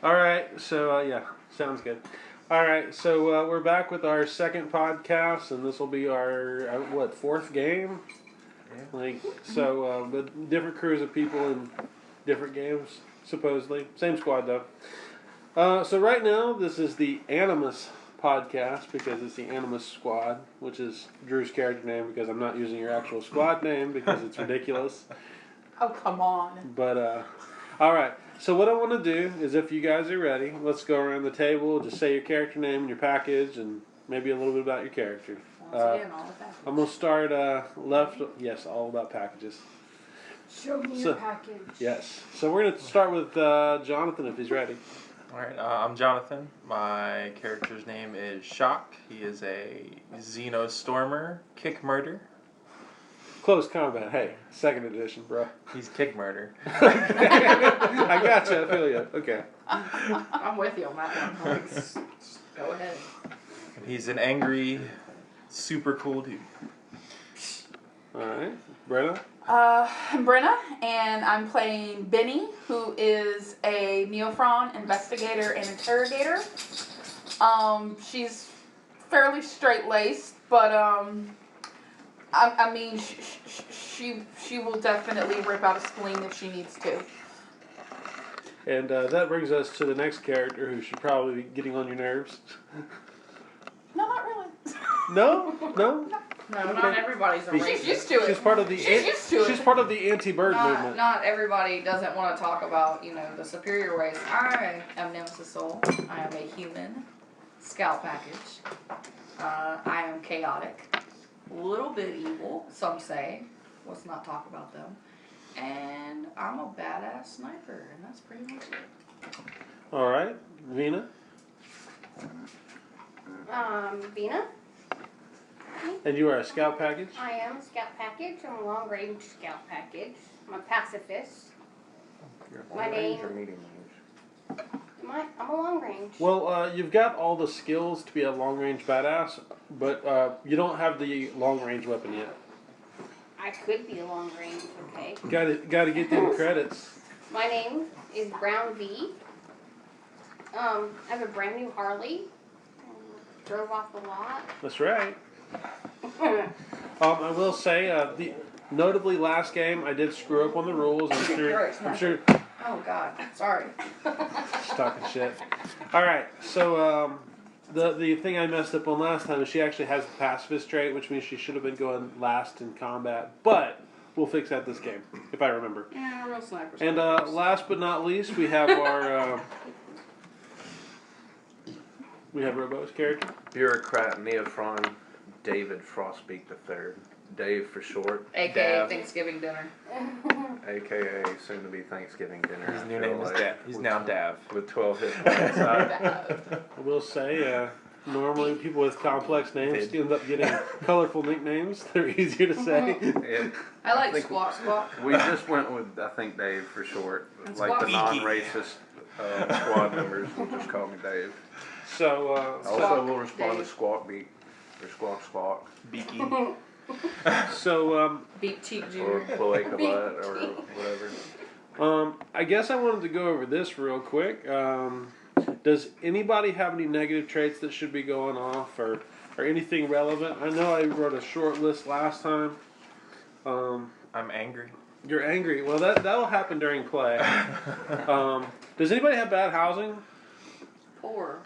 Alright, so yeah, sounds good. Alright, so we're back with our second podcast, and this will be our, fourth game? Yeah. With different crews of people in different games, supposedly. Same squad, though. So right now, this is the Animus podcast, because it's the Animus squad, which is Drew's character name, because I'm not using your actual squad name, because it's ridiculous. Oh, come on. But, alright. So what I want to do is, if you guys are ready, let's go around the table, just say your character name and your package, and maybe a little bit about your character. Once again, all the packages. I'm going to start left. Yes, all about packages. Show me your package. Yes. So we're going to start with Jonathan, if he's ready. Alright, I'm Jonathan. My character's name is Shock. He is a Xenostormer, kick murder. Close combat. Hey, second edition, bro. He's kick murder. I gotcha. I feel you. Okay. I'm with you on that one. Go ahead. He's an angry, super cool dude. Alright. Brenna? I'm Brenna, and I'm playing Benny, who is a Neophron investigator and interrogator. She's fairly straight-laced, but I mean, she will definitely rip out a spleen if she needs to. And that brings us to the next character, who should probably be getting on your nerves. No, not really. No? No? No, not everybody's a racist. She's used to it. She's part of the She's part of the anti-bird movement. Not everybody doesn't want to talk about, the superior ways. I am Nemesis Soul. I am a human scout package. I am chaotic. A little bit evil, some say. Let's not talk about them. And I'm a badass sniper, and that's pretty much it. Alright. Vina? Vina. And you are a scout package? I am a scout package. I'm a long range scout package. I'm a pacifist. My name. Or medium range? I'm a long range. Well, you've got all the skills to be a long range badass, but you don't have the long range weapon yet. I could be a long range, okay. Got to get them credits. My name is Brown V. I have a brand new Harley. Drove off the lot. That's right. I will say, notably last game I did screw up on the rules. I'm sure. Oh, God. Sorry. Just talking shit. Alright, so the thing I messed up on last time is she actually has the pacifist trait, which means she should have been going last in combat. But we'll fix that this game, if I remember. Yeah, real snipers. And last but not least, we have our we have Robo's character. Bureaucrat Neophron David Frostbeak III. Dave for short. AKA Dav. Thanksgiving dinner. AKA soon to be Thanksgiving dinner. His new name is Dav. He's now Dav. With 12 hit points. I will say, normally people with complex names end up getting colorful nicknames. They're easier to say. I like Squawk Squawk. We just went with, I think, Dave for short. That's Like the Squawky. non-racist squad members will just call me Dave. So, Also, we'll respond to Squawk Beak or Squawk Squawk. Beaky. so Beat Cheek Or Junior. Cloaca Butt or whatever. I guess I wanted to go over this real quick. Does anybody have any negative traits that should be going off, or anything relevant? I know I wrote a short list last time. I'm angry. You're angry. Well, that'll happen during play. Does anybody have bad housing? Poor.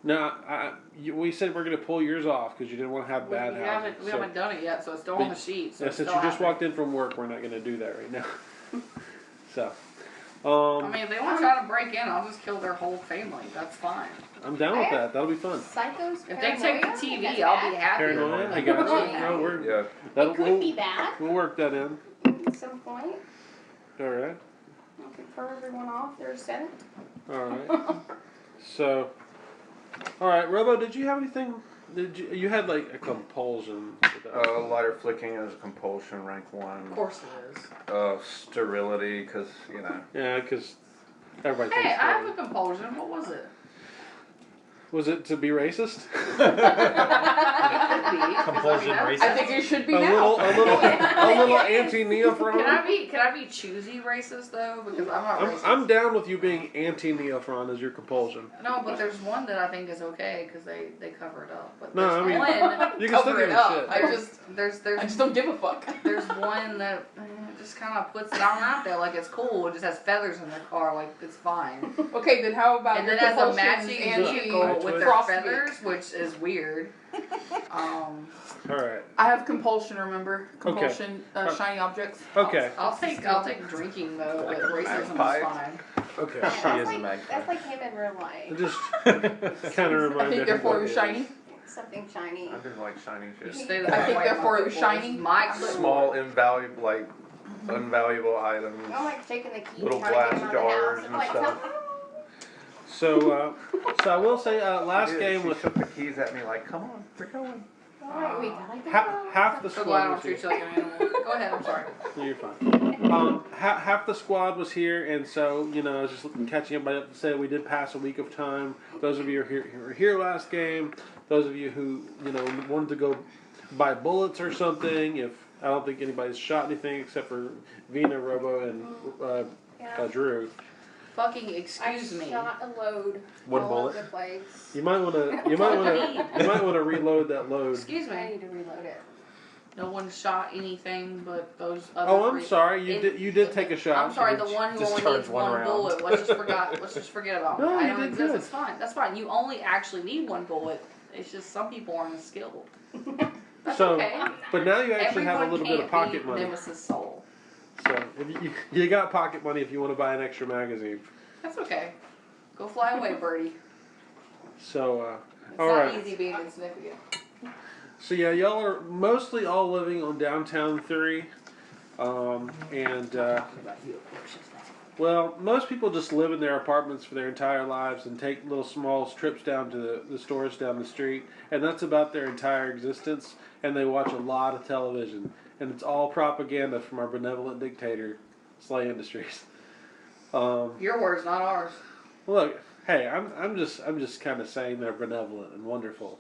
No, we said we're going to pull yours off because you didn't want to have bad housing. We haven't done it yet, so it's still on the sheet. So Yeah, since you just walked in from work, we're not going to do that right now. So, I mean, if they want to try to break in, I'll just kill their whole family. That's fine. I'm down with that. That'll be fun. Psychos. If they take the paranoia, TV, that's I'll be bad. happy. Paranoia, I got you. No, Yeah. It could be bad We'll work that in. at some point. All right. I'll confer everyone off their senate. All right. So, all right, Robo, did you have anything? You had like a compulsion? Lighter flicking is a compulsion, rank 1. Of course it is. Sterility, because, Yeah, because everybody Hey, thinks I have a compulsion. What was it? Was it to be racist? Compulsion racist. I think it should be A now. little anti-neophron. Can I be choosy racist though? Because I'm not racist. I'm down with you being anti-neophron as your compulsion. No, but there's one that I think is okay because they cover it up. But No, there's I mean, one. You can still Cover give it a up. shit. There's I just don't give a fuck. There's one that just kind of puts it on out there like it's cool. It just has feathers in their car, like it's fine. Okay, then how about And your then has a compulsions matching and vehicle with their crossbeak? feathers, which is weird. All right. I have compulsion. Remember compulsion, shiny objects. Okay. I'll take drinking though, but racism is fine. Okay. She is a magpie. That's like him in real It life. just kind of I reminded think me. therefore you're shiny. Something shiny. I just like shiny Just shit. stay the I fuck think away therefore from you're people. shiny. My Small, invaluable, like unvaluable items. I'm like taking the key, Little trying to get glass him out of the jars house. and I'm like, stuff. So I will say last She game she was took the keys at me like, come on, we're going. Alright, we gotta go. half the So glad I squad don't was treat here. you like an animal. Go ahead, I'm sorry. No, you're fine. Half the squad was here, and so I was just catching everybody up to say we did pass a week of time. Those of you who were here last game, those of you who wanted to go buy bullets or something. If I don't think anybody's shot anything except for Vina, Robo, and Drew. Fucking excuse I me. shot a load One all bullet? over the place. You might want to reload that load. Excuse I me. need to reload it. No one shot anything but those other Oh, I'm three. sorry. It- You did take a shot. I'm sorry, the one who only Discharge needs one one round. bullet. Let's just forget about No, it. I you don't did exist. good. It's fine. That's fine. You only actually need one bullet. It's just some people aren't as skilled. That's So, okay. but now you actually have a Everyone little bit of can't pocket be money. Nemesis Soul. So if you got pocket money if you want to buy an extra magazine. That's okay. Go fly away, birdie. So It's all not right. easy being insignificant. So yeah, y'all are mostly all living on downtown 3, and well, most people just live in their apartments for their entire lives and take little small trips down to the stores down the street, and that's about their entire existence. And they watch a lot of television, and it's all propaganda from our benevolent dictator, SLA Industries. Your words, not ours. Look, hey, I'm just kind of saying they're benevolent and wonderful.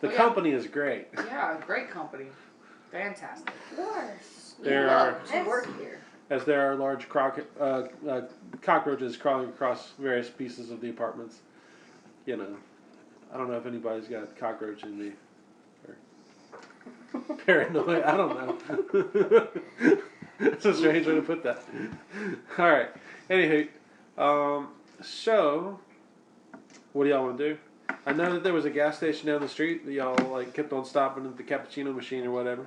The Oh, yeah. company is great. Yeah, great company. Fantastic. Yours. There You are, love to work here. as there are large cockroaches crawling across various pieces of the apartments. I don't know if anybody's got cockroach in me. Or paranoid. I don't know. It's a strange way to put that. All right. Anywho, so what do y'all want to do? I know that there was a gas station down the street that y'all kept on stopping at the cappuccino machine or whatever.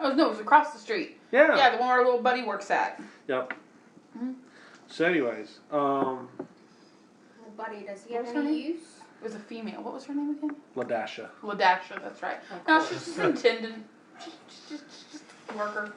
Oh no, it was across the street. Yeah. Yeah, the one our little buddy works at. Yep. Mhm. So, anyways, Buddy, does he What have was her any name? use? It was a female. What was her name again? Ladasha. Ladasha, that's right. No, she's just an attendant. Just a worker.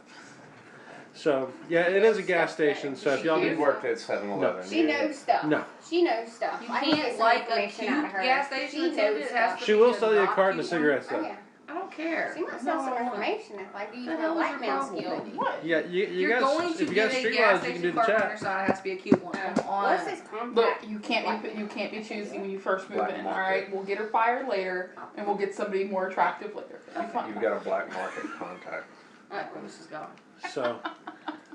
So, yeah, it is a gas station. So if y'all He need worked at 7-Eleven. She knows stuff. No. She knows stuff. You I can get can't some like a information cute out of her. gas station She knows attendant. It has stuff. to she be will sell you a not carton of cute one. cigarettes Oh though. yeah. I don't care. She might sell some information if I do The her hell is your blackmail problem, skill. Penny? What? Yeah, you You're guys. going If to you get guys a streetwise, gas you can do station the card on chat. your side. It has to be a cute one. Come on. What's this Look, compact? you can't be choosy when you first move Black in. market. All right, we'll get her fired later, and we'll get somebody more attractive later. It'll be fine. You've got a black market contact. Alright, where this is going. So,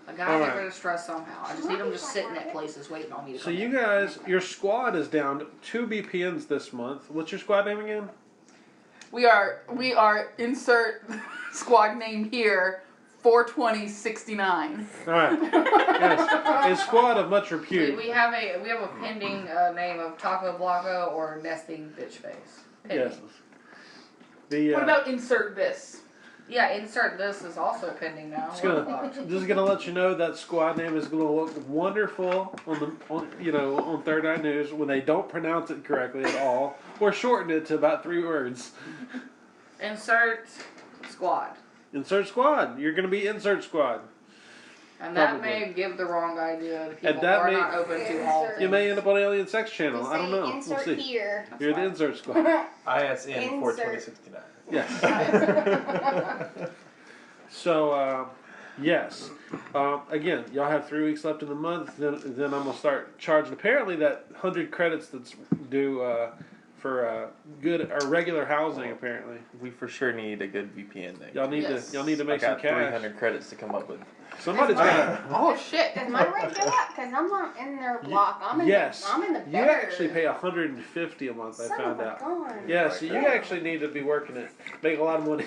I gotta All get right. rid of stress somehow. I just need them just sitting at places waiting on me to so come you in. guys, your squad is down 2 BPNs this month. What's your squad name again? We are insert squad name here. 42069. All right. Yes, a squad of much We, repute. we have a pending name of Taco Blanco or Nesting Bitch Face. Pending. Yes. The What about insert this? Yeah, insert this is also pending now. Just What the gonna, fuck? just gonna let you know that squad name is gonna look wonderful on Third Eye News when they don't pronounce it correctly at all or shorten it to about 3 words. Insert squad. Insert squad. You're gonna be insert squad. And that Probably. may give the wrong idea to people And who that are may- not open to all Insert. things. You may end up on Alien Sex Channel. Just I don't say know. We'll insert see. here. You're the insert squad. ISN Insert. 42069. Yes. So, yes. Again, y'all have 3 weeks left in the month. Then I'm gonna start charging. Apparently, that 100 credits that's do for good or regular housing. Apparently, We for sure need a good VPN thing. y'all need Yes. to I make some got cash. 300 credits to come up with. Somebody's got. Oh shit! Does my rent go up? Because I'm not in their block. I'm in Yes, the, I'm in the you better. actually pay $150 a month. I Son found of a out. gun. Yeah, so you actually need to be working it, make a lot of money.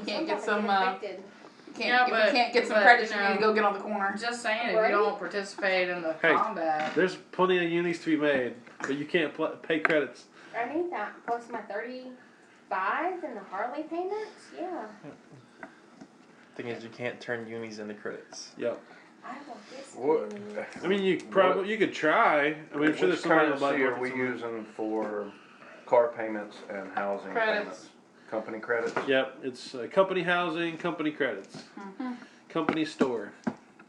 Can't get some, Yeah, If but- you can't get some but, credits, you you need to know, go get on the corner. Just saying, if Right? you don't participate in the Hey. combat, There's plenty of unis to be made, but you can't pay credits. I need that. Plus my 35 and the Harley payments. Yeah. Thing is, you can't turn unis into credits. Yep. I will get What? I mean, you could try. I mean, I'm sure there's Which somebody on the currency button are we using for car payments and housing Credits. payments? Company credits? Yep, it's company housing, company credits, company store.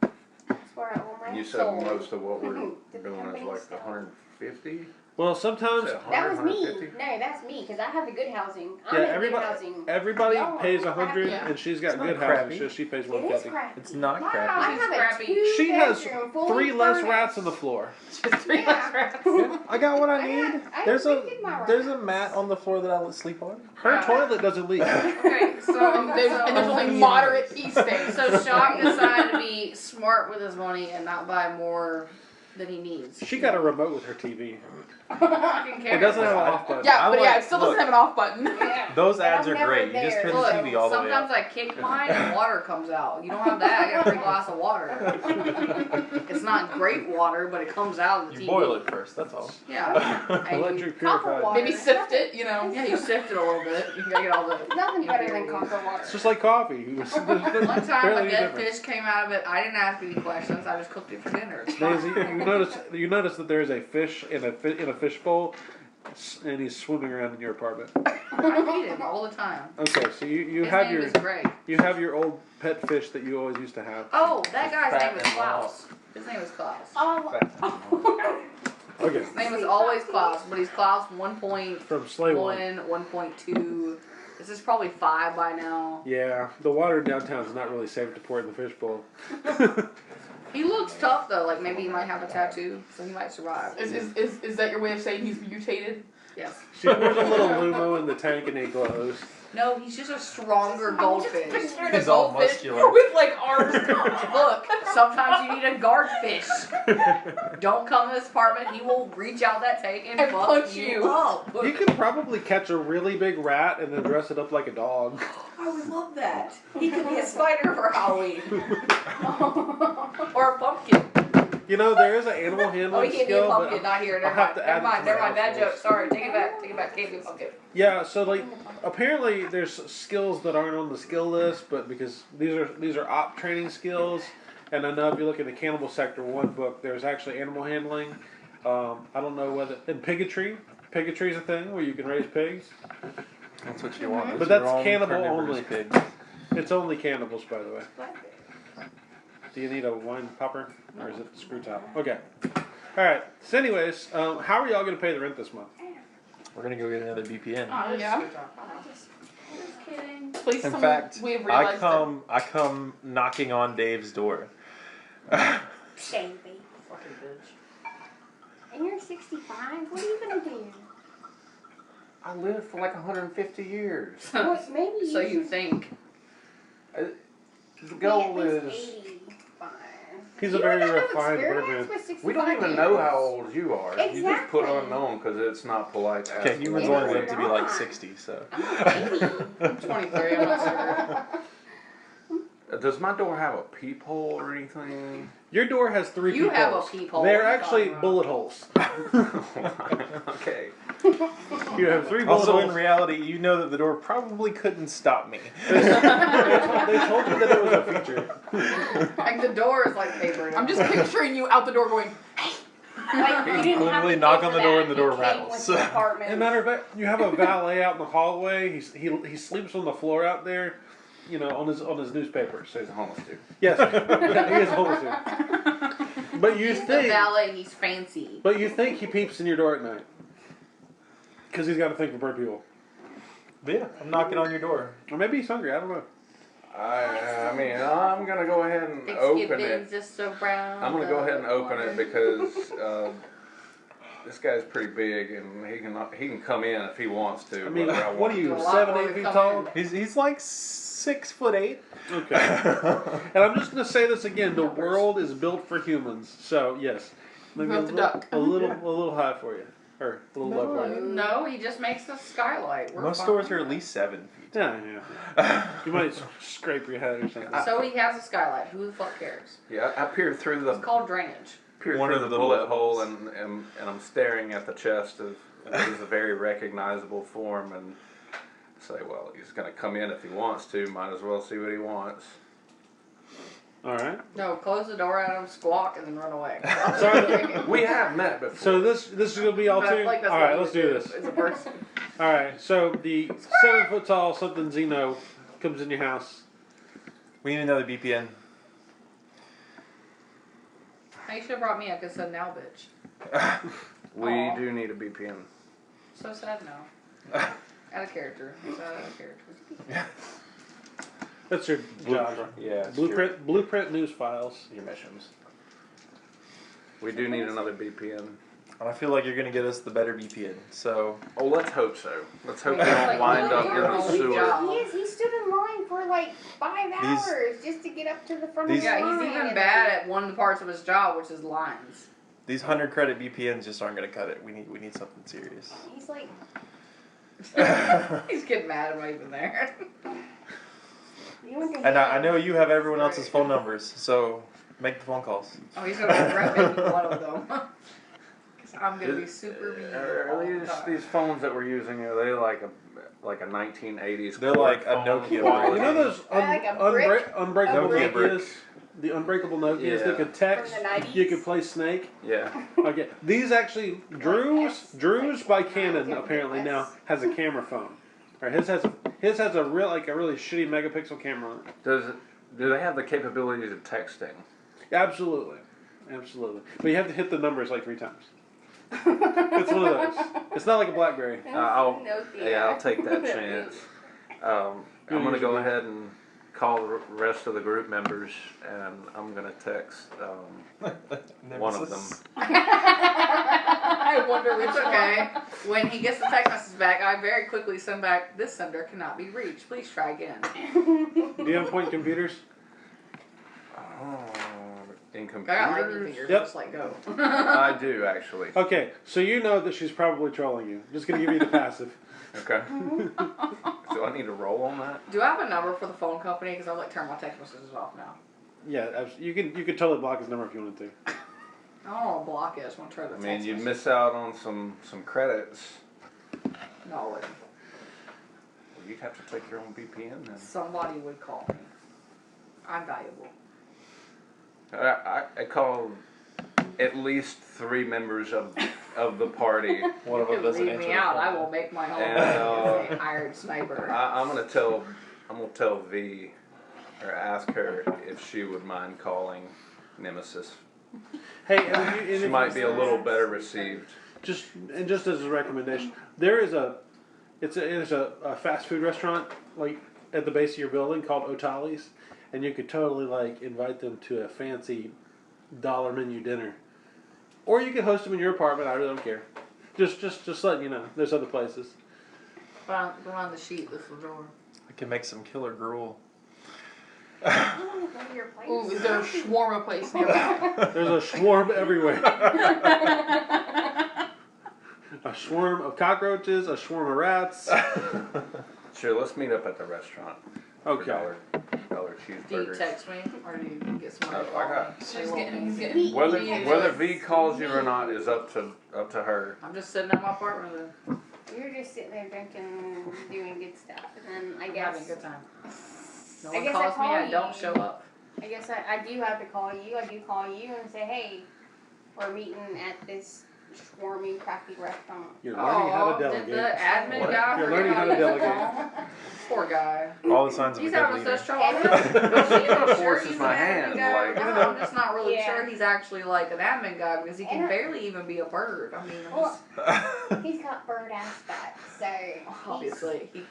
That's where I owe my You said soul. most of what we're To the doing is company like store. 150? Well, sometimes That was me. 150? No, that's me, because I have the good housing. I'm yeah, in good everybody housing. pays Y'all are 100, crappy. and she's got It's not good crappy. housing, so she pays It is 150. crappy. It's not Wow. I crappy. have a Crappy. She has two-bedroom, fully 3 less furnished. rats on the floor. Just 3 less rats. I got what I I need. got- I There's evicted my a rats. mat on the floor that I sleep on. Her Yeah. toilet doesn't leak. okay, so There's only moderate pee stains. So Shock decided to be smart with his money and not buy more than he needs. She got a remote with her TV. Fucking care. It doesn't have an off button. Yeah, I'm but yeah, like, it still doesn't look. have an off button. Yeah. Those But ads I'm are never great. You just there, turn Look, the TV all the way sometimes up. I kick mine and water comes out. You don't have that. I got a free glass of water. It's not great water, but it comes out of the You TV. boil it first. That's all. Yeah. And you, Electric Copper purified. water. Maybe sift it, you know. yeah, you sift it a little bit. You gotta get all the. Nothing better than impurities. copper water. It's just like coffee. One time Barely a any dead difference. fish came out of it. I didn't ask any questions. I just cooked it for dinner. It's fine. Daisy, you notice that there is a fish in a fish bowl, and he's swimming around in your apartment. I feed him all the time. Okay, so you His have name your is Greg. old pet fish that you always used to have. Oh, that guy's Fat name is and Klaus. His name is Klaus. Oh, Okay, His name is always Klaus, but he's Klaus 1.1, from Slay One. 1.2. This is probably 5 by now. Yeah, the water downtown is not really safe to pour in the fish bowl. He looks tough though, like maybe he might have a tattoo, so he might survive. Is that your way of saying he's mutated? Yes. She pours a little Lumo in the tank and it glows. No, he's just a stronger goldfish. He's all muscular. with like arms. Look, sometimes you need a guard fish. Don't come to this apartment, he will reach out that tank and And fuck punch you you. up. You could probably catch a really big rat and then dress it up like a dog. I would love that. He could be a spider for Halloween. Or a pumpkin. You know, there is an animal Oh, handling he can't be a skill, pumpkin, but not here. I'll Never have mind. to add Never it to mind. Never my mind. Bad household. joke. Sorry. Take it back. Take it back. Can't be a pumpkin. yeah. So like, apparently there's skills that aren't on the skill list, but because these are op training skills, and I know if you look at the Cannibal Sector 1 book, there's actually animal handling. I don't know whether and pigotry. Pigotry is a thing where you can raise pigs. That's what you want. But is that's your own cannibal carnivorous only. Pig. It's only cannibals, by the way. Do you need a wine popper or is it the screw top? Okay. All right. So, anyways, how are y'all going to pay the rent this month? We're gonna go get another VPN. Oh, Yeah. Just kidding. Please, In someone- fact, we have I realized come knocking on Dave's door. baby. Fucking bitch. And you're 65? What are you gonna do? I lived for like 150 years. Well, maybe So you you should think. The be goal at least is 85. He's You a very don't got no refined experience Bergman. with 65 we don't even years. know how old you are. You just put Exactly. unknown because it's not polite to ask. Okay, humans for only age. live to be like 60, so. I'm a baby. I'm 23. I'm not sure. Does my door have a peephole or anything? Your door has 3 You have a peepholes. peephole. They're What are you actually talking about? bullet holes. Okay. You have 3 bullet Also, in holes. reality, you know that the door probably couldn't stop me. They told you that it was a feature. Like the door is like paper. I'm just picturing you out the door going, Like, you didn't have Literally to knock pay on for the door that. and the door It came rattles. with the apartment. As a matter of fact, you have a valet out in the hallway. He sleeps on the floor out there, you know, on his newspaper. So he's a homeless dude. Yes, he is homeless. Dude. But you He's the think, valet. He's fancy. he peeps in your door at night because he's got to think for bird people, Yeah, I'm knocking on your door. or maybe he's hungry. I don't know. I mean, I'm gonna go ahead and open it. Thanksgiving's just so brown. I'm gonna go ahead and open it because this guy's pretty big, and he can come in if he wants to. I mean, whether I what want are him you, to. A lot 7, more 8 to feet come tall? in. He's like 6'8". Okay. And I'm just going to say this again: the world is built for humans. So yes, maybe Built to duck. a little high for you, or a little low for you. No, he just makes the skylight. We're Most fine. stores are at least 7 feet. Yeah. You might scrape your head or something. So he has a skylight. Who the fuck cares? Yeah, I peered through the It's called drainage. One of the bullet levels. hole, and I'm staring at the chest of what is a very recognizable form, and say, well, he's going to come in if he wants to. Might as well see what he wants. All right. No, close the door at him, squawk, and then run away. Sorry. We have met before. So this is going to be all But I two. feel like that's All what right, you let's would do this. As a person. All right. So the 7 foot tall something Xeno comes in your house. We need another BPN. You should have brought me. I could have said now, bitch. we Aw. do need a BPN. So sad now. Out of character. So out of character. That's your job. Yeah, it's Blueprint news files. your missions. We do need another BPN. And I feel like you're gonna get us the better BPN. So Oh, let's hope so. Let's hope we Wait, don't like, wind what up is in your the only sewer. job? He stood in line for like 5 These- hours just to get up to the front these- of the Yeah, line. he's even and bad at one of the parts of his job, which is lines. these 100 credit BPNs just aren't gonna cut it. We need something serious. He's like, He's getting mad at me even there. you went to And I him. know you have everyone else's phone numbers, so make the phone calls. Oh, he's gonna regret making one of them. Because I'm gonna be super mean. all Are the these, time. these phones that we're using, are they like a 1980s? They're like a phone Nokia quality? You know those Like a brick? unbreakable Nokia brick. Nokias? The unbreakable Nokias Yeah. that could text. From the 90s? You could play Snake. Yeah. Okay, these actually Drew's by Canon Yeah. apparently now has a camera phone. Or his has a really shitty megapixel camera on it. Do they have the capabilities of texting? Absolutely. But you have to hit the numbers like 3 times. It's one of those. It's not like a BlackBerry. I'll Nokia. take that chance. I'm gonna go ahead and call the rest of the group members, and I'm gonna text one of them. I wonder which okay. When he gets the text message back, I very quickly send back, this sender cannot be reached. Please try again. Do you have point computers? In I got lightning computers, fingers, Yep. just like go. I do actually. Okay, so you know that she's probably trolling you. Just gonna give you the passive. Okay. Do I need to roll on that? Do I have a number for the phone company? Because I'll like turn my text messages off now. Yeah, you could totally block his number if you wanted to. I don't want to block it. I just want to try the I text mean, you message. miss out on some credits. No, I wouldn't. Well, you'd have to take your own VPN then. Somebody would call me. I'm valuable. I called at least 3 members of the party. One of You them can doesn't leave answer me the out. phone. I will make my own And, as a hired sniper. I'm gonna tell V, or ask her if she would mind calling Nemesis. Hey, and if She you- might be a little better received. just as a recommendation, there's a fast food restaurant like at the base of your building called Otali's, and you could totally like invite them to a fancy dollar menu dinner, or you could host them in your apartment. I really don't care. Just letting you know, there's other places. Go on the sheet, this the door. I can make some killer gruel. I want to go to your place. Ooh, is there a shawarma place nearby? There's a swarm everywhere. A swarm of cockroaches, a swarm of rats. Sure, let's meet up at the restaurant. Okay. Dollar Do you cheeseburgers. text me or do you get somebody to I call got- me? He's getting. Whether V calls you or not is up to her. I'm just sitting in my apartment then. You're just sitting there drinking, doing good stuff, and then I I'm guess having a good time. No I one guess calls I me, call I don't you. show up. I guess I do have to call you. I do call you and say, hey, we're meeting at this swarmy, crappy restaurant. You're learning how to Did delegate. the admin What? guy You're forget learning how to use the delegate. phone? Poor guy. All the signs of He's a good having leader. such trouble. I'm Forces he's my an admin hand, guy, like- but I'm just not really Yeah. sure he's actually like an admin guy because he can And- barely even be a bird. I mean, I'm Well, just, he's got bird aspect, so obviously he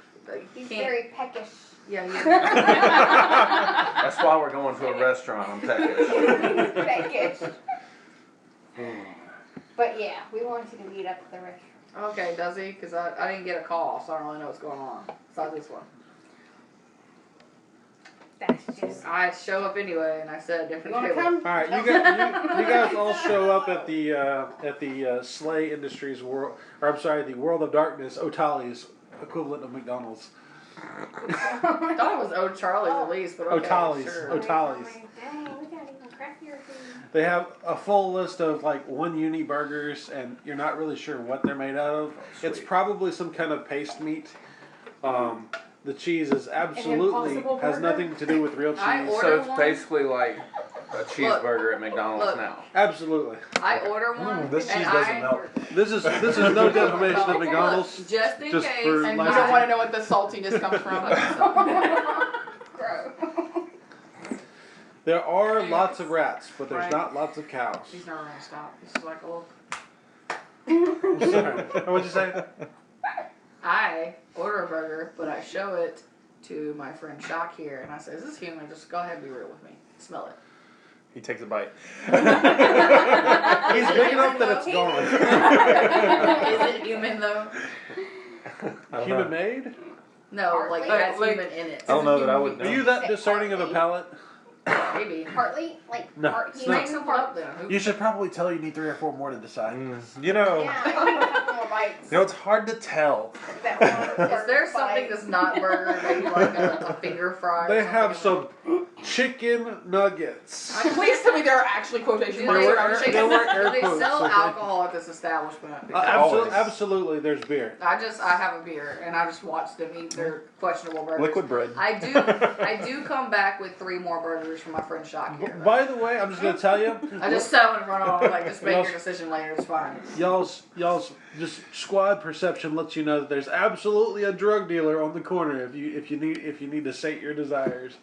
he's can't. very peckish. Yeah, he is. That's why we're going to a restaurant. I'm peckish. Peckish. But yeah, we wanted to meet up at the restaurant. Okay, does he? Because I didn't get a call, so I don't really know what's going on. Besides this one. That's just. I show up anyway, and I said a You different wanna table. come? All right, you guys all show up at the SLA Industries world, or I'm sorry, the World of Darkness, Otali's equivalent of McDonald's. I thought it was Old Charlie's at least, but okay, Otali's. sure. Otali's. Dang, we got even crappier food. They have a full list of like one uni burgers, and you're not really sure what they're made out of. It's probably some kind of paste meat. The cheese is absolutely Impossible has Burger? nothing to do with real cheese. I order- So it's one? basically like a cheeseburger at McDonald's Look. now. Absolutely. I order one. This and cheese doesn't I, melt. This is no defamation of Look, McDonald's. just in Just case. for And like- you don't want to know what the saltiness comes from. Gross. There are lots of rats, but there's Right. not lots of cows. She's never gonna stop. This is like a little. I'm sorry. What'd you say? I order a burger, but I show it to my friend Shock here, and I say, "Is this human? Just go ahead and be real with me. Smell it." He takes a bite. He's big enough that it's gone. Is it human though? I don't Human know. made? No, like it Like- has like- human in it. I don't know that I would Are know. you that discerning of a palate? Maybe. Partly, like, No, part it's human, Make something up part. then. Who- You should probably tell you need 3 or 4 more to decide. You know, Yeah, I want a couple more bites. it's hard to tell. That one Is there first something bite. that's not burger, maybe like a finger fry? or They have something? some chicken nuggets. Please tell me there are actually quotation Do marks they, around were- chicken. there were air do they quotes, sell okay. alcohol at this establishment? Always. Absolutely, there's beer. I have a beer, and I just watched them eat their questionable burgers. Liquid bread. I do come back with 3 more burgers from my friend Shock here. though. By the way, I'm just gonna tell you, I just sell in front of them, like, just make Y'all- your decision later, it's fine. y'all's just squad perception lets you know that there's absolutely a drug dealer on the corner if you need to sate your desires.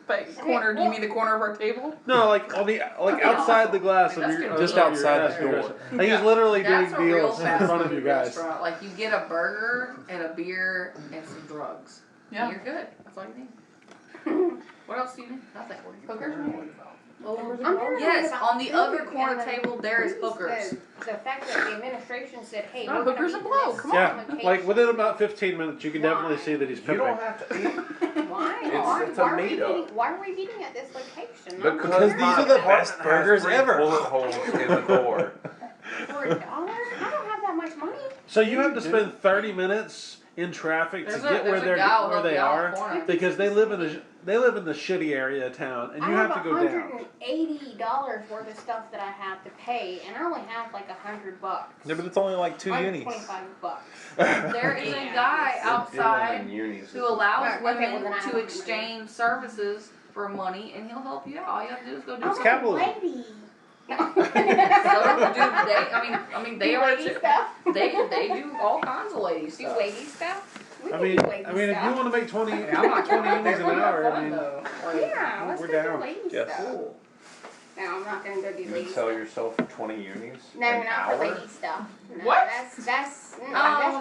But corner, do you mean the corner of our table? No, like outside the glass of That's your good. Just of your outside the restaurant. door. Like he's literally That's a doing real deals in fast front of you food guys. restaurant. Like, you get a burger and a beer and some drugs. Yeah. You're good. That's all you need. What else do you need? Nothing. Hookers? I'm hearing Yes, about on the food, other corner and the- table there is hookers. The fact that the administration said, "Hey, No, we're gonna hookers be and blow, this come on. Yeah, location." like within about 15 minutes, you can definitely see that he's You pimping. don't have to eat Why? It's a why are we meetup. meeting? Why are we meeting at this location? Because these my are the apartment best has burgers 3 ever. bullet holes in the door. For $1? I don't have that much money. So you have to spend 30 minutes in traffic to There's get where a guy where on they the are corner. because they live in the shitty area of town, and you I have to go down. $180 worth of stuff that I have to pay, and I only have like $100. Yeah, but it's only like 2 Like unis. $25. There is a guy outside who allows Okay, well, women then I to have exchange services for money, and he'll help you out. All you have to do is go do It's something. capitalism. Lady. So do they? I mean, they Do are. lady stuff. They do all kinds of lady Do stuff. lady stuff. We I can mean, do lady if stuff. you want to make 20 I'm not 20 indies an hour, I mean, Yeah, let's we're go down. do lady Yes. stuff. Cool. No, I'm not gonna go do You lady would sell stuff. yourself for 20 unis? No, an not hour? for lady stuff. No, What? That's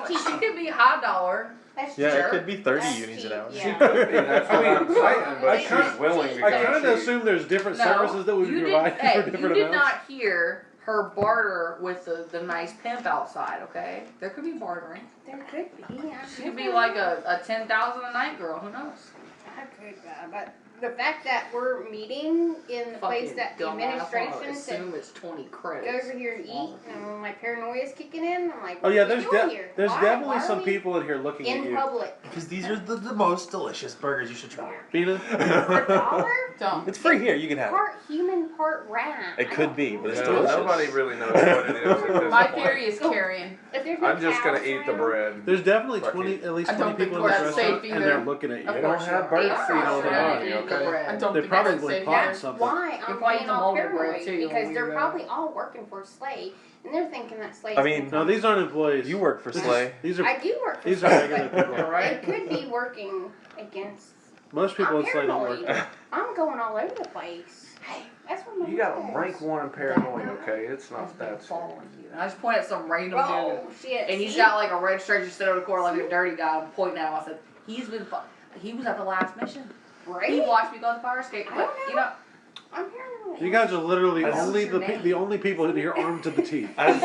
cheap. She could be high dollar. That's Yeah, cheap. it could be 30 That's unis cheap, an hour. Yeah. Could be, that's what I'm saying, I but she's kinda- willing to go I kind of cheap. assume there's different No, services that we you would didn't- provide hey, for different you did amounts. not hear her barter with the nice pimp outside, okay? There could be bartering. There could be. She could be like a 10,000 a night girl. Who knows? I could, but the fact that we're meeting in the place Fucking that the dumbass. I administration said assume it's 20 go credits. over here and eat, and when my paranoia is kicking in, I'm like, Oh yeah, what are there's we doing here? there's Why? definitely Why are some we people in here looking at in you. public. Because these are the most delicious burgers you should try. Bina? For $1? Don't. It's free here, you can have it. Part human, part rat. It could be, but it's No, delicious. nobody really knows what it is at this My point. theory is carrion. If there's no I'm just gonna cows eat the around, bread. There's definitely Fuck 20, it. at least I 20 don't think people in this that's restaurant, safe and they're either. looking at Of you. They don't course have not. bird They are seed on the trying body, to eat the okay? bread. I don't They think probably that's safe plot either. something. Why? You're I'm probably being the all molded bread, paranoid too, you because they're weirdo. probably all working for Slay, and they're thinking that Slay's I mean- gonna No, come. these aren't employees. You work for This is- Slay. These are I do work for these are Slay, regular but people. You're right. they could be working against. Most people I'm in Slay don't work. paranoid. I'm going all over the place. Hey, that's what my You got mom a rank says. 1 in paranoia, okay? It's He's not been that serious. following you. And I just pointed at some random dude. Oh shit! And he's see? got like a registration sitting over the corner like a dirty guy. I'm pointing at him. I said, he was at the last mission. He Right? watched me go on the fire escape. I But, don't you know, I'm paranoid. You guys are literally What's only your the name? the only people in here armed to the teeth. Hey,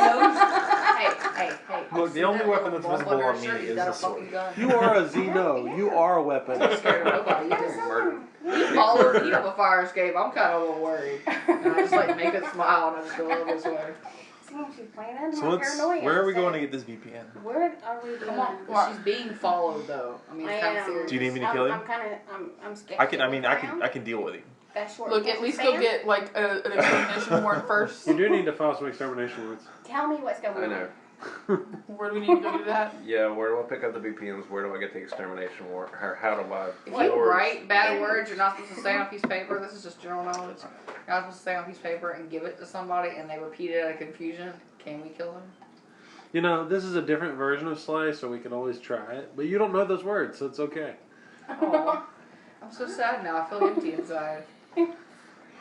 hey. Look, the only weapon that's visible on me is a sword. You are a Xeno. You are a weapon. I'm scared of nobody. Murder. You followed me up a fire escape. I'm kind of a little worried. And I just like make it smile and I just go over this way. See what she's playing? So where are we going to get this VPN? Where are we doing? Come on, she's being followed though. I mean, it's kind of serious. Do you need me to kill him? I'm scared. I can deal with him. That short Look, at least go fan? get like an extermination warrant first. You do need to file some extermination warrants. Tell me what's going on. I know. Where do we need to go do that? Yeah, where do I pick up the VPNs? Where do I get the extermination warrant? Or how do I? If you write bad words, you're not supposed to say on a piece of paper. This is just general knowledge. You're not supposed to say on a piece of paper and give it to somebody, and they repeat it out of confusion. Can we kill them? You know, this is a different version of SLA, so we can always try it. But you don't know those words, so it's okay. Aw, I'm so sad now. I feel empty inside.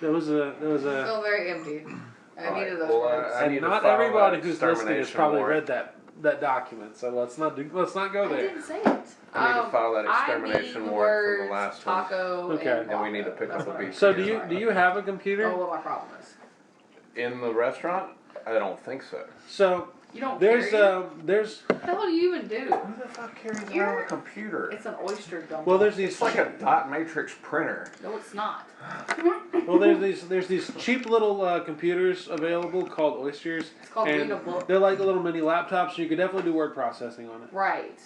There was I a. feel very empty. I needed those words. I need And to not file everybody that who's listening has extermination probably warrant. read that document. So let's not go I there. didn't say it. I need to file that I extermination need warrant from the words, last one. taco, Okay. And we need to pick That's up a what I- beef. So do you have a computer? Oh, what my problem is. In the restaurant? I don't think so. So You don't there's carry? there's What the hell do you even do? Who the fuck carries around a computer? It's an oyster dump. well there's these It's like a dot matrix printer. No, it's not. there's these cheap little computers available called Oysters, It's called and read a book. they're like little mini laptops. So you could definitely do word processing on it. Right.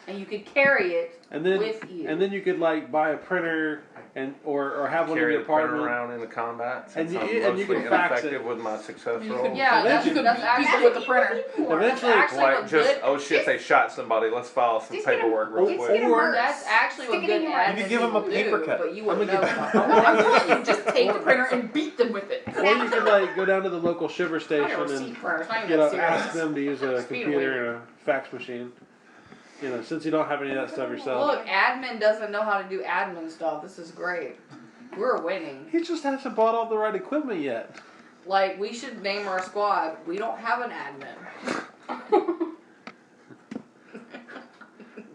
And you could carry it And then with you. and then you could like buy a printer and or have one in Carry your the printer apartment. around in the combat. And Since you- I'm and you mostly can fax ineffective with my success You roll. could- yeah, that's, Eventually- that's People actually with the printer. Eventually, That's actually Like a just, good. oh shit, they shot somebody. Let's file some Just get 'em- paperwork real just quick. get 'em Or- merged. That's actually Stick what it good in your admin You could give 'em a people paper do, cut. but you wouldn't I'm know gonna about that. I'm telling you, just take the printer and beat them with it. Or you could like go down to the local shiver I station got a and receipt printer. It's not even you know that ask serious. them to use a Speed computer away. and a fax machine. You know, since you don't have any of that stuff yourself. Look, admin doesn't know how to do admin stuff. This is great. We're winning. He just hasn't bought all the right equipment yet. Like, we should name our squad. We don't have an admin.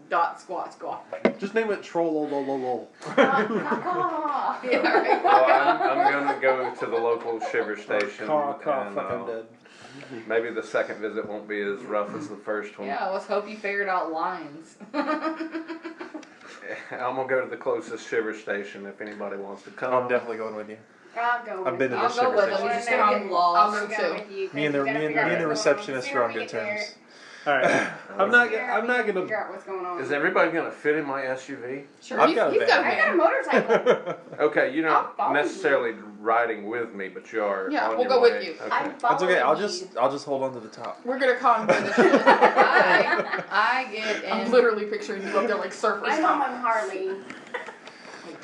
Dot squad. Just name it Troll. Yeah, right. Well, I'm gonna go to the local shiver station. Caw, and, fuck, I'm dead. maybe the second visit won't be as rough as the first one. Yeah, let's hope you figured out lines. I'm gonna go to the closest shiver station if anybody wants to come. I'm definitely going with you. I'll go with I've been to you. I'll the go shiver with station. them. You just I'll gotta go get with lost. I'll go Go too. with you, 'cause Me and you the gotta figure out what's going receptionist on. are on Sooner we good get there, terms. All right, I'm not gonna. figure out what's going on. Is everybody gonna fit in my SUV? Sure, I've you've got a got a I got a van. motorcycle. Okay, you're I'll not follow necessarily riding with me, but you are. Yeah, on we'll your go with way. you. Okay. I'm That's okay. following I'll just hold on to the top. We're gonna convoy this shit. I get in I'm literally picturing you up there like surfers. I'm on my Harley.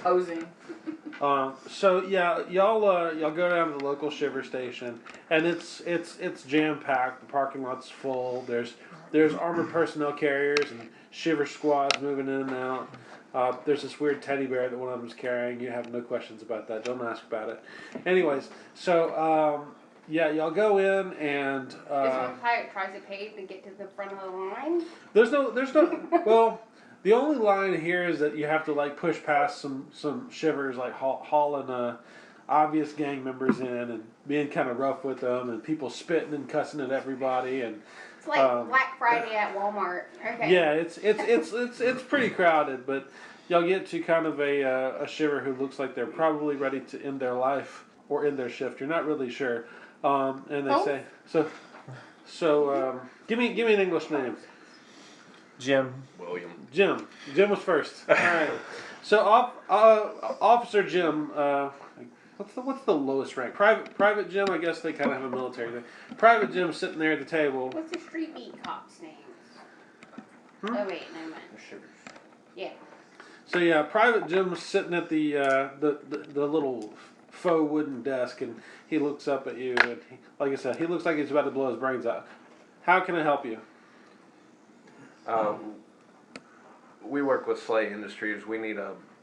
posing. So yeah, y'all go down to the local shiver station, and it's jam packed. The parking lot's full. There's armored personnel carriers and shiver squads moving in and out. There's this weird teddy bear that one of them's carrying. You have no questions about that. Don't ask about it. Anyways, so yeah, y'all go in and This one tries to pay to get to the front of the line. there's no well. The only line here is that you have to like push past some shivers, like hauling obvious gang members in and being kind of rough with them, and people spitting and cussing at everybody, and It's like Black Friday at Walmart. Okay. yeah, it's pretty crowded. But y'all get to kind of a shiver who looks like they're probably ready to end their life or end their shift. You're not really sure, and they say so. Give me an English name. Jim. William. Jim was first. All right. So, Officer Jim. What's the lowest rank? Private Jim. I guess they kind of have a military thing. Private Jim sitting there at the table. What's the street beat cop's name? Hmm? Oh wait, never mind. Yeah. So yeah, Private Jim's sitting at the little faux wooden desk, and he looks up at you, and like I said, he looks like he's about to blow his brains out. How can I help you? We work with Slay Industries. We need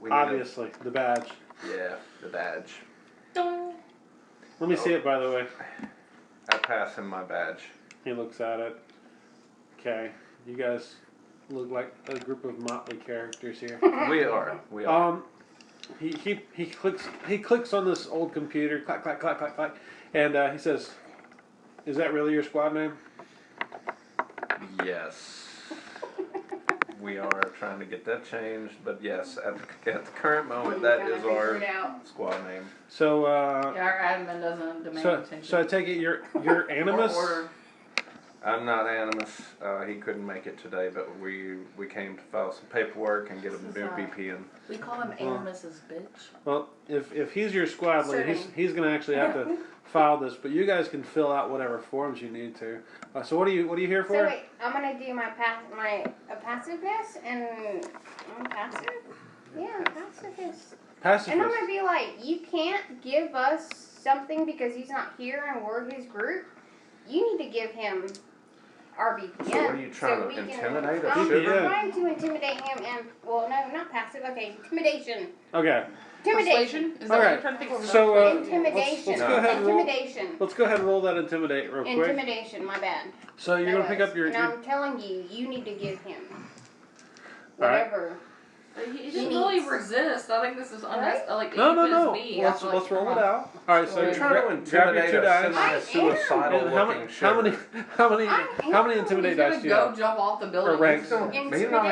Obviously, the badge. the badge. Let me see it, by the way. I pass him my badge. He looks at it. Okay, you guys look like a group of motley characters here. We are. he clicks on this old computer, clack clack clack clack clack, and he says, "Is that really your squad name?" Yes. We are trying to get that changed, but yes, at the current moment, that Trying to is figure our it out. squad name. So Yeah, our admin doesn't demand attention. so I take it you're Animus. Or order. I'm not Animus. He couldn't make it today, but we came to file some paperwork and get a This is new not- VPN. We call him Animus's bitch. Well, if he's your squad leader, Certain. he's gonna actually have to file this, but you guys can fill out whatever forms you need to. So what are you here for? So wait, I'm gonna do my passiveness and I'm passive. Yeah, passiveness. And I'm Pacifist. gonna be like, you can't give us something because he's not here and we're his group. You need to give him our VPN. So what are you trying to we can- intimidate us? I'm VPN? trying to intimidate him and, well, no, not passive. Okay, intimidation. Okay. Intimidation. Persuasion? Is that what Alright, you're trying to think of? so, Intimidation. let's go ahead and roll. Intimidation. Let's go ahead and roll that intimidate real quick. Intimidation, my bad. So you're gonna pick up your. And I'm telling you, you need to give him Alright. whatever. He didn't really resist. I think this is unnecessary. Like, No. Me, Let's roll it out. All right, so You're trying to grab your intimidate 2 a dice. semi-suicidal And how looking many shiver. how many intimidate He's dice gonna do you go have? jump off the building. Or ranks. He's not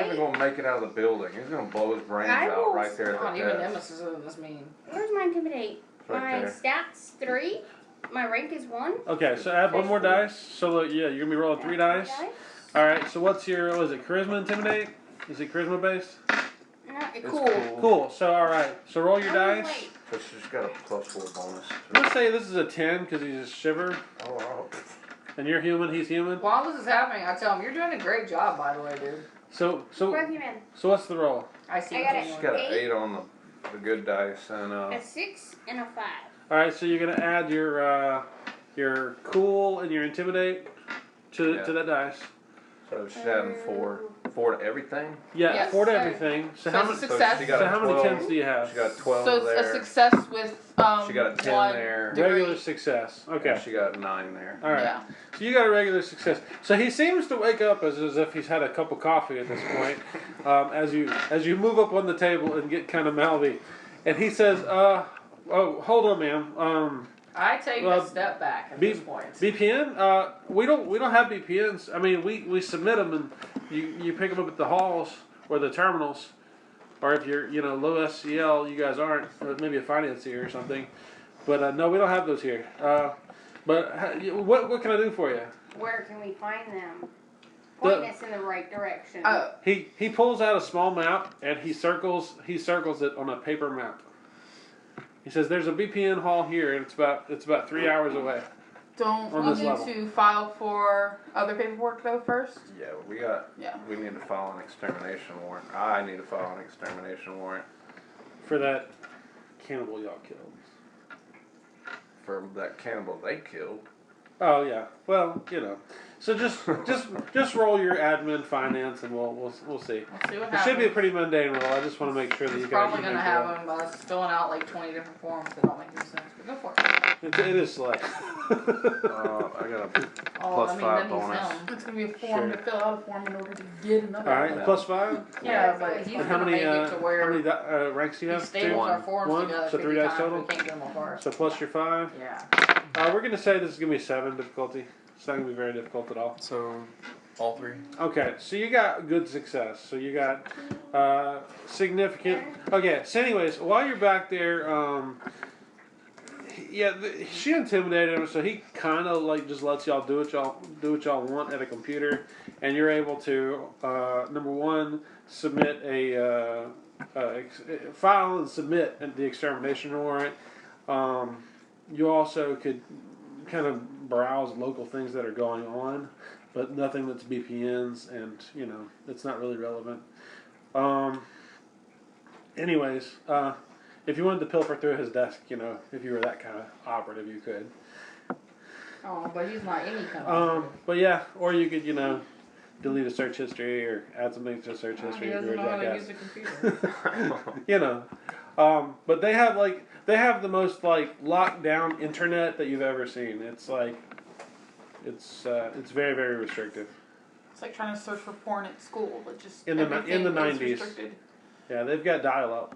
even going to make it out of the building. He's going to blow his brains I out will- right there at Come on, the even desk. Nemesis isn't this mean. Where's my intimidate? Right my there. stats 3. My rank is 1. Okay, so add one more dice. So yeah, you're gonna be rolling 3 dice. All right. So what's your charisma intimidate? Is it charisma based? No, It's cool. Cool. So all right. So roll your dice. Wait, So she's got a +4 bonus. Let's say this is a 10 because he's a shiver, Oh, wow. and you're human. He's human. While this is happening, I tell him, you're doing a great job, by the way, dude. So plug him in. what's the roll? I see I what got you're it. She's doing. got an 8. 8 on the good dice and A 6 and a 5. All right. So you're gonna add your cool and your intimidate to Yeah. that dice. so she's adding 4 to everything. Yeah, Yes. 4 to everything. So So how it's a many? success. she got So a how many 12. 10s do you have? She got 12 So it's there. a success with She got a 10 1 there. degree. Regular success. Okay. And she got 9 there. All right. Yeah. So you got a regular success. So he seems to wake up as if he's had a cup of coffee at this point. As you move up on the table and get kind of mouthy, and he says, "Oh, hold on, ma'am. I take Well, a step back at B- this point. VPN? We don't have VPNs. I mean, we submit them and you pick them up at the halls or the terminals, or if you're low SCL, you guys aren't. Or maybe a financier or something. But no, we don't have those here. What can I do for you?" Where can we find them? Point us in the right direction. He pulls out a small map and he circles it on a paper map. He says, "There's a VPN hall here, and it's about 3 hours away." Don't On we this need level. to file for other paperwork though first? Yeah, Yeah. we need to file an extermination warrant. I need to file an extermination warrant For that cannibal y'all killed. for that cannibal they killed. Oh yeah. Well, So just roll your admin finance and we'll see. We'll see what It happens. should be a pretty mundane roll. I just want to make sure that It's you guys probably can gonna make the have roll. him filling out like 20 different forms that don't make any sense. But go for it. It is select. I got a Oh, +5 then he's bonus. him. It's gonna be a form Sure. to fill out a form in order to get another. All right, Yeah. +5. Yeah, but he's And how gonna many make it to where how many ranks do you he have? staples our One. forms One? together So 50 3 dice times. total? We can't get them all apart. So plus your 5. Yeah. We're gonna say this is gonna be 7 difficulty. It's not gonna be very difficult at all. So, all 3. Okay, so you got good success. So you got significant. Okay, so anyways, while you're back there, she intimidated him, so he kind of like just lets y'all do what y'all want at a computer, and you're able to number one submit a file and submit the extermination warrant. You also could kind of browse local things that are going on, but nothing that's VPNs, and it's not really relevant. Anyways, if you wanted to pilfer through his desk, if you were that kind of operative, you could. Oh, but he's not any kind of. But yeah, or you could, delete a search history or add something to a search history. He if doesn't you're know a how to jackass. use a computer. But they have the most locked down internet that you've ever seen. It's it's very, very restrictive. It's like trying to search for porn at school, but just In the everything is 90s. restricted. Yeah, they've got dial up.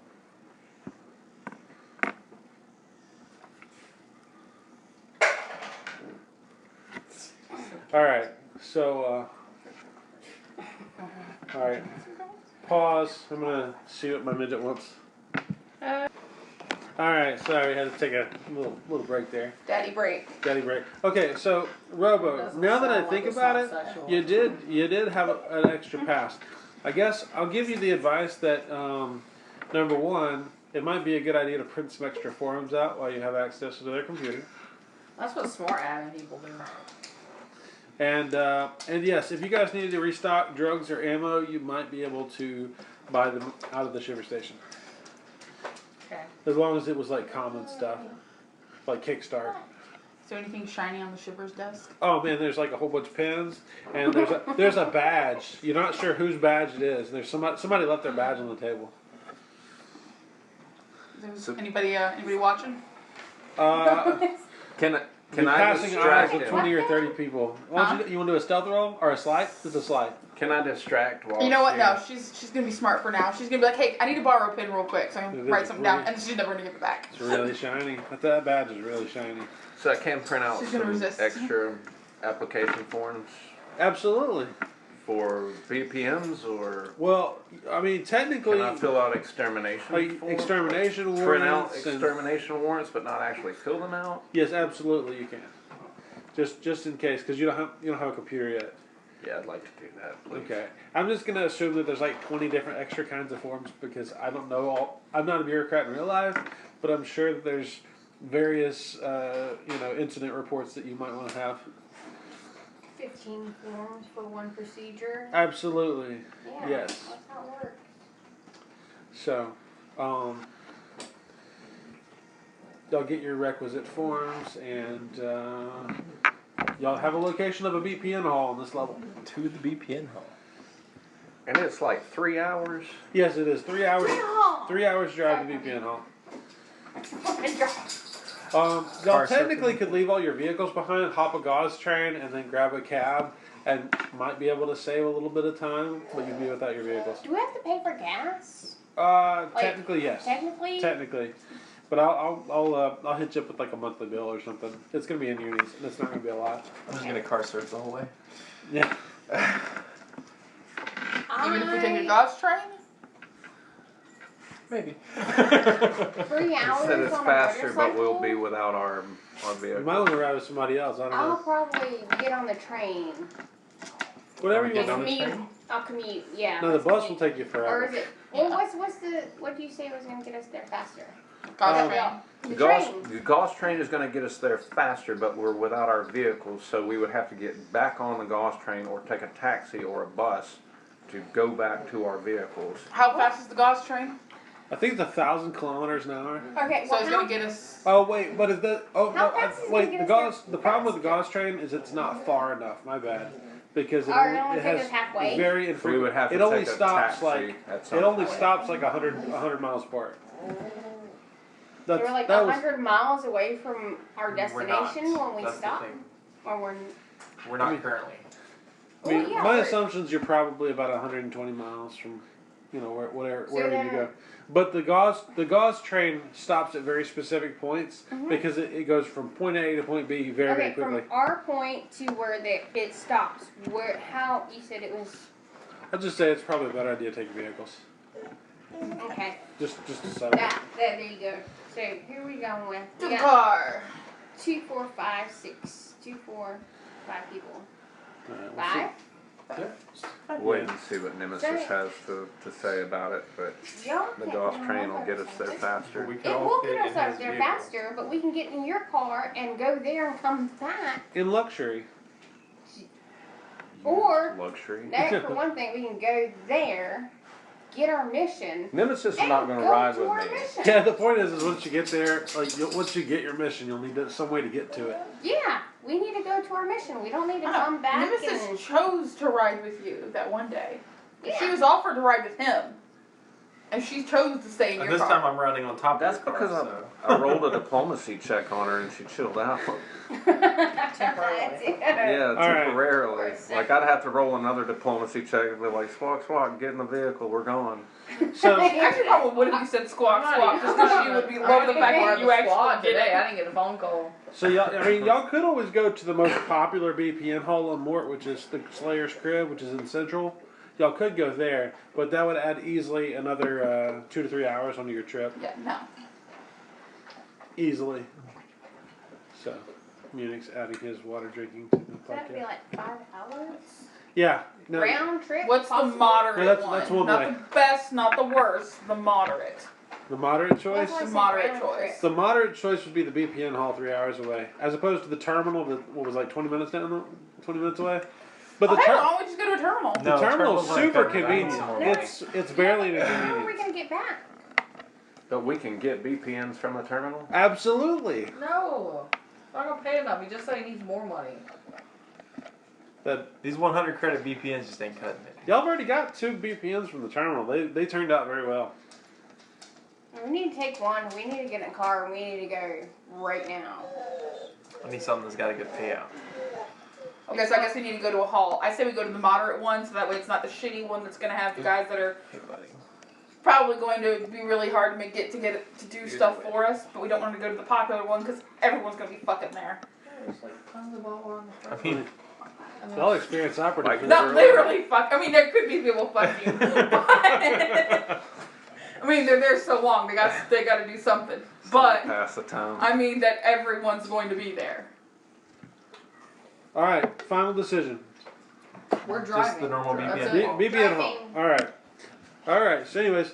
All right. So, all right. Pause. I'm gonna see what my midget wants. All right. Sorry, I had to take a little break there. Daddy break. Daddy break. Okay. So, Robo. Now that I think about it, you did have an extra pass. I guess I'll give you the advice that number one, it might be a good idea to print some extra forms out while you have access to their computer. That's what smart admin people do. And yes, if you guys needed to restock drugs or ammo, you might be able to buy them out of the shiver station. Okay. As long as it was like common stuff, like Kickstart. Is there anything shiny on the shipper's desk? Oh man, there's like a whole bunch of pins, and there's a badge. You're not sure whose badge it is. There's somebody left their badge on the table. Anybody watching? Can You're I passing eyes distract with him? 20 or 30 people. Why don't you want to do a stealth roll or a slide? It's a slide. Can I distract while You know what? she- No, she's gonna be smart for now. She's gonna be like, hey, I need to borrow a pen real quick, so I can write something down, and she's never gonna give it back. It's really shiny. That badge is really shiny. So I can print out She's gonna some resist. extra application forms Absolutely. for VPMs, or Well, I mean, technically, can I fill out extermination like forms? extermination Print out warrants. and- extermination warrants, but not actually fill them out. Yes, absolutely, you can. Just in case, because you don't have a computer yet. Yeah, I'd like to do that, please. Okay, I'm just gonna assume that there's like 20 different extra kinds of forms because I don't know all. I'm not a bureaucrat in real life, but I'm sure that there's various incident reports that you might want to have. 15 forms for one procedure. Absolutely, Yeah. yes. That's how it works. So, y'all get your requisite forms, and y'all have a location of a BPN hall on this level. To the BPN hall. And it's like 3 hours. Yes, it is 3 hours. Yeah. 3 hours drive to BPN hall. Fucking job. Y'all Car technically circle. could leave all your vehicles behind, hop a gauze train, and then grab a cab, and might be able to save a little bit of time, but you'd be without your vehicles. Do we have to pay for gas? Technically, yes. Technically? Technically. But I'll hit you up with like a monthly bill or something. It's gonna be in unis, and it's not gonna be a lot. I'm just gonna car surf the whole way. Yeah. Even if we take a gauze train? Maybe. 3 hours Said it's on a faster, but we'll motorcycle? be without our You vehicle. might want to ride with somebody else. I don't I'll know. probably get on the train. Whatever you Get want. on the train? I'll commute, yeah. No, the let's bus will commute. take you Or forever. is it? Well, what do you say was gonna get us there faster? Gauze Um, train. The Gauze, train. the Gauze train is going to get us there faster, but we're without our vehicles, so we would have to get back on the Gauze train or take a taxi or a bus to go back to our vehicles. How fast is the gauze train? I think it's 1,000 kilometers an hour. Okay, So well, it's how, gonna get us. Oh wait, but is that? Oh How no! fast is it Wait, gonna the get gauze. us The problem with the faster? gauze train is it's not far enough. My bad. Because it Or only, it only it takes has us halfway? very We infrequent. would have to It only take a stops taxi like at some it only point. stops like 100 miles apart. we were like that was 100 miles away from our We're not. destination when we That's the stopped? thing. Or we're... We're not I mean- currently. I mean, Well, yeah, my but- assumptions you're probably about 120 miles from, wherever So wherever you then- go. But the gauze train stops at very specific points Mhm. because it goes from point A to point B very Okay, quickly. from our point to where it stops, how, you said it was... I'd just say it's probably a better idea to take vehicles. Okay, Just to settle. there you go. So, who are we going with? To We the got car. 2, 4, 5, 6. 2, 4, 5 people. Alright, 5? Wait and see what Nemesis has to say about it, but Y'all the can't Gauze run train my will get us there motorcycle. faster. We could It all will fit get in us out his there vehicle. faster, but we can get in your car and go there and come back. In luxury. Or, Luxury. that for one thing, we can go there, get our mission, Nemesis is and not going go to ride to our with me. mission. Yeah, the point is once you get there, once you get your mission, you'll need some way to get to it. Yeah, we need to go to our mission. We don't need to I know. come back Nemesis and... chose to ride with you that one day. Yeah. She was offered to ride with him. And she chose to stay in And your this car. time I'm riding on top That's of your car. because So. I rolled a diplomacy check on her and she chilled out. Temporarily. Yeah, All right. temporarily. Like I'd have to roll another diplomacy check and be like, squawk, squawk, get in the vehicle, we're gone. So She actually probably would if you said squawk, squawk, just because she would be love the fact that you actually did today. it. I didn't get a phone call. So y'all could always go to the most popular BPN hall on Mort, which is the Slayer's Crib, which is in Central. Y'all could go there, but that would add easily another 2 to 3 hours onto your trip. Yeah, no. Easily. So, Munich's adding his water drinking to the That'd be podcast. like 5 hours. Yeah. No, Round trip. What's the possible? moderate No, that's- one? that's one Not way. the best, not the worst, the moderate. the moderate choice. That's why I The said moderate round choice. trip. The moderate choice would be the BPN hall 3 hours away, as opposed to the terminal that what was like 20 minutes down, 20 minutes away. But Oh, the hell, ter- why don't we just go to a terminal? the terminal's like super that. convenient. Some more It's barely an How are we inconvenience. gonna get back? But we can get BPNs from the terminal? Absolutely. No. I'm not gonna pay enough. He just said he needs more money. That These 100 credit BPNs just ain't cutting it. y'all have already got 2 BPNs from the terminal. They turned out very well. We need to take one. We need to get in a car. We need to go right now. I need something that's got a good payout. Okay, so I guess we need to go to a hall. I say we go to the moderate one, so that way it's not the shitty one that's gonna have the guys that are Hey, buddy. probably going to be really hard to get it to do stuff for us. But we don't want to go to the popular one because everyone's gonna be fucking there. There's like tons of ball on the I mean, Y'all experience operative. Like- Not literally fuck. I mean, there could be people fuck you. But, I mean, they're there so long. They got to do something. But Pass the time. I mean that everyone's going to be there. All right, final decision. We're driving. just the normal That's BPN. it. hall. BPN hall. Driving. All right. So, anyways,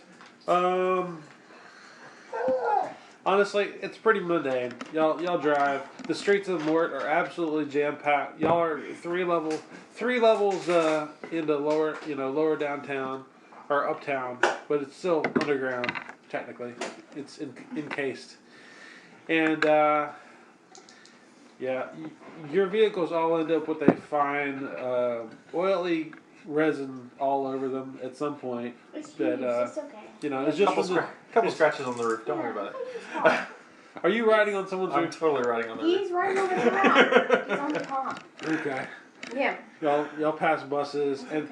honestly, it's pretty mundane. Y'all drive. The streets of Mort are absolutely jam packed. Y'all are three levels into lower downtown or uptown, but it's still underground technically. It's encased, and your vehicles all end up with a fine oily resin all over them at some point. It's That, huge. It's okay. It's just Couple, from the, couple scratches on the roof. Don't worry about it. Are you riding on someone's I'm roof? totally riding on the roof. He's right over the top. He's on the top. Okay. Yeah. Y'all pass buses and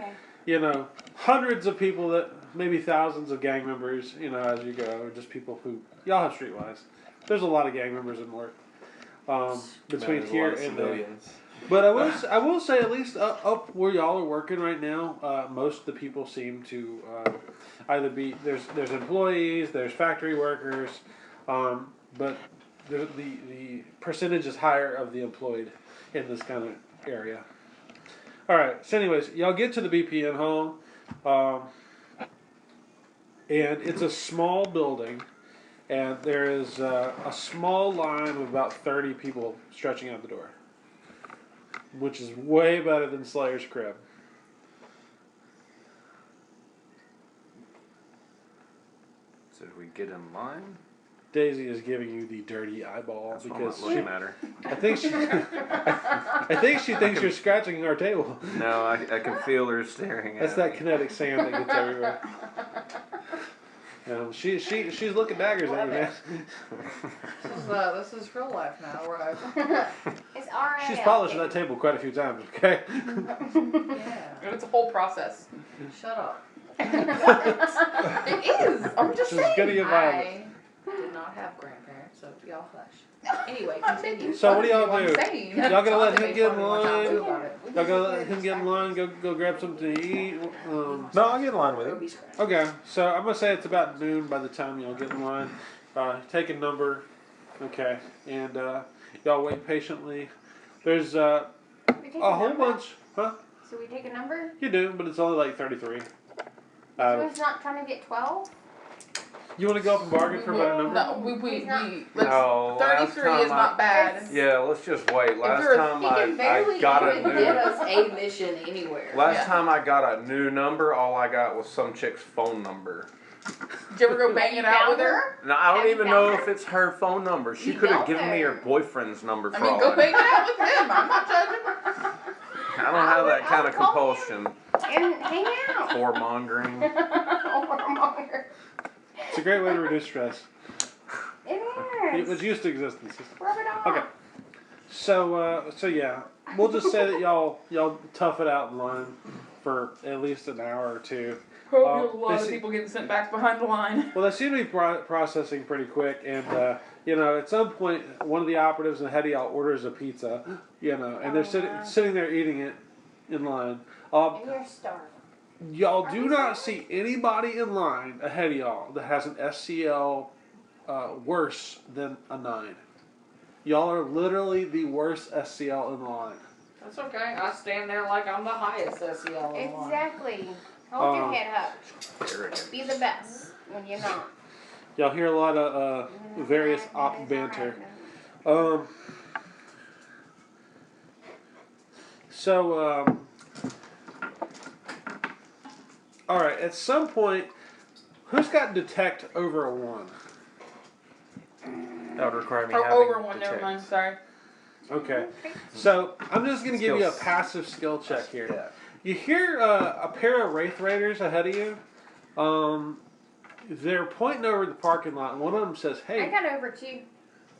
Okay. hundreds of people that maybe thousands of gang members, as you go, or just people who y'all have streetwise. There's a lot of gang members in Mort. Between There's a here lot of and there. civilians. But I will say at least up where y'all are working right now, most of the people seem to either be there's employees, there's factory workers, but the percentage is higher of the employed in this kind of area. All right. So, anyways, y'all get to the BPN hall, and it's a small building, and there is a small line of about 30 people stretching out the door, which is way better than Slayer's Crib. So do we get in line? Daisy is giving you the dirty eyeball That's what because I'm looking at her. I think she thinks you're scratching our table. No, I can feel her staring at That's me. that kinetic sand that gets everywhere. She's looking daggers at you, man. This is real life now, right? It's alright. She's polished that table quite a few times. Okay. Yeah. It's a whole process. Shut up. It is. I'm just She's saying. gonna get violent. I did not have grandparents, so y'all hush. Anyway, continue. So what do y'all I'm do? saying. Y'all gonna let him Make get in fun of me one time, line? too, about it. Y'all gonna let him get in line? Go grab something to eat. No, I'll get in line with Or you. be scratched. Okay, so I'm gonna say it's about noon by the time y'all get in line. Take a number, okay, and y'all wait patiently. There's a We take whole number? bunch, huh? So we take a number? You do, but it's only like 33. So he's not trying to get 12? You want to go up and bargain for about a number? No, let's, No, last 33 is time not bad. Yeah, let's just wait. Last you're a- time He can I barely got a even new Give us a mission anywhere. last Yeah. time I got a new number, all I got was some chick's phone number. Did you ever go bang it out with her? Now I Have don't you even found know her? if it's her phone number. She You could have don't given me know. her boyfriend's number for I mean, all go I bang know. it out with him. I'm not judging. I don't have that kind of I'll call compulsion. And hang out. Whoremongering. It's a great way to reduce stress. It It was is. used to exist in the system. Rub it off. Okay. So yeah, we'll just say that y'all tough it out in line for at least an hour or two. Hope there's a lot they of see- people getting sent back behind the line. Well, they seem to be processing pretty quick, and at some point, one of the operatives ahead of y'all orders a pizza, and they're sitting there eating it in line. And you're starving. Y'all Are do we not starving? see anybody in line ahead of y'all that has an SCL worse than a 9. Y'all are literally the worst SCL in line. That's okay. I stand there like I'm the highest SEL in the line. Exactly. Hold your Um, head up. Be the best when you're not. Y'all hear a lot of various op banter. All right. At some point, who's got detect over a 1? That would require me Oh, having over one. Never detect. mind. Sorry. Okay. So I'm just gonna give you a Skills. passive skill check here. Yeah. You hear a pair of Wraith Raiders ahead of you. They're pointing over the parking lot, and one of them says, I "Hey, got over 2.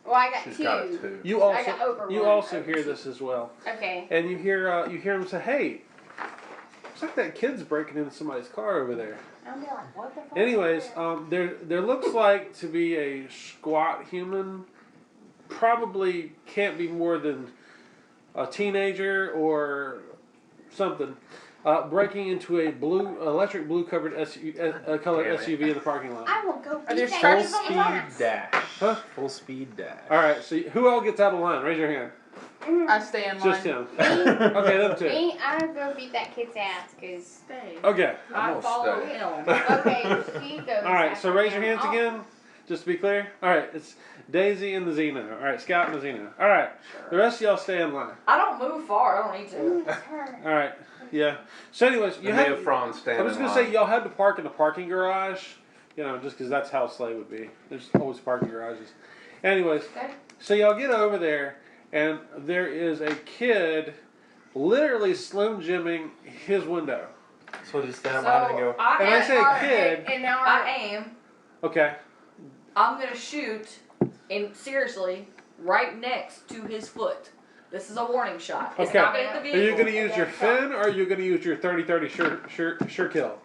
Well, I got She's 2. got a 2. you I got over also you one, also over hear 2. this as well." Okay. And you hear them say, "Hey, looks like that kid's breaking into somebody's car over there." I'll be like, what the fuck? Anyways, is that? there looks like to be a squat human. Probably can't be more than a teenager or something. Breaking into a electric blue covered colored Damn it. SUV in the parking lot. I will go Are beat there that stripes kid's on the Speed ass. dash. Huh? Full speed dash. All right, so who all gets out of line? Raise your hand. I stay in line. Just him. Okay, them two. Me, I'll go beat that kid's ass, cause. Stay. Okay. I gonna follow stay. him. Okay, she goes. All right, so after raise your him. hands Oh, again, just to be clear. All right, it's Daisy and the Xeno. All right, Scout and the Xeno. All right, the rest of y'all stay in line. I don't move far. I don't need to. it's her. All right, yeah. So, anyways, you You had. have Fron stand I was in gonna line. say y'all had to park in the parking garage, just because that's how Slay would be. There's always parking garages. Anyways, Okay. so y'all get over there, and there is a kid, literally Slim Jimming his window. So just stand behind and go. And I say Our- kid. In our, I aim. Okay. I'm gonna shoot, and seriously, right next to his foot. This is a warning shot. It's Okay. not gonna hit the Are vehicle. you gonna use your fin or are you gonna use your 30-30 sure kill?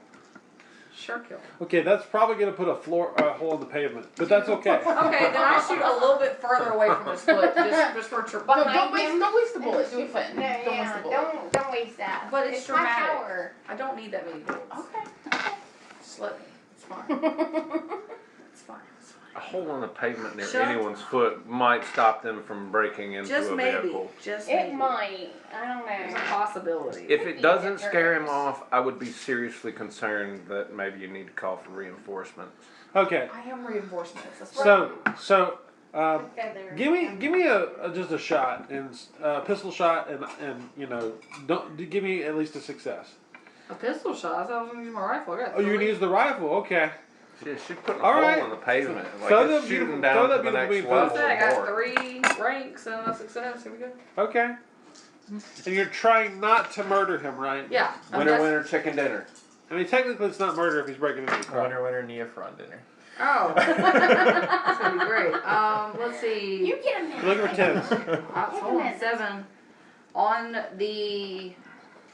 Sure kill. Okay, that's probably gonna put a hole in the pavement, but that's okay. Okay, then I shoot a little bit further away from his foot, just for behind Don't him. waste the bullet. Do a fin. No, Don't waste the bullet. don't waste that. But it's my dramatic. power. I don't need that many bullets. Okay. Just let me. It's fine. It's fine. It's fine. A hole in the pavement near Shut- anyone's foot might stop them from breaking into Just a maybe. vehicle. Just It maybe. might. I don't There's a know. possibility. If it doesn't Different. scare him off, I would be seriously concerned that maybe you need to call for reinforcements. Okay, I am reinforcements. That's so Feather. give me just a shot and pistol shot and don't give me at least a success. a pistol shot. I thought I was gonna use my rifle. I got Oh, you're gonna three. use the rifle? Okay. She's putting a All hole right. in the pavement. Like Throw it's that shooting beautiful- down throw to that the beautiful next bean level. I got more. 3 ranks and a success. Here we go. Okay. And you're trying not to murder him, right? Yeah. Winner, winner, chicken dinner. I mean, technically, it's not murder if he's breaking into your car. Winner, winner, Nia front dinner. Oh. That's gonna be great. Let's see. You get a minute. Looking for tens. Hold on. 7. On the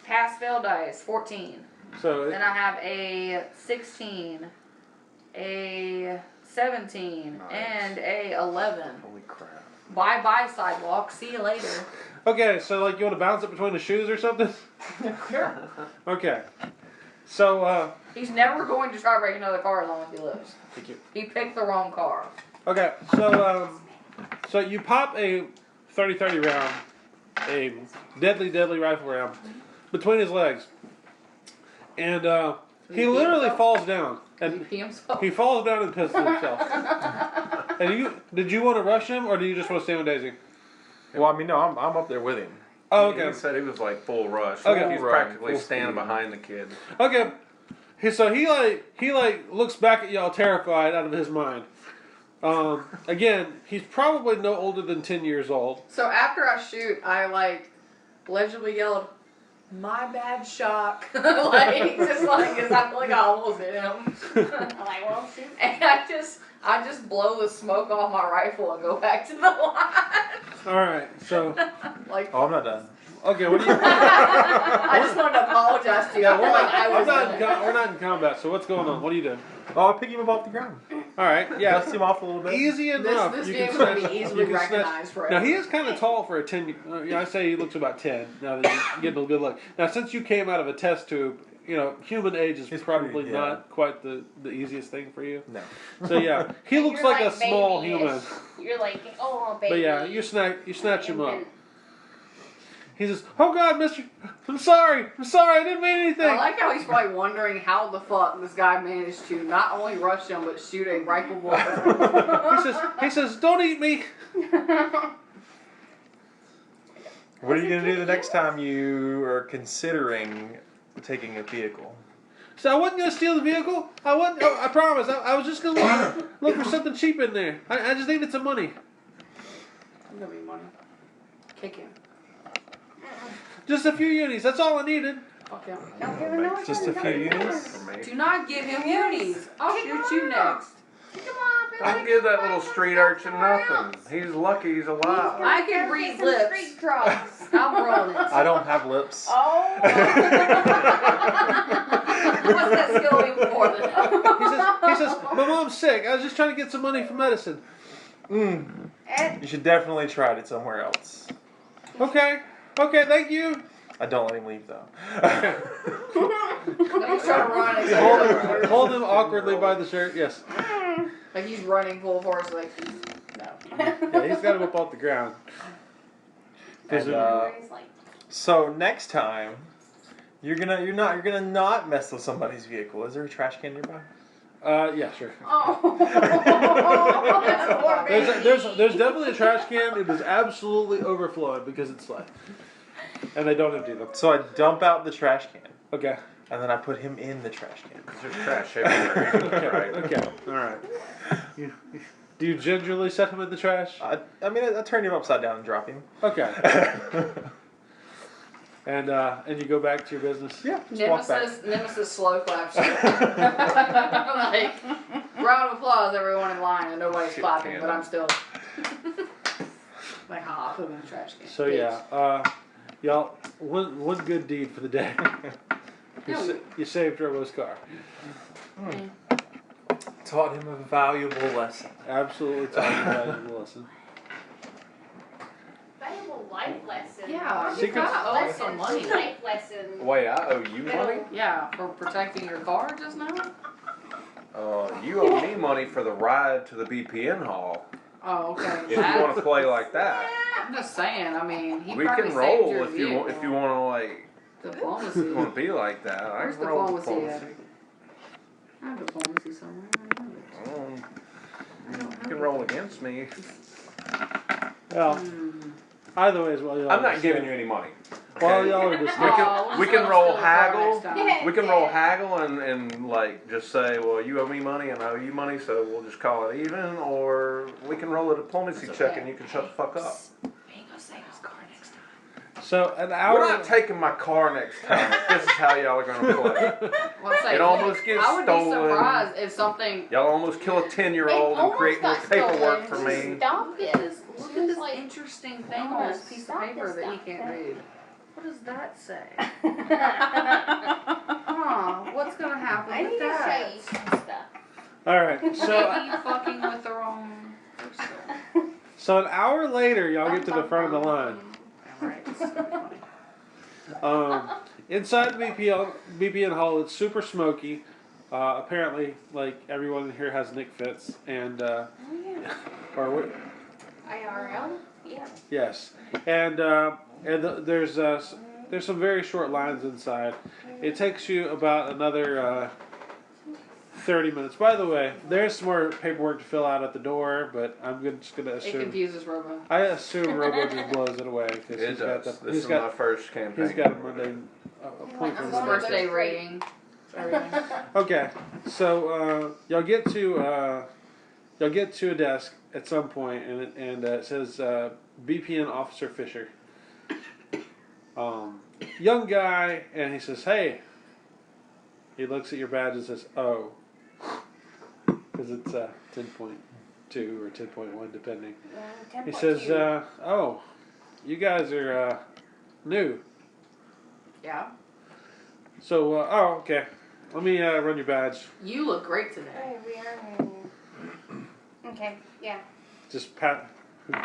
pass fail dice, 14. So Then I have a 16, a 17, Nice. and a 11. Holy crap. Bye bye sidewalk. See you later. okay, so like you want to bounce it between the shoes or something? Sure. Okay. So He's never going to try to break another car as long as he lives. thank you. He picked the wrong car. Okay, so you pop a 30-30 round, a deadly rifle round, between his legs, and he literally falls down, Did he and pee himself? he falls down and pisses himself. And did you want to rush him, or do you just want to stay with Daisy? Well, I mean, no, I'm up there with him. Oh, He okay. said he was like full rush. Okay. He's Full run, practically full standing speed. behind the kid. Okay. So he looks back at y'all terrified out of his mind. Again, he's probably no older than 10 years old. So after I shoot, I legibly yelled, my bad, Shock. Like, just like, cause I feel like I almost hit him. I'm like, well, shoot. And I just blow the smoke off my rifle and go back to the line. Alright, so, Like, Oh, I'm not done. okay, what do you... I just wanted to apologize to you. I feel like I was. we're not in combat, so what's going on? What are you doing? Oh, I pick him up off the ground. Alright, yeah. Dust him off a little bit. Easy enough. This You game can is going to snatch- be you easily can snatch- recognized forever. Now he is kind of tall for a 10. I say he looks about 10. Now that you're getting a good look. Now since you came out of a test tube, human age is He's probably pretty, yeah. not quite the easiest thing for you. No. So yeah, he looks You're like a small babyish. human. You're like, oh, baby. But yeah, you snatch him up. infant. He says, "Oh God, Mister, I'm sorry, I didn't mean anything." I like how he's probably wondering how the fuck this guy managed to not only rush him but shoot a rifle bullet. he says, "Don't eat me." What are you going to do the next time you are considering taking a vehicle? So I wasn't gonna steal the vehicle. I promise. I was just gonna look for something cheap in there. I just needed some money. I'm gonna be money. Kick him. Just a few unis. That's all I needed. Fuck him. Don't give him no Just a few units? Do not give him unis. I'll shoot you next. Come on, baby. Don't give that little street urchin nothing. He's lucky he's alive. I can read lips. Street drugs. I'm rolling it. I don't have lips. Oh. What's that skill even for then? He says, "My mom's sick. I was just trying to get some money for medicine." You should definitely try it somewhere else. Okay, thank you. I don't let him leave though. Then he's trying to run. Hold him awkwardly by the shirt. Yes. Like he's running full force. Like no. Yeah, he's got him up off the ground. And, He's like, so next time, you're gonna not mess with somebody's vehicle. Is there a trash can nearby? Yeah, sure. oh. That's poor baby. There's definitely a trash can. It is absolutely overflowing because it's light, and they don't empty them. So I dump out the trash can, Okay. and then I put him in the trash can. There's trash everywhere. Right. Okay. All right. Do you gingerly set him in the trash? I turn him upside down and drop him. Okay. And you go back to your business. Yeah, just walk back. Nemesis slow claps. Like round of applause, everyone in line, and nobody's clapping, but I'm still like, ha, put him in the trash can. So yeah, y'all, one good deed for the day. You saved Robo's car. Taught him a valuable lesson. Absolutely taught him a valuable lesson. Valuable life lesson. Yeah, you Secrets- kind of owe some money. Life lesson. Wait, I owe you money? Yeah, for protecting your car just now. You owe me money for the ride to the BPN hall. Oh, okay. If you want to play like that, I'm just saying. I mean, he we probably can saved roll your if you want. If you want to Diplomacy. to be like that, I Where's can roll diplomacy diplomacy. I have diplomacy somewhere. I don't know it. You can roll against me. Well, either way is while y'all. I'm not giving you any money. While y'all are discussing. Oh, we we'll can still roll steal the car haggle. next time. Yeah. We can roll haggle and like just say, well, you owe me money and I owe you money, so we'll just call it even. Or we can roll a diplomacy check and you can shut the fuck up. He ain't gonna save his car next time. So an hour. We're not taking my car next time. If this is how y'all are gonna play. Well, say, It almost gets I would stolen. be surprised if something. Y'all almost kill a 10-year-old and create more paperwork for me. Stop Look at it. this, look at Seems this like- interesting thing on this piece of Stop paper this that he stuff. can't read. What does that say? I What's gonna happen need with to that? show you some stuff. All right. So So you fucking with the wrong person. so an hour later, y'all get to the front of the line. Alright, this is funny. Inside the BPN hall, it's super smoky. Apparently, like everyone in here has Nick Fitz, and Oh yeah. or what? IRL? Yeah. Yes, and there's some very short lines inside. It takes you about another 30 minutes. By the way, there's some more paperwork to fill out at the door, but I'm just gonna It assume. confuses Robo. I assume Robo just blows it away because It he's got does. the, This he's is got my first campaign. he's got a Monday point This for is Monday. first day rating. Everything. Okay, so y'all get to a desk at some point, and it says BPN Officer Fisher. young guy, and he says, "Hey." He looks at your badge and says, "Oh," because it's 10.2 or 10.1 depending. He says, "Oh, you guys are new. Yeah. So, oh, okay. Let me run your badge. You look great today. Oh, we are new. Okay, yeah. Just pat.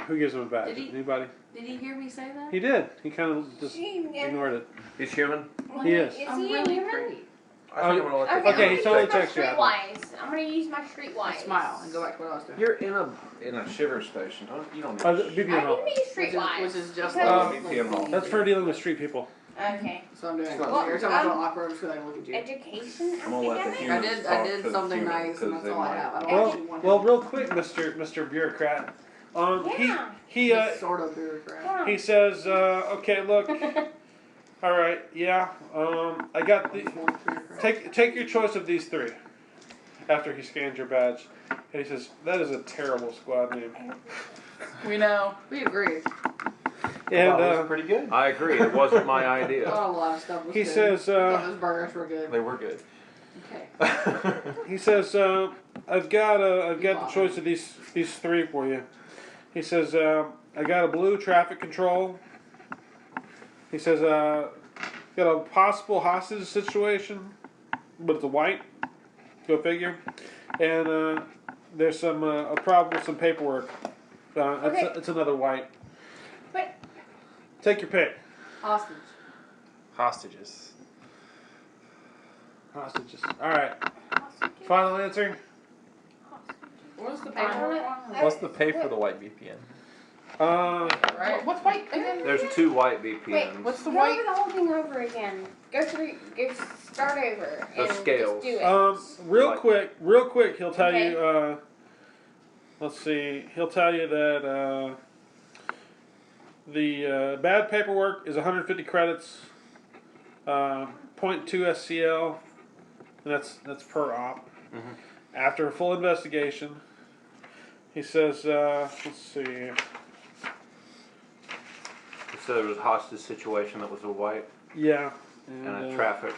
Who gives him a badge? Did he- Anybody? Did he hear me say that? He did. He kind of just ignored it. He's human. He is. Is I'm he really human? pretty. I think I'm gonna let Okay, the Okay, I'm he gonna totally use my checks you out. streetwise. I'm gonna use my streetwise. Smile and go back to what I was doing. You're in a shiver station. You don't The need. BPM I hall. can be streetwise. Which is just because- like BPM hall. That's for dealing with street people. Okay. So I'm doing. Well, You're talking about awkward. I'm just gonna look at you. Education. I'm gonna let the academic? humans I talk did to the something humans, nice, and 'cause that's they all I might- have. I don't Well, actually want well, to. real quick, Mr. Bureaucrat. Yeah. He This sort of bureaucrat. he says, okay, look, all right, yeah, I got the. Take your choice of these three. After he scans your badge, and he says, "That is a terrible squad name." We know. We agree. And That was pretty good. I agree. It wasn't my idea. Thought a lot of stuff was he good. says, Thought those burgers were good. They were good. Okay. he says, I've got the choice of these three for you. He says, I got a blue traffic control. He says, got a possible hostage situation, but it's a white. Go figure. And there's some a problem with some paperwork. Okay. It's another white. But Take your pick. Hostage. Hostages. Hostages. All right. Final answer. What's the I paperwork don't one? know. What's the pay for the white VPN? Right. What's white again? There's 2 white Wait, VPNs. What's the go white? over the whole thing over again. Go start over. The And scales. Just do it. Real quick, he'll tell Okay. you. Let's see. He'll tell you that the bad paperwork is 150 credits. 0.2 SCL. And that's per op. Mhm. After a full investigation, he says. Let's see. So there was a hostage situation that was a white Yeah. and a traffic.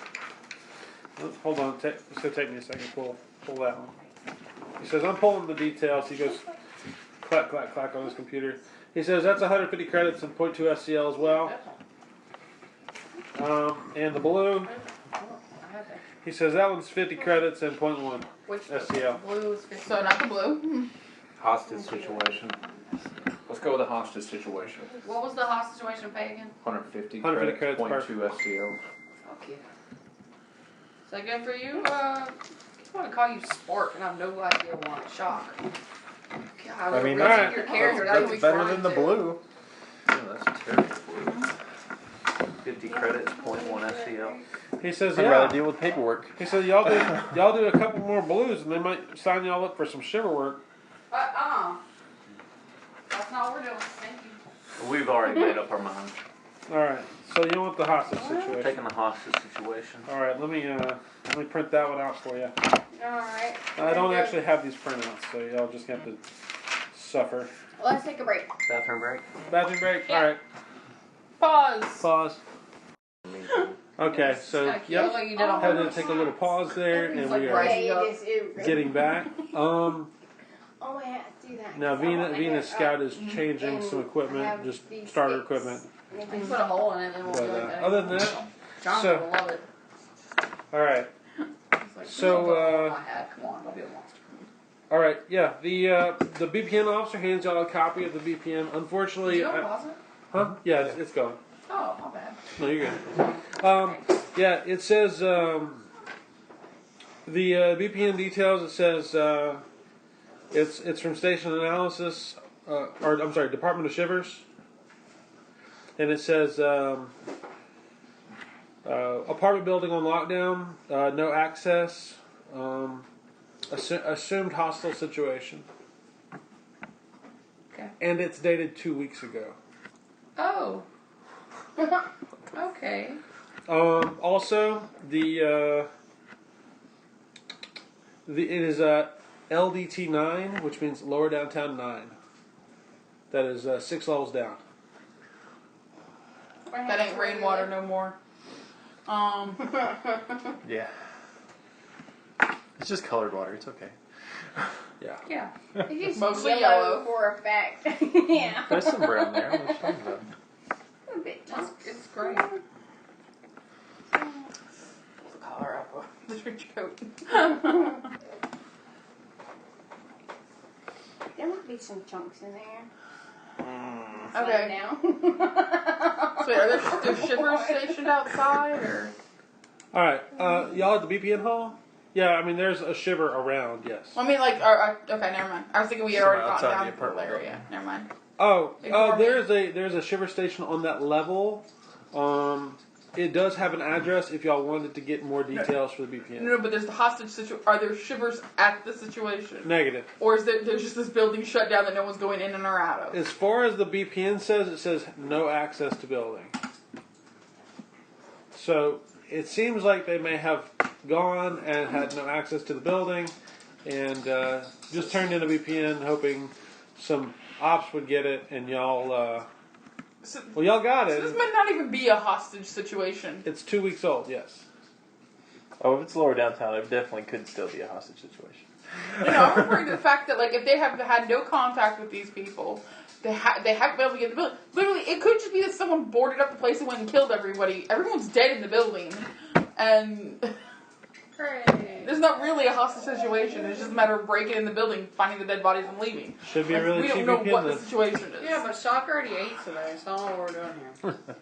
Hold on. It's gonna take me a second. Pull that one. He says, I'm pulling the details. He goes, clack, clack, clack on his computer. He says, that's 150 credits and 0.2 SCL as well. And the blue, he says that one's 50 credits and 0.1 Which SCL. blue is 50. So not the blue. Hostage situation. Let's go with a hostage situation. What was the hostage situation pay again? 150 150 credits, credits 0.2 SCL. Fuck yeah. Is that good for you? I want to call you Spark, and I have no idea why. Shock. God, I mean, reaching that's- your character. That's That's better than the blue. Oh, that's terrible. 50 credits, 0.1 SCL. He says, I'd yeah. rather deal with paperwork. He says, y'all do a couple more blues and they might sign y'all up for some shiver work. That's not what we're doing. Thank you. We've already made up our mind. All right. So you want the hostage We're situation. taking the hostage situation. All right. Let me print that one out for you. Alright. I don't actually have these printouts, so y'all just have to suffer. Let's take a break. Bathroom break. Bathroom break. Yeah. All right. Pause. Pause. Okay. So Like, yep. like you did on Had to purpose. take a little pause there, and we are Right. getting back. Oh, I have to do that. Now 'cause I want my Venus hair Scout up. is changing And some I equipment, have just these starter sticks. equipment. And You it can goes- put a hole in it, and it won't But, be like that. other than that, John so- will love it. All right. He's like, So, "Please don't go on my hat. Come on, don't be a monster." All right. Yeah. The BPN officer hands y'all a copy of the BPN. Did Unfortunately, you unpause it? huh? Yeah, it's gone. Oh, my bad. No, you're good. Yeah, it says the BPN details. It says it's from Station Analysis, or I'm sorry, Department of Shivers, and it says apartment building on lockdown, no access, assumed hostile situation, Okay. and it's dated 2 weeks ago. Oh. Okay. Also, it is LDT 9, which means Lower Downtown 9. That is 6 levels down. That ain't rainwater no more. Yeah. It's just colored water. It's okay. Yeah. Yeah. It's just Mostly yellow yellow. for a fact. Yeah. There's some brown there. What you talking about? A bit chunks. It's great. The color up the trench coat. There might be some chunks in there. Okay. Now. So are there shivers stationed outside or? All right. Y'all at the BPN hall? Yeah. I mean, there's a shiver around. Yes. I mean, like, okay, never mind. I was thinking we had Somewhere already gotten outside down the to the apartment area. Never mind. Oh, Ignore me. there's a shiver station on that level. It does have an address if y'all wanted to get more details for the BPN. No, but there's the hostage situation. Are there shivers at the situation? Negative. Or is there's just this building shut down that no one's going in and or out of? As far as the BPN says, it says no access to building. So it seems like they may have gone and had no access to the building, and just turned in a BPN hoping some ops would get it, and y'all. Well, y'all got So it. this might not even be a hostage situation. It's 2 weeks old. Yes. Oh, if it's lower downtown, it definitely could still be a hostage situation. You know, I'm referring to the fact that, like, if they have had no contact with these people, they haven't been able to get in the building. Literally, it could just be that someone boarded up the place and went and killed everybody. Everyone's dead in the building, and there's not really a hostage situation. It's just a matter of breaking in the building, finding the dead bodies, and leaving. Should be a Like, really we cheap don't know what BPN the then. situation is. Yeah, but Shock already ate today, so I don't know what we're doing here.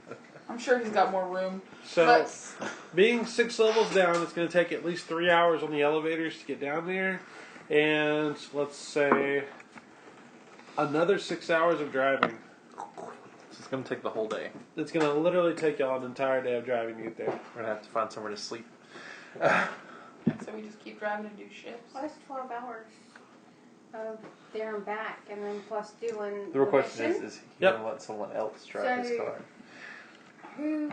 I'm sure he's got more room. So, But being 6 levels down, it's going to take at least 3 hours on the elevators to get down there, and let's say another 6 hours of driving. So it's going to take the whole day. It's going to literally take y'all an entire day of driving to get there. We're going to have to find somewhere to sleep. so we just keep driving and do shifts. Well, that's 12 hours of there and back, and then plus doing The real question mission. is he Yep. going to let someone else drive his So- car? Who?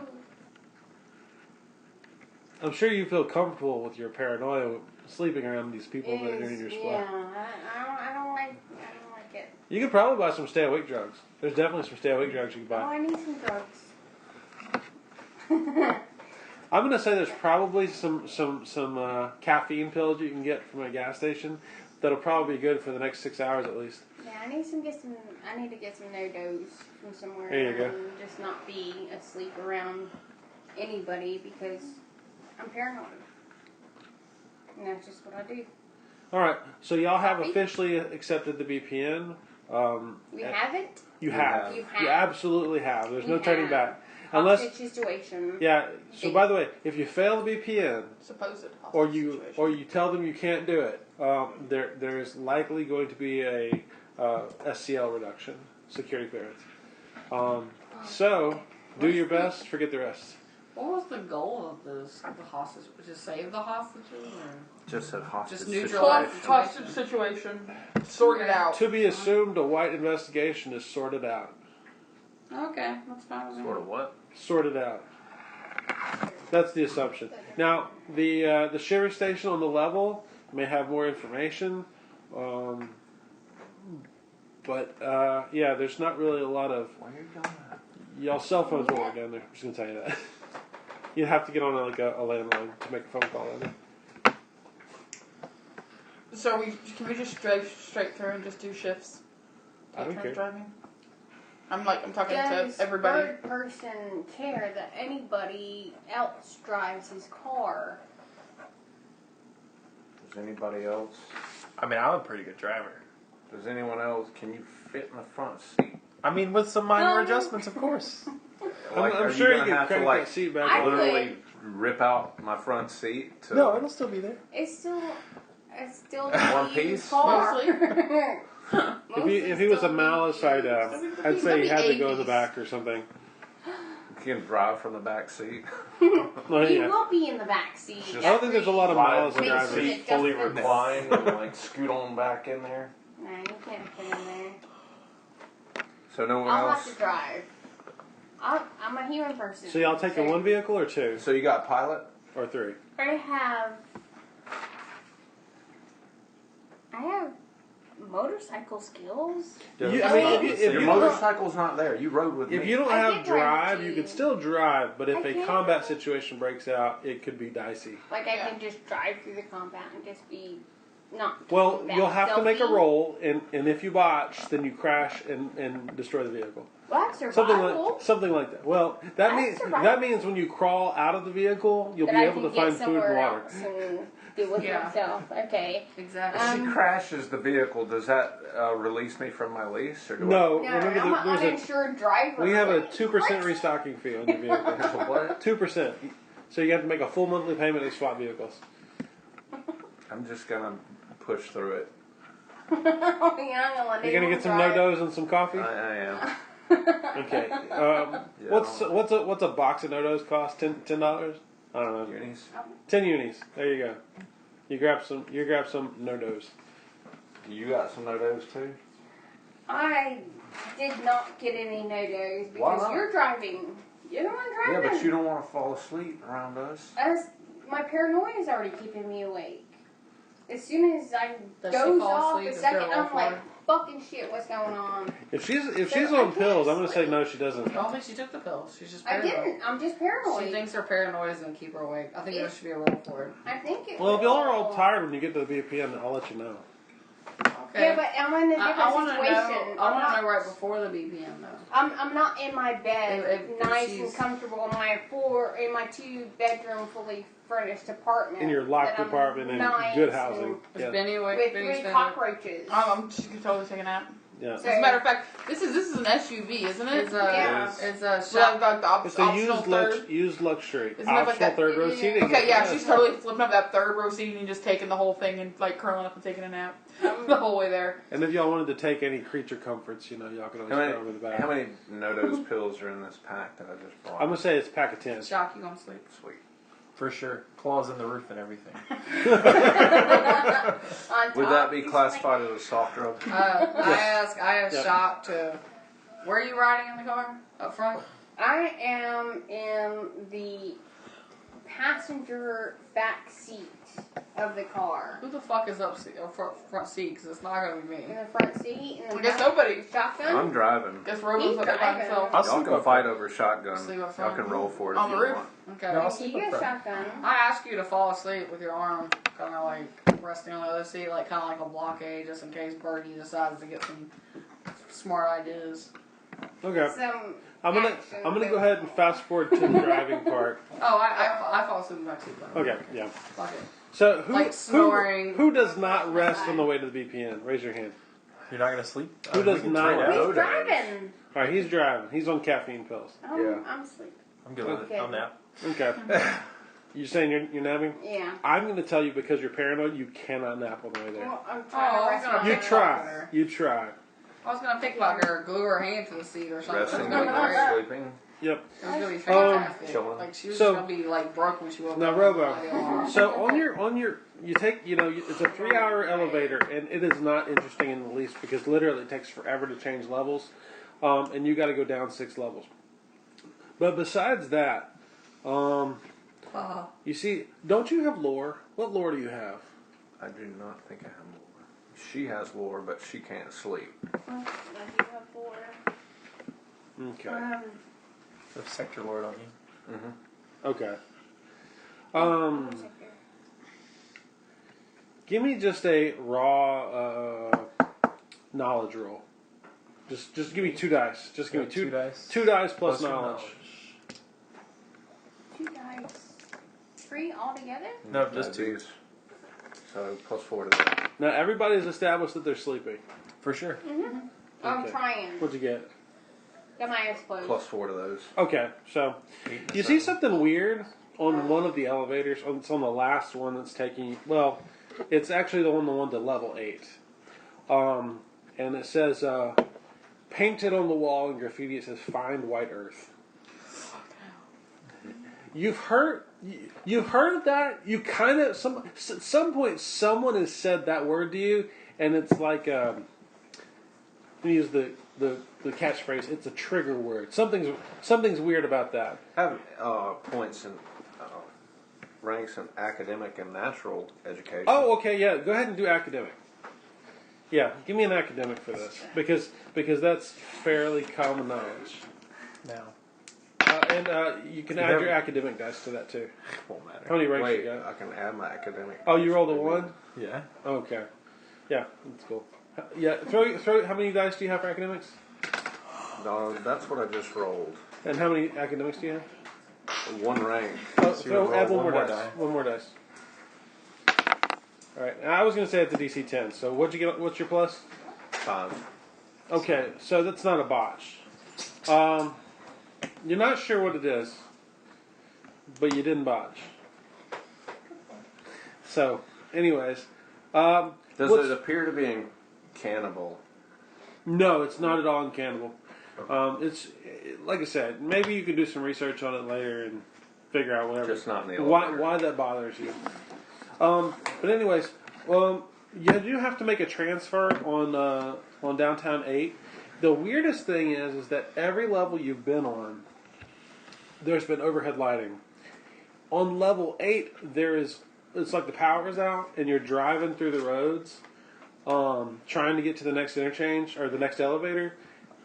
I'm sure you feel comfortable with your paranoia sleeping around these people that are in your squad. Yeah, I don't like it. You could probably buy some stay awake drugs. There's definitely some stay awake drugs you can Oh, buy. I need some drugs. I'm gonna say there's probably some caffeine pills you can get from a gas station that'll probably be good for the next 6 hours at least. Yeah, I need to get some no-dos from somewhere. There you go. And just not be asleep around anybody because I'm paranoid. And that's just what I do. All right, so y'all have Copy. officially accepted the BPN. We have it. You have. You have. You absolutely have. There's We no turning have. back. Unless, Hostage situation. yeah. So by the way, if you fail the BPN, Supposed or hostage you situation. tell them you can't do it, there is likely going to be a SCL reduction, security clearance. So do your best. Forget the rest. What was the goal of this? The hostage? To save the hostages? Or? Just said hostage Just situation. neutralize Hostage situation. Sort it out. To be assumed, a white investigation is sorted out. Okay, that's fine with me. Sort of what? Sorted out. That's the assumption. Now, the shiver station on the level may have more information, but yeah, there's not really a lot of Where are you going? y'all cell phones won't work down there. I'm just gonna tell you that. You'd have to get on like a landline to make a phone call down there. So can we just drive straight through and just do shifts? I don't Take care. turns driving. I'm talking Does to everybody. third person care that anybody else drives his car? Does anybody else? I mean, I'm a pretty good driver. Does anyone else? Can you fit in the front seat? I mean, with some minor adjustments, of course. Like, I'm are sure you gonna can have crank to like that seat back. I on. literally rip out my front seat to No, it'll still be there. It's still One the piece? car. If he was a malice, I'd say he had to go in the 80s. back or something. You can drive from the back seat. Well, He yeah. will be in the back seat. Just- I don't think there's a lot of malice Makes drivers. it Seat fully adjustments. reclined and like scoot on back in there. Nah, you can't fit in there. So no one I'll else. have to drive. I'm a human person. So y'all taking so one vehicle or two So you got pilot? or three? I have motorcycle skills. I mean, if Your you motorcycle's not there. You rode with me. if you don't I have did drive drive, with you you. can still drive. But if I a can. combat situation breaks out, it could be dicey. Like I can just drive through the combat and just be not. Well, combat you'll have to make a stealthy. roll, and if you botch, then you crash and destroy the vehicle. Well, that's survival. Something like that. Well, That's survival. means when you crawl out of the vehicle, you'll That be I able can to get find food and somewhere water. else and deal with Yeah. myself. Okay. Exactly. If she crashes the vehicle, does that release me from my lease? Or do No, No, remember I'm an there's uninsured driver. we have a What? 2% restocking fee on your vehicle. I, what? 2%. So you have to make a full monthly payment to swap vehicles. I'm just going to push through it. Oh, yeah, I'm gonna let You're gonna anyone get some drive. no-dos and some coffee. I am. Okay. Yeah, What's a box of no-dos cost? $10? I don't know. Unis? 10 unis. There you go. You grab some no-dos. You got some no-dos too? I did not get any no-dos Why because not? you're driving. You're the one Yeah, driving. but you don't want to fall asleep around us. My paranoia is already keeping me awake. As soon as I Does she doze fall off asleep? the Is there a second, roll I'm for like, her? fucking shit, what's going on? If she's I on pills, I'm gonna can't say sleep. no. She doesn't. I don't think she took the pills. She's just I paranoid. didn't. I'm just paranoid. She thinks her paranoia is going to keep her awake. I think there should be a roll for it. I think it Well, if y'all are all will. tired when you get to the BPM, I'll let you know. Okay. Yeah, but I'm in a different I want to situation. know. I want to know right before the BPM though. I'm not in my bed, If nice she's- and comfortable in my 2-bedroom, fully furnished apartment. In your locked that I'm apartment in nice good and housing. Is Yeah. Benny awake? with Benny's 3 standing up? cockroaches. I'm just gonna totally take a nap. Yeah. As a matter of fact, this is an SUV, isn't it? Is Yeah. is Well, shop? It's a used luxury. Isn't it like Optional that? third row Yeah. seating. Okay, yeah, she's totally flipping up that third row seat and just taking the whole thing and like curling up and taking a nap the whole way there. And if y'all wanted to take any creature comforts, y'all can always throw over the back. How many no-dose pills are in this pack that I just bought? I'm gonna say it's a pack of 10. Shock, you gonna sleep? Sweet. For sure. Claws in the roof and everything. On Would top, that be it's classified as a soft drug? I asked Yep. Shock to. Where are you riding in the car? Up front? I am in the passenger back seat of the car. Who the fuck is front seat? Because it's not gonna be In me. the front seat. In the I guess back, nobody. Shotgun. I'm driving. Guess Robo's up there by driving. himself. I'll Y'all sleep can up fight front. over shotgun. Sleep up Y'all front. can roll for it On if the you roof. want. Okay. No, I'll You sleep get up a front. shotgun. I asked you to fall asleep with your arm kind of like resting on the other seat, like kind of like a blockade, just in case Birdie decides to get some smart ideas. Okay. Some I'm gonna action go ahead and fast forward to the driving part. Oh, I fall asleep in the back seat. Though. Okay, yeah. Fuck it. So Like snoring. who does not rest on the way to the BPN? Raise your hand. You're not gonna sleep? Who does we can not trade rest? out. Who's driving? All right, he's driving. He's on caffeine pills. Yeah. I'm asleep. I'm good with Okay. it. I'll nap. Okay. You saying you're napping? Yeah. I'm going to tell you because you're paranoid, you cannot nap on the way there. Well, I'm Oh, trying I to was rest gonna my You pick head. try. You try. I was gonna pickpocket her, or glue her hand to the seat or something. Resting It was gonna be and great. sleeping. Yep. It was gonna be fantastic. chilling. Like she was So- gonna be like broke when she woke Now, up. Robo. So on your you take it's a 3-hour elevator and it is not interesting in the least because literally it takes forever to change levels, and you got to go down 6 levels. But besides that, you see, don't you have lore? What lore do you have? I do not think I have lore. She has lore, but she can't sleep. I do have 4. Okay. The sector lord on you. Mm-hmm. Okay. Give me just a raw knowledge roll. Just give me 2 dice. Just give me Two dice. 2 dice plus your knowledge. 2 dice. 3 altogether? No, just 2. These. So plus 4 to that. Now everybody's established that they're sleeping. For sure. I'm Okay. trying. What'd you get? Got my eyes closed. Plus 4 to those. Okay, so you see something weird on one of the elevators. It's on the last one that's taking. Well, it's actually the one to level 8. And it says painted on the wall in graffiti. It says "Find White Earth." You've heard of that. You kind of at some point someone has said that word to you, and it's like let me use the catchphrase. It's a trigger word. Something's weird about that. Have points in ranks in academic and natural education. Oh, okay, yeah. Go ahead and do academic. Yeah, give me an academic for this because that's fairly common knowledge. Now. And you can add your academic dice to that too. Won't matter. How many ranks Wait, you got? I can add my academic. Oh, you rolled a 1? Yeah. Okay. Yeah, that's cool. Yeah, throw. How many dice do you have for academics? No, that's what I just rolled. And how many academics do you have? 1 rank. Oh, So you add roll one more dice. die. One more dice. All right. I was going to say it's a DC 10. So what'd you get? What's your plus? 5. Okay, so that's not a botch. You're not sure what it is, but you didn't botch. So, anyways, Does it appear to be cannibal? no, it's not at all in cannibal. It's like I said, maybe you can do some research on it later and figure out whatever. Just not in the why that bothers you. But anyways, you do have to make a transfer on Downtown 8. The weirdest thing is that every level you've been on, there's been overhead lighting. On level 8, it's like the power is out and you're driving through the roads, trying to get to the next interchange or the next elevator,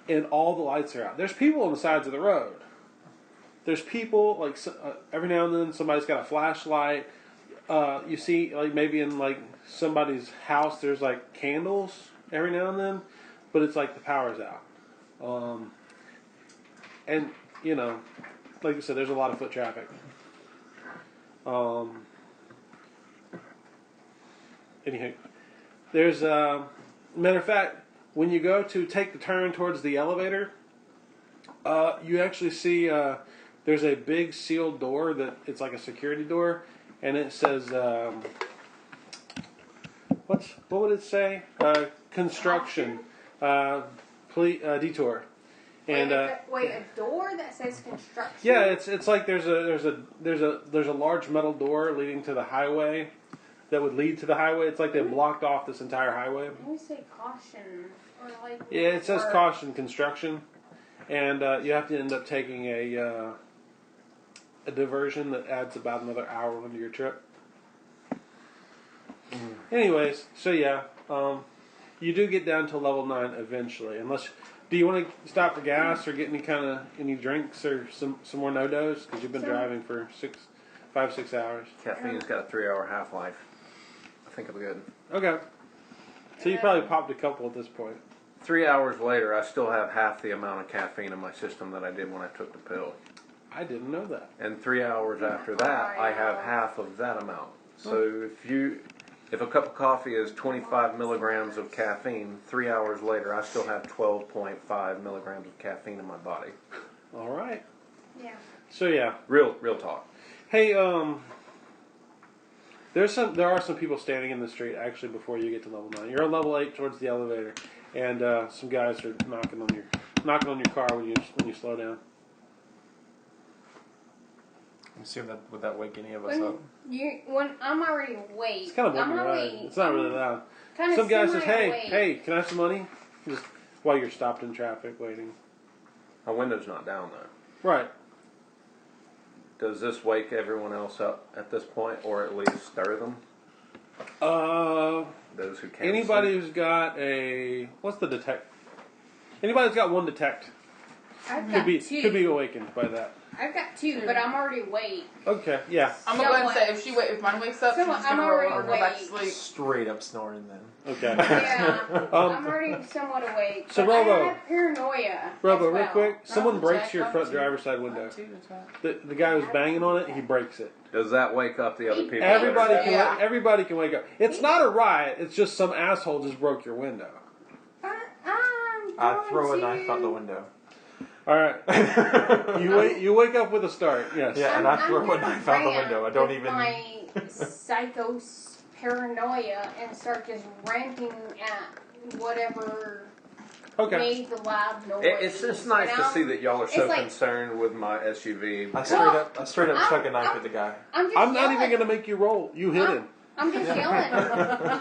and all the lights are out. There's people on the sides of the road. There's people, like, every now and then somebody's got a flashlight. You see, like, maybe in, like, somebody's house there's, like, candles every now and then, but it's like the power's out. And, you know, like I said, there's a lot of foot traffic. Anywho, there's matter of fact, when you go to take the turn towards the elevator, you actually see there's a big sealed door that it's like a security door, and it says what would it say? Construction, detour. And wait, a door that says construction? yeah, it's like there's a large metal door leading to the highway that would lead to the highway. It's like they blocked off this entire highway. Let me say caution. Or like, Yeah, it says caution construction, and you have to end up taking a diversion that adds about another hour onto your trip. Anyways, so yeah, you do get down to level 9 eventually. Unless, do you want to stop for gas or get any drinks or some more no-dos? Because you've been driving for 5-6 hours. Caffeine's got a 3-hour half-life. I think I'm good. Okay. So you probably popped a couple at this point. 3 hours later, I still have half the amount of caffeine in my system that I did when I took the pill. I didn't know that. And 3 hours after that, I have half of that amount. So if a cup of coffee is 25 milligrams of caffeine, 3 hours later, I still have 12.5 milligrams of caffeine in my body. All right. Yeah. So yeah. Real talk. Hey, there are some people standing in the street actually before you get to level 9. You're on level 8 towards the elevator, and some guys are knocking on your car when you slow down. I assume that would that wake any of us up? When I'm already awake. It's kind of I'm loud. already, It's not really loud. Kind of Some guy says, semi-awake. hey, can I have some money? Just while you're stopped in traffic waiting. My window's not down though. Right. Does this wake everyone else up at this point, or at least stir them? Those who can't. Anybody sleep? who's got what's the detect? Anybody who's got one detect I've got two. could be awakened by that. I've got 2, but I'm already awake. Okay, yeah. I'm gonna go ahead and say if mine wakes up, So she's just I'm gonna roll already over and go back to awake. sleep. Straight up snoring then. Okay. Yeah, I'm already somewhat awake. So, but Robo. I have paranoia. Robo, as real well. quick, someone breaks check, your I'm front too. driver's side window. Two, that's right. The guy who's banging on it, he breaks it. Does that wake up the other people? Everybody that are can dead? everybody can wake up. It's not a riot. It's just some asshole just broke your window. I throw a knife out the window. All right. You wake up with a start. Yes. Yeah, and I throw a knife out the window. I don't with even. my psycho paranoia and start just ranting at whatever Okay. made the loud noise. It's just nice And to I'm- see that y'all are so it's like- concerned with my SUV. I straight up chuck a knife at the guy. I'm just I'm not yelling. even going to make you roll. You hit him. I'm just yelling.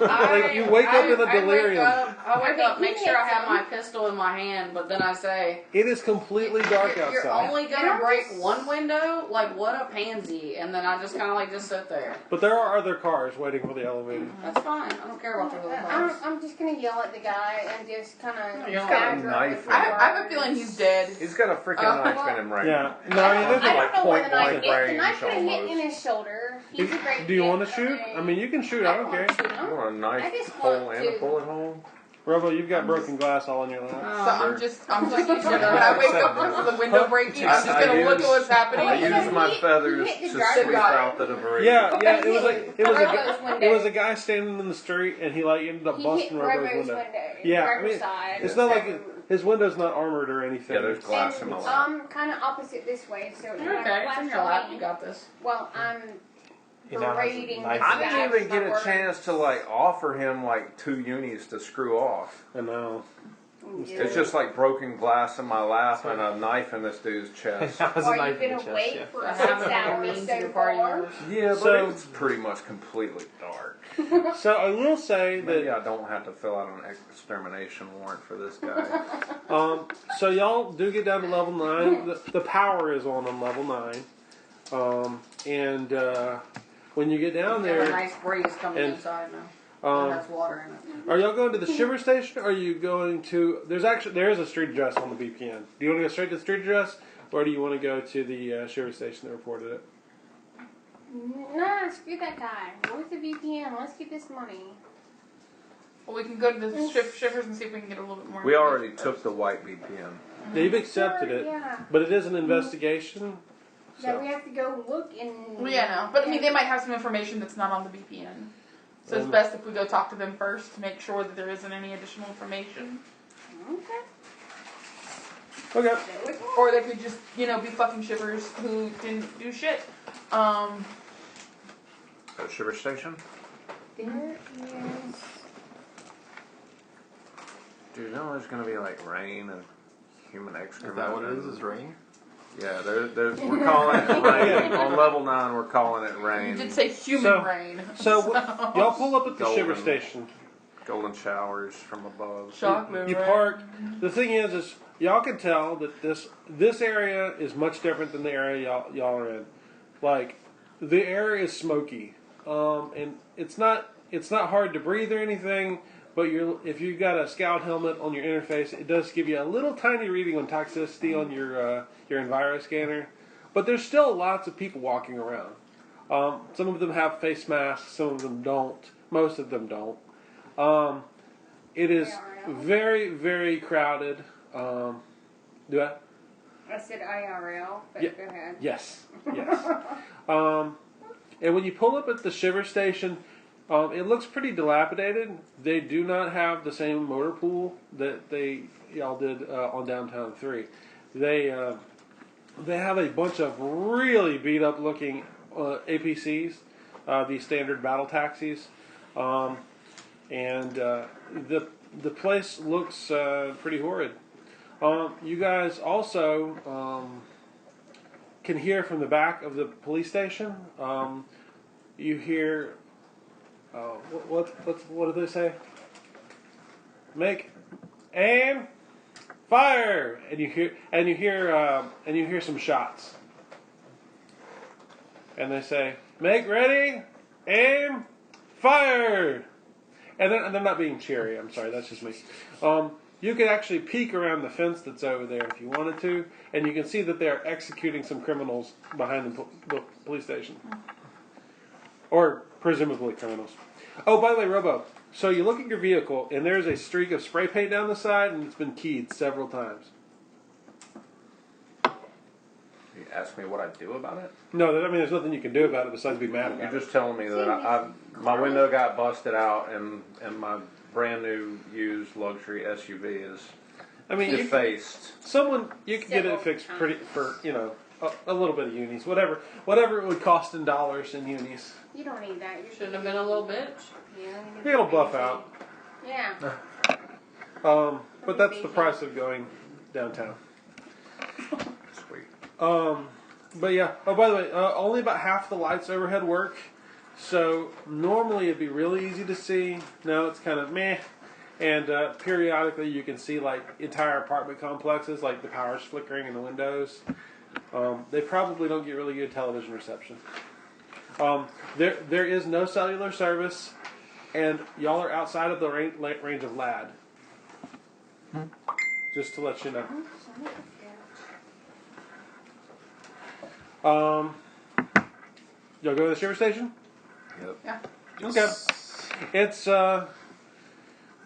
Like, you wake up in a delirium. I wake up, make Okay, sure I have some. my pistol in my hand, but then I say, It is completely dark You're outside. only And gonna I'm break just- one window? Like, what a pansy. And then I just kind of like just sit there. But there are other cars waiting for the elevator. That's fine. I don't care about the other cars. I'm just gonna yell at the guy and just kind of You're got a knife. I have a feeling he's dead. He's got a freaking knife in him right Yeah. now. No, I mean, I there's don't like know where the point knife blank hit. The range knife could have hit almost. in his shoulder. He's a great do you want to kid, shoot? okay. I mean, you can shoot. I don't care. want to shoot You him. want a I knife just hole want and a to. bullet hole? Robo, you've got broken glass all in your lap. So Oh. I'm just used to it. When I wake up for the window breaking, I'm just I gonna look at use- what's happening. I use my He feathers hit the to driver's sweep side. out the debris. Yeah, it was like it was a Robo's guy, window. it was a guy standing in the street, and he like ended up He busting hit Robo's Robo's window. window. Yeah, I driver's mean, side. it's not like So- his window's not armored or anything. Yeah, there's glass in my And, lap. kind of opposite this way, so it's You're not okay. It's in your lap. flash You got this. Well, I'm He now has a berating knife. this I guy didn't with even my get a words. chance to like offer him like 2 unis to screw off. I know. Yeah. It's just like broken glass in my lap and a knife in this dude's chest. That was a Or knife you've in been the chest, awake yeah. for I 6 haven't hours means so your party far. members. Yeah, but So- it's pretty much completely dark. So I will say Maybe that. I don't have to fill out an extermination warrant for this guy. So y'all do get down to level 9. The power is on level 9. And when you get down There's a there, nice breeze coming and, inside now. It um, has water in it. are y'all going to the shiver station? Or are you going to? There is a street address on the VPN. Do you want to go straight to the street address, or do you want to go to the shiver station that reported it? Nah, screw that guy. Where's the VPN? Let's get this money. Well, we can go to the shivers and see if we can get a little bit more. We already information took the white VPN. They've accepted Sure, it, Yeah. but it is an investigation. That So. we have to go look and. Well, yeah, no. But I mean, they might have some information that's not on the VPN. So it's best if we go talk to them first to make sure that there isn't any additional information. Okay. Okay. There we go. Or they could just, be fucking shivers who didn't do shit. So shiver station? There is. Do you know there's gonna be like rain and human excrement? Is that what it is? Is rain? Yeah, we're calling it rain. On level 9, we're calling it rain. You did say human So- brain. So y'all pull up at the shiver Golden. station. Golden showers from above. Chocolate You rain. park. The thing is y'all can tell that this area is much different than the area y'all are in. Like the air is smoky, and it's not hard to breathe or anything. But if you've got a scout helmet on your interface, it does give you a little tiny reading on toxicity on your Enviro scanner. But there's still lots of people walking around. Some of them have face masks, some of them don't. Most of them don't. It is very, very crowded. Do I? I said IRL, but Yeah. go ahead. Yes. And when you pull up at the shiver station, it looks pretty dilapidated. They do not have the same motor pool that y'all did on Downtown 3. They have a bunch of really beat up looking APCs, these standard battle taxis, and the place looks pretty horrid. You guys also can hear from the back of the police station. You hear what do they say? Make aim, fire, and you hear some shots. And they say, make ready, aim, fire. And they're not being cheery. I'm sorry, that's just me. You can actually peek around the fence that's over there if you wanted to, and you can see that they're executing some criminals behind the police station. Or presumably criminals. Oh, by the way, Robo, so you look at your vehicle, and there's a streak of spray paint down the side, and it's been keyed several times. You ask me what I do about it? No, there's nothing you can do about it besides be mad You're about it. just telling me that my window got busted out and my brand new used luxury SUV is I mean, defaced. you can get it fixed pretty for a little bit of unis, whatever it would cost in dollars in unis. You don't need that. Shouldn't have been a little bitch. Yeah. It'll buff out. Yeah. But that's the price of going downtown. Sweet. But yeah. Oh, by the way, only about half the lights overhead work. So normally it'd be really easy to see. Now it's kind of meh. And periodically you can see like entire apartment complexes, like the power's flickering in the windows. They probably don't get really good television reception. There is no cellular service, and y'all are outside of the range of LAD. Just to let you know. Y'all go to the shiver station? Yep. Yeah. Okay. It's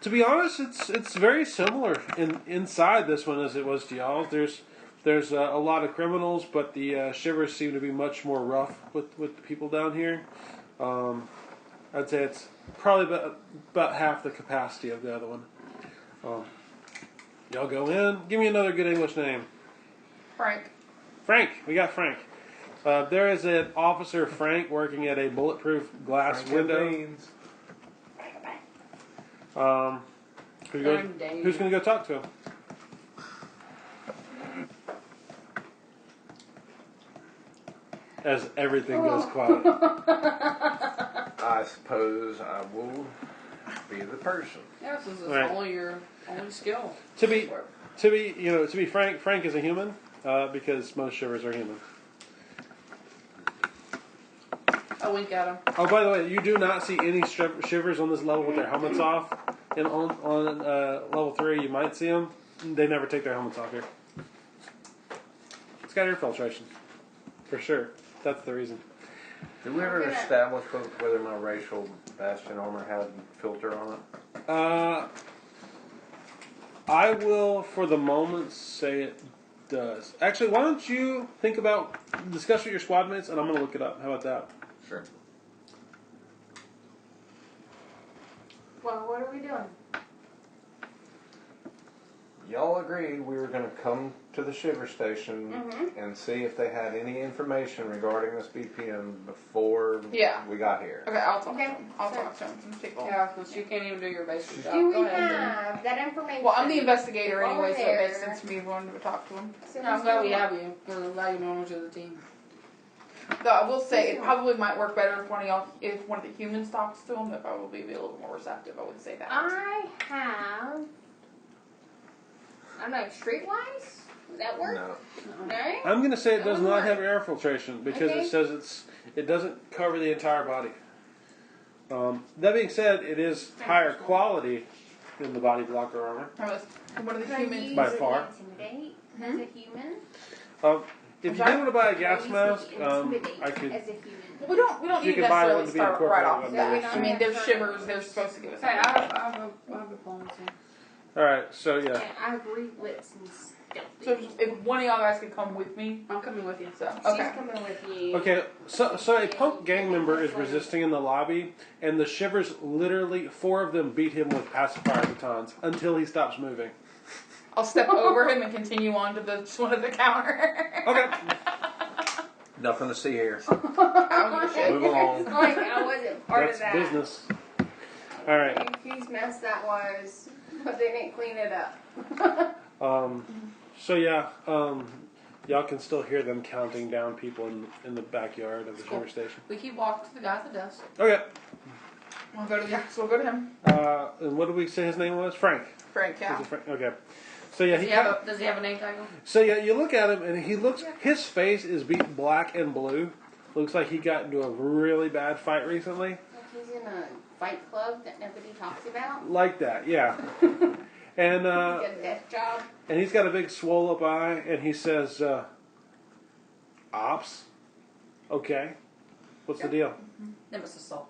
to be honest, it's very similar inside this one as it was to y'all. There's a lot of criminals, but the shivers seem to be much more rough with the people down here. I'd say it's probably about half the capacity of the other one. Y'all go in. Give me another good English name. Frank. Frank. We got Frank. There is an officer, Frank, working at a bulletproof glass window. Who's going to go talk to him? As everything goes quiet. I suppose I will be the person. Yeah, this is Right. only your only skill. To be frank, Frank is a human because most shivers are human. I wink at him. Oh, by the way, you do not see any shivers on this level with their helmets off. And on level 3, you might see them. They never take their helmets off here. It's got air filtration, for sure. That's the reason. Did we ever establish whether my racial bastion armor had filter on it? I will, for the moment, say it does. Actually, why don't you discuss with your squad mates, and I'm going to look it up. How about that? Sure. Well, what are we doing? Y'all agreed we were going to come to the shiver station and see if they had any information regarding this BPM before we got here. Okay, I'll talk Okay. to him. I'll talk to him. People. Yeah, because you can't even do your basic job. Do Go we ahead. have that information? Well, I'm the investigator Over anyway, so it makes there. sense for me wanting to talk to him. So No, I'm who's glad we doing have you. Because it'll allow you members of the team. Though I will say it probably might work better if one of the humans talks to him. They'll probably be a little more receptive. I would say that. I have. I'm like streetwise. Would that work? No. No. I'm going to say it does not have air filtration because Okay. it says it doesn't cover the entire body. That being said, it is higher quality than the body blocker armor. One of the Can humans. you By use it far. Intimidate as a human. If you do want to buy a gas Can you mask, use it intimidate I could. as a human. We don't You need to can buy one necessarily to be start right off incorporated the on bat. the I mean, there's machine. shivers. They're supposed to give us. Hey, I have diplomacy. All right, so yeah. And I have reflex and stealthy. So if one of y'all guys could come with me, I'm coming with you. so She's okay. coming with you. Okay, so a punk gang member is resisting in the lobby, and the shivers literally 4 of them beat him with pacifier batons until he stops moving. I'll step over him and continue on to the one at the counter. Okay. Nothing to see here. I don't give a shit. Move along. It's like I wasn't part That's of that. business. All right. Whose mess that was, but they didn't clean it up. So yeah, y'all can still hear them counting down people in the backyard of the Cool. shiver station. We keep walking to the guy at the desk. Okay. We'll go to so we'll go to him. And what did we say his name was? Frank. Frank, yeah. Was it Frank? Okay. So yeah, Does he have a name tag on? So yeah, you look at him and his face is beat black and blue. Looks like he got into a really bad fight recently. Like he's in a fight club that nobody talks about. Like that, yeah. And He's got a desk job. and he's got a big swole up eye, and he says, "Ops, okay, what's the deal?" Nemesis Soul.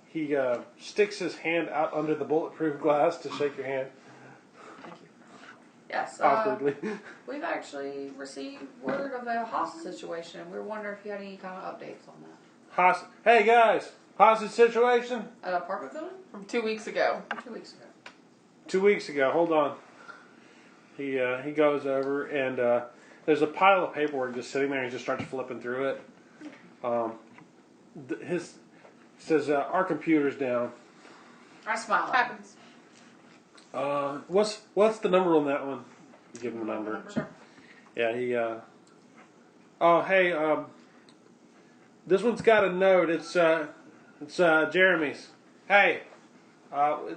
He sticks his hand out under the bulletproof glass to shake your hand Thank you. Yes. awkwardly. We've actually received word of a hostage situation. We were wondering if you had any kind of updates on that. Hey guys, hostage situation. At an apartment building? From 2 weeks ago. 2 weeks ago. 2 weeks ago. Hold on. He goes over and there's a pile of paperwork just sitting there. And he just starts flipping through it. His says our computer's down. I smile. Happens. What's the number on that one? You give him the number. Sure. Yeah, he. Oh, hey. This one's got a note. It's It's Jeremy's. Hey,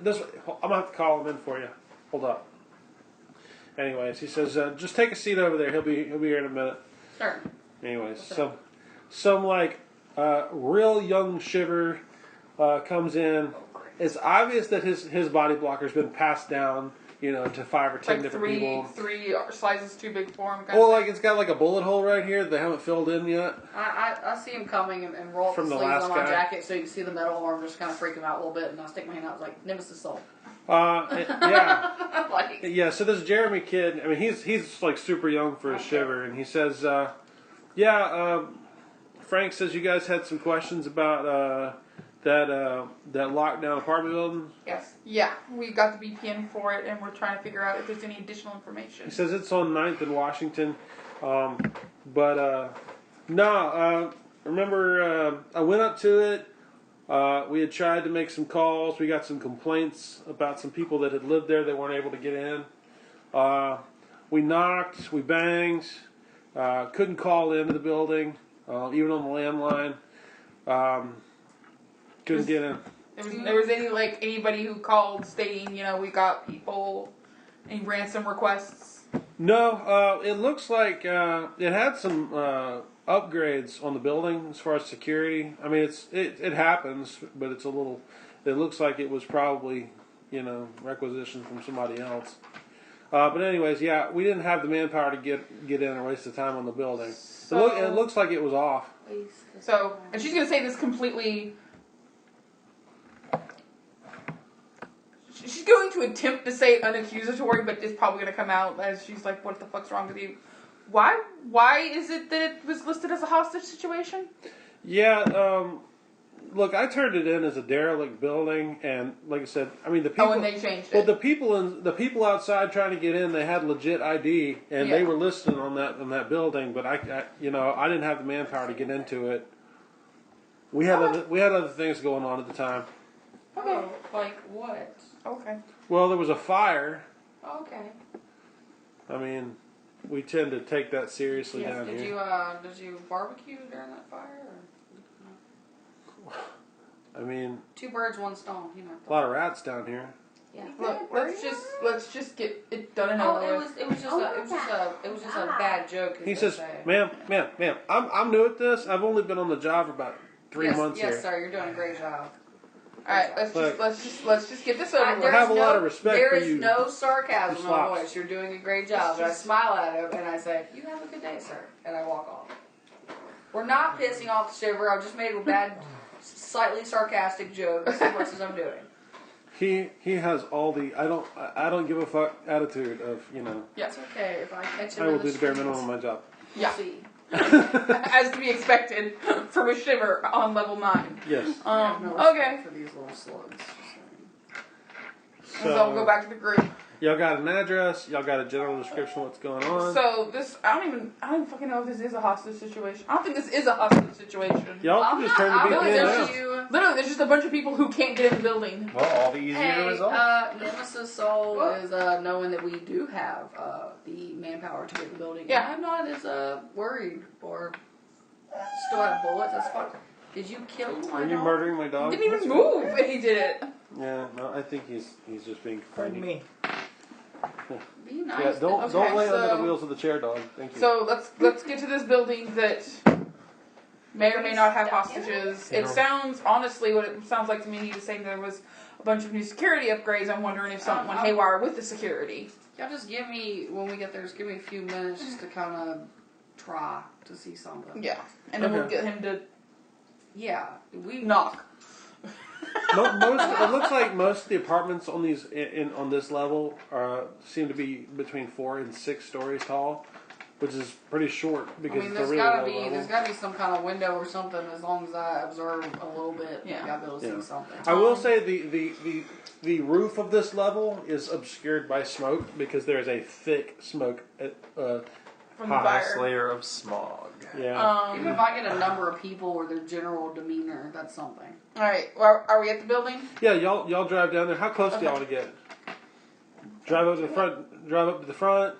this I'm gonna have to call him in for you. Hold up. Anyways, he says, just take a seat over there. He'll be here in a minute. Sure. Anyways, some like real young shiver comes in. It's obvious that his body blocker's been passed down, to 5 or 10 Like different people. three sizes too big for him. Well, like it's got like a bullet hole right here that they haven't filled in yet. I see him coming and roll up the From the sleeves last on my guy. jacket so you can see the metal arm just kind of freak him out a little bit, and I stick my hand out like Nemesis Soul. Yeah. Like, Yeah, so this Jeremy kid, I mean, he's like super young for a shiver, and he says, Frank says you guys had some questions about that lockdown apartment building. Yes. Yeah, we got the VPN for it, and we're trying to figure out if there's any additional information. He says it's on 9th in Washington, remember I went up to it. We had tried to make some calls. We got some complaints about some people that had lived there that weren't able to get in. We knocked, we banged, couldn't call into the building, even on the landline. Couldn't get in. There was anybody who called stating, we got people, any ransom requests? No, it looks like it had some upgrades on the building as far as security. I mean, it happens, but it's a little. It looks like it was probably requisitioned from somebody else. But anyways, yeah, we didn't have the manpower to get in or waste the time on the building. It looks like it was off. So, and she's gonna say this completely. She's going to attempt to say it unaccusatory, but it's probably going to come out as she's like, "What the fuck's wrong with you? Why is it that it was listed as a hostage situation?" Yeah, look, I turned it in as a derelict building, and like I said, I mean the people. Oh, and they changed it. Well, the people outside trying to get in, they had legit ID, and they were listed on that building. But I didn't have the manpower to get into it. We had other things going on at the time. Okay. oh, like what? Okay. Well, there was a fire. Okay. I mean, we tend to take that seriously Yes. down Did here. you barbecue during that fire? Or? I mean, 2 birds, 1 stone. a lot of rats down here. Yeah. Look, let's just get it done and Oh, over with. it was just a bad joke. He says, "Ma'am, I'm new at this. I've only been on the job for about 3 months here. Yes, sir. You're doing a great job. All right, let's just get this over I with. have a lot of respect for There is you. no sarcasm in my slops. voice. You're doing a great job. And I smile at him and I say, "You have a good day, sir." And I walk off. We're not pissing off the shiver. I've just made a bad, slightly sarcastic joke. That's as much as I'm doing. He has all the I don't give a fuck attitude of It's okay if I catch him. I will in do the bare streets, minimum of my job. we'll Yeah. see. As to be expected from a shiver on level 9. Yes. I have no respect Okay. for these little slugs. just saying. So we'll go back to the group. Y'all got an address. Y'all got a general description of what's going on. So this, I don't even fucking know if this is a hostage situation. I don't think this is a hostage situation. Y'all can just turn the I'm beat not in there's now. against you. Literally, there's just a bunch of people who can't get in the building. Well, all the easier to Hey, resolve. Nemesis Soul is knowing that we do have the manpower to get in the building. Yeah. And I'm not as worried or still have bullets. That's fine. Did you kill my Are you dog? murdering my He dog? didn't even move, and he did it. Yeah, no, I think he's just being Pardon funny. me. Be nice. Yeah, don't lay under so- the wheels of the chair, dog. Thank you. So let's get to this building that may or may not have hostages. It sounds, honestly, what it sounds like to me, he was saying there was a bunch of new security upgrades. I'm wondering if something went haywire with the security. Y'all just give me, when we get there, just give me a few minutes just to kind of try to see something. Yeah, and then we'll Okay. get him to Yeah. We knock. It looks like most of the apartments on these on this level seem to be between 4 and 6 stories tall, which is pretty short because I mean, it's a there's really gotta low be level. there's gotta be some kind of window or something. As long as I observe a little bit, Yeah. I gotta be able to Yeah. see something. I will say the roof of this level is obscured by smoke because there is a thick smoke From the Highest fire. Layer of smog. yeah. Even if I get a number of people or their general demeanor, that's something. All right, well, are we at the building? Yeah, y'all drive down there. How close do y'all want to get? Drive up to the front. Drive up to the front.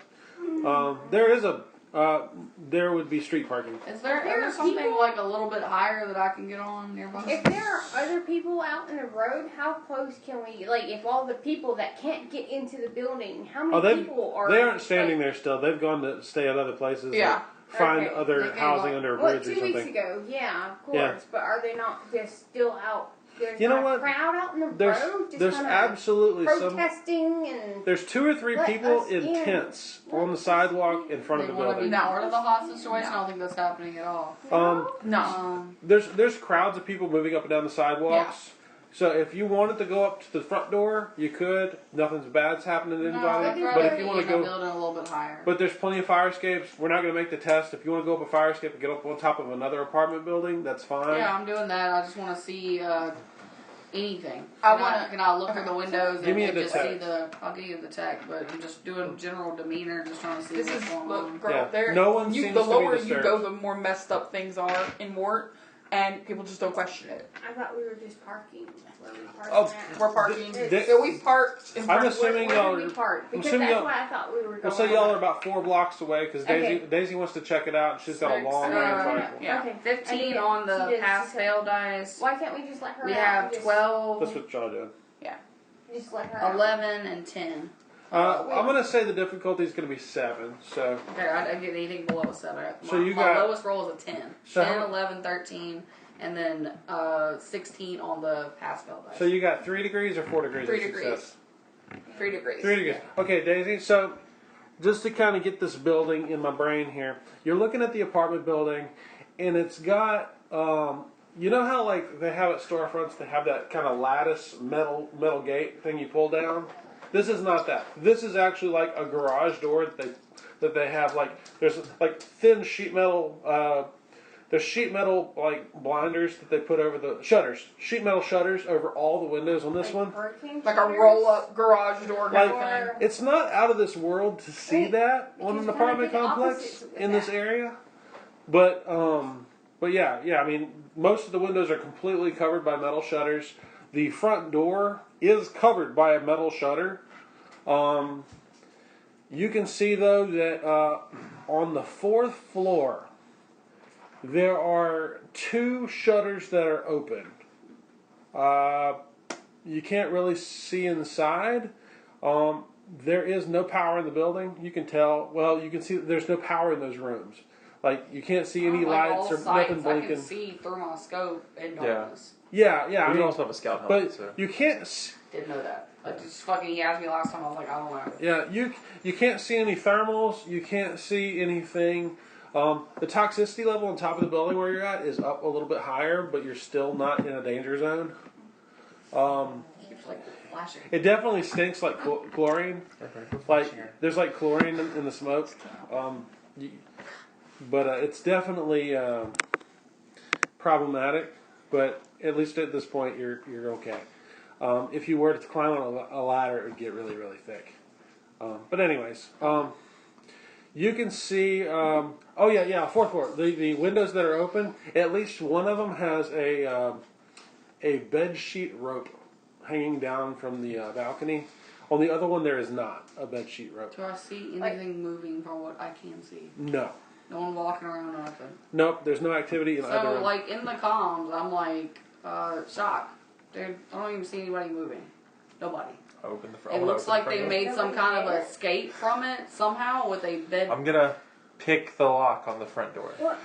There is a There would be street parking. Is there something people- like a little bit higher that I can get on nearby? If there are other people out in the road, how close can we, like, if all the people that can't get into the building, how many people are... They aren't standing there still. They've gone to stay at other places. Yeah. Or find Okay. other They came housing like- under a What, bridge or 2 weeks something. ago? Yeah, of course. Yeah. But are they not just still out? There's You know not what? a crowd out in the There's road? Just there's kinda absolutely some. protesting and... There's 2 or 3 Let people us in in. tents on the sidewalk in front of They the want to be building. part of the hostage situation. I don't think that's happening at all. No. There's crowds of people moving up and down the sidewalks. So if you wanted to go up to the front door, you could. Nothing's bad's happening to anybody. I'd But if rather you want to be in a go, building a little bit higher. but there's plenty of fire escapes. We're not going to make the test. If you want to go up a fire escape and get up on top of another apartment building, that's fine. Yeah, I'm doing that. I just want to see anything. I Can wanna- Can I look through the windows Give me and a just see detect. the? I'll give you the tech, but I'm just doing general demeanor, just trying to see This what's is going look, on. girl. Yeah. There. No one seems the to be lower you disturbed. go, the more messed up things are in Mort, and people just don't question it. I thought we were just parking. Where we parking Oh, at. We're parking. Th- So we parked in I'm front of assuming Where y'all did are. we park? I'm Because assuming that's y'all- why I thought we were going. We'll say y'all are about 4 blocks away because Okay. Daisy wants to check it out. And she's got a Six, long range rifle. Yeah. Okay. 15 I on did. the She did. pass She said- fail dice. Why can't we just let her We out? have and just, 12, That's what y'all do. Just let her out. 11, and 10. I'm gonna say the difficulty is gonna be 7. So Okay, I didn't get anything below a 7. So you my got- lowest roll is a 10. So 10, how- 11, 13, and then 16 on the pass fail dice. so you got 3 degrees or 4 degrees 3 of degrees. success. 3 degrees. 3 degrees. Okay, Daisy. So just to kind of get this building in my brain here, you're looking at the apartment building, and it's got. You know how like they have at storefronts, they have that kind of lattice metal gate thing you pull down. This is not that. This is actually like a garage door that they have like there's like thin sheet metal. There's sheet metal like blinders that they put over the shutters. Sheet metal shutters over all the windows on this one. Hurricane Like a shutters? roll-up garage door kind Like, of thing. It's not out of this world to see Right. that on Because an you kinda apartment get the complex opposites with in this that. area. But yeah. I mean, most of the windows are completely covered by metal shutters. The front door is covered by a metal shutter. You can see though that on the 4th floor there are 2 shutters that are open. You can't really see inside. There is no power in the building. You can tell. Well, you can see that there's no power in those rooms. Like you can't see any Like lights all or sights, nothing I blinking. can see through my scope in Yeah. darkness. Yeah. We I mean, also have a scout helmet, but so. you can't. Didn't know that. Like just fucking, he asked me last time. I was like, I don't know. Yeah, you can't see any thermals. You can't see anything. The toxicity level on top of the building where you're at is up a little bit higher, but you're still not in a danger zone. Keeps like flashing. It definitely stinks like chlorine. Like there's like chlorine in the smoke. But it's definitely problematic. But at least at this point, you're okay. If you were to climb on a ladder, it would get really, really thick. But anyways, you can see. 4th floor. The windows that are open, at least one of them has a bed sheet rope hanging down from the balcony. On the other one, there is not a bed sheet rope. Do I see anything moving from what I can see? No. No one walking around or nothing. Nope. There's no activity in either So, room. like, in the comms, I'm like, shocked. Dude, I don't even see anybody moving. Nobody. Open the front. It looks like they made some kind of escape from it somehow with a bed. I'm gonna pick the lock on the front door. Well,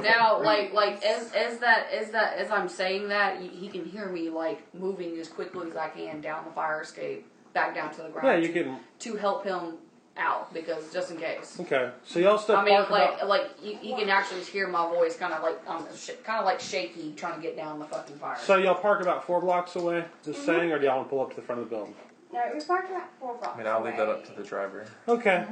Now, as I'm saying that, he can hear me like moving as quickly as I can down the fire escape, back down to the ground. Yeah, you can. to help him out because just in case. Okay. So y'all still I mean, park about. you can actually hear my voice kind of like shaky, trying to get down the fucking fire. So y'all park about 4 blocks away. Just saying, or do y'all want to pull up to the front of the building? no, we parked about 4 blocks I mean, I'll leave that away. up to the driver. Okay.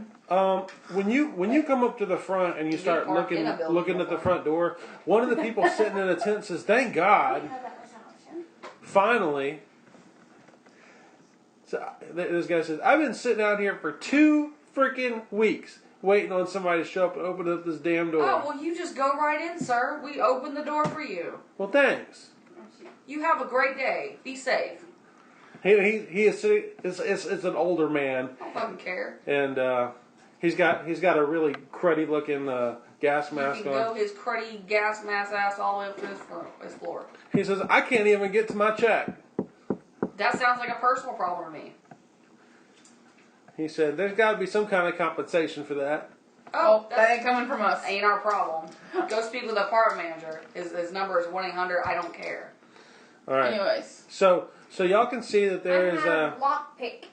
When you come up to the front and you start park in a building looking at the before. front door, one of the people sitting in a tent says, "Thank God, That was an option. finally." So this guy says, "I've been sitting out here for 2 freaking weeks waiting on somebody to show up and open up this damn door." Oh, well, you just go right in, sir. We open the door for you. Well, thanks. You have a great day. Be safe. He is sitting. It's an older man, I don't fucking care. and He's got a really cruddy looking gas He mask can on. go his cruddy gas mask ass all the way up to his floor. He says, "I can't even get to my check." That sounds like a personal problem to me. He said, "There's got to be some kind of compensation for that." Oh, that ain't coming from us. Ain't our problem. Go speak with the apartment manager. His number is 1-800. I don't care. All right. Anyways. So y'all can see that there I is have lockpick.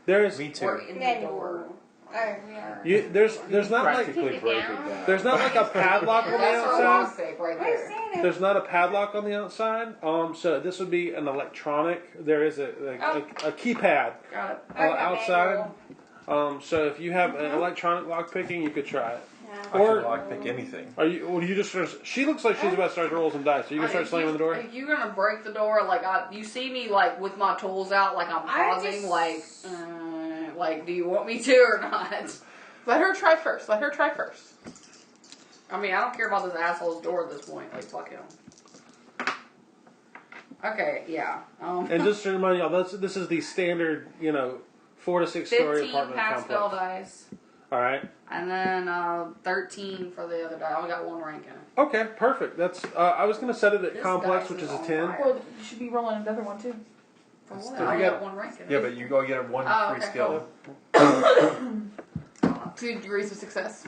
there's Me too. We're in the door. Oh, we are. there's not like Practically Take it break down. it down. there's not like a padlock on the That's our outside. lock safe right Where's there. Santa? There's not a padlock on the outside. So this would be an electronic. There is a keypad Got it. outside. So if you have an electronic lock picking, you could try it. I Or- can lockpick anything. Are you? Or you just? She looks like she's about to start rolling some dice. So you can start slamming the door. If you're gonna break the door, like you see me like with my tools out, like I'm I pausing, just- like do you want me to or not? Let her try first. Let her try first. I mean, I don't care about this asshole's door at this point. Like fuck him. Okay, yeah. And just to remind y'all, this is the standard, 4 to 6 story 15 apartment pastel complex. dice, All right. and then 13 for the other die. I only got one rank in it. Okay, perfect. That's. I was going to set it at This complex, dice which is is a on 10. fire. Well, you should be rolling another one too. For If what? you I get- got one rank in it. Yeah, but you go get one Oh, free okay, skill. cool. 2 degrees of success.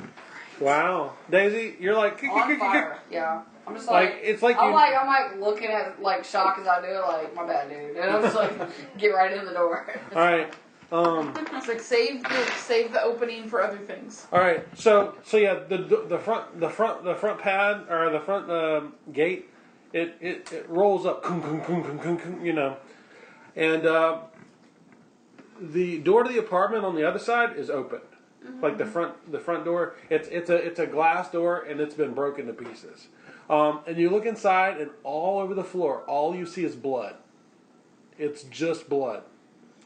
Wow, Daisy, you're like On fire. Yeah. I'm just like like it's like I'm you. like looking at like shock as I do it, like my bad dude, and I'm just like get right in the door. All right. It's like save the opening for other things. All right. So yeah, the front pad or the front gate, it rolls up, and the door to the apartment on the other side is open. Like the front door, it's a glass door and it's been broken to pieces. And you look inside and all over the floor, all you see is blood. It's just blood,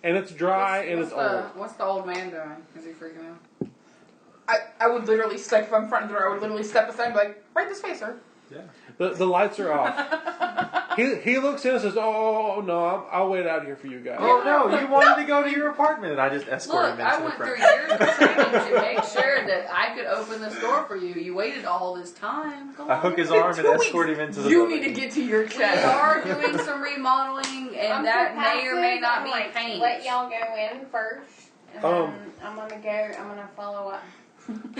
and it's dry and it's old. What's the old man doing? Is he freaking out? I would literally step if I'm in front of the door. I would literally step aside and be like, right this way, sir. Yeah. The lights are off. He looks in and says, "Oh no, I'll wait out here for you guys." Oh no, you wanted to go to your apartment, and I just escorted Look, him I into the went through front. years of training to make sure that I could open this door for you. You waited all this time. Go I hook on. his arm and 2 escort weeks. him into the You building. need to get to your We check. are doing some remodeling, and I'm that so may or may passive, not I'm be like, paint. Let y'all go in first, and Um, then I'm gonna follow up.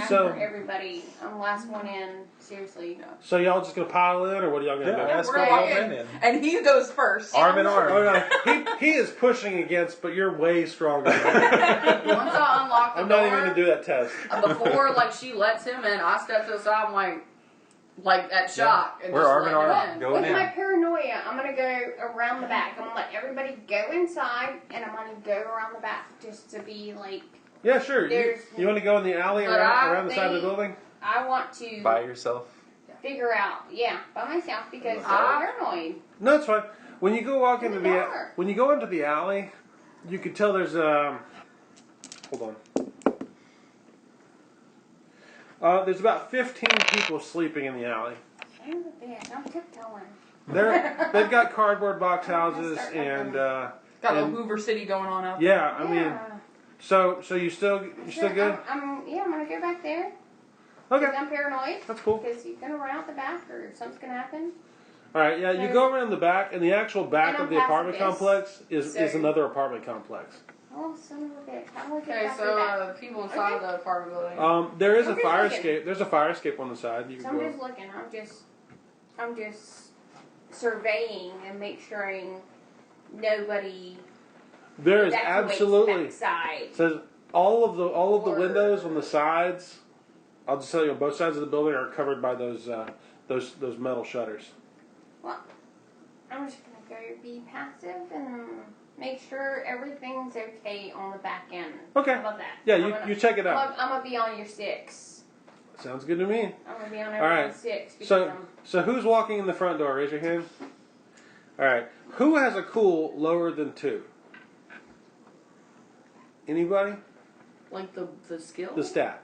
So- After everybody, I'm last one in. Seriously. So y'all just gonna pile in, or what are y'all gonna Yeah, do? escort we're the gonna old walk man in. in. And he goes first. Arm in arm. Oh no, he is pushing against, but you're way stronger. Than him. Once I unlock the I'm door, not even gonna do that test. before like she lets him in, I step to the side. I'm like at shock. And We're just arm in letting arm. him in. Go With in. my paranoia, I'm gonna go around the back. I'm gonna let everybody go inside, and I'm gonna go around the back just to be like, Yeah, sure. You There's- want to go in the alley But around the side of the think- building? I want to By yourself. figure out, by myself because Ah. I'm paranoid. No, it's fine. When you go walk into In the the dark. when you go into the alley, you can tell there's hold on. There's about 15 people sleeping in the alley. Son of a bitch, I'm tiptoeing. They've got cardboard box houses and Got a little and- Hoover City going on out yeah, I mean, Yeah. so you still good? I'm gonna go back there. Okay, Because I'm paranoid. that's cool. Because he's gonna run out the back, or if something's gonna happen. All right, yeah, you go around the back, and the actual back And of I'm the apartment pacifist, complex is so- another apartment complex. Oh, son of a bitch! How do I get Okay, back so to the back? people inside Okay. the apartment building. There is a I'm just fire looking. escape. There's a fire escape on the side. You So can I'm go. just looking. I'm just surveying and make sure nobody There is evacuates absolutely backside. says all of the Or- windows on the sides. I'll just tell you, on both sides of the building are covered by those metal shutters. Well, I'm just gonna go be passive and make sure everything's okay on the back end. Okay. How about that? Yeah, I'm you gonna- you check it out. I'm gonna be on your 6. Sounds good to me. I'm gonna be on All right. everyone's 6 because So I'm so who's walking in the front door? Raise your hand. All right. Who has a cool lower than 2? Anybody? Like the skill. The stat.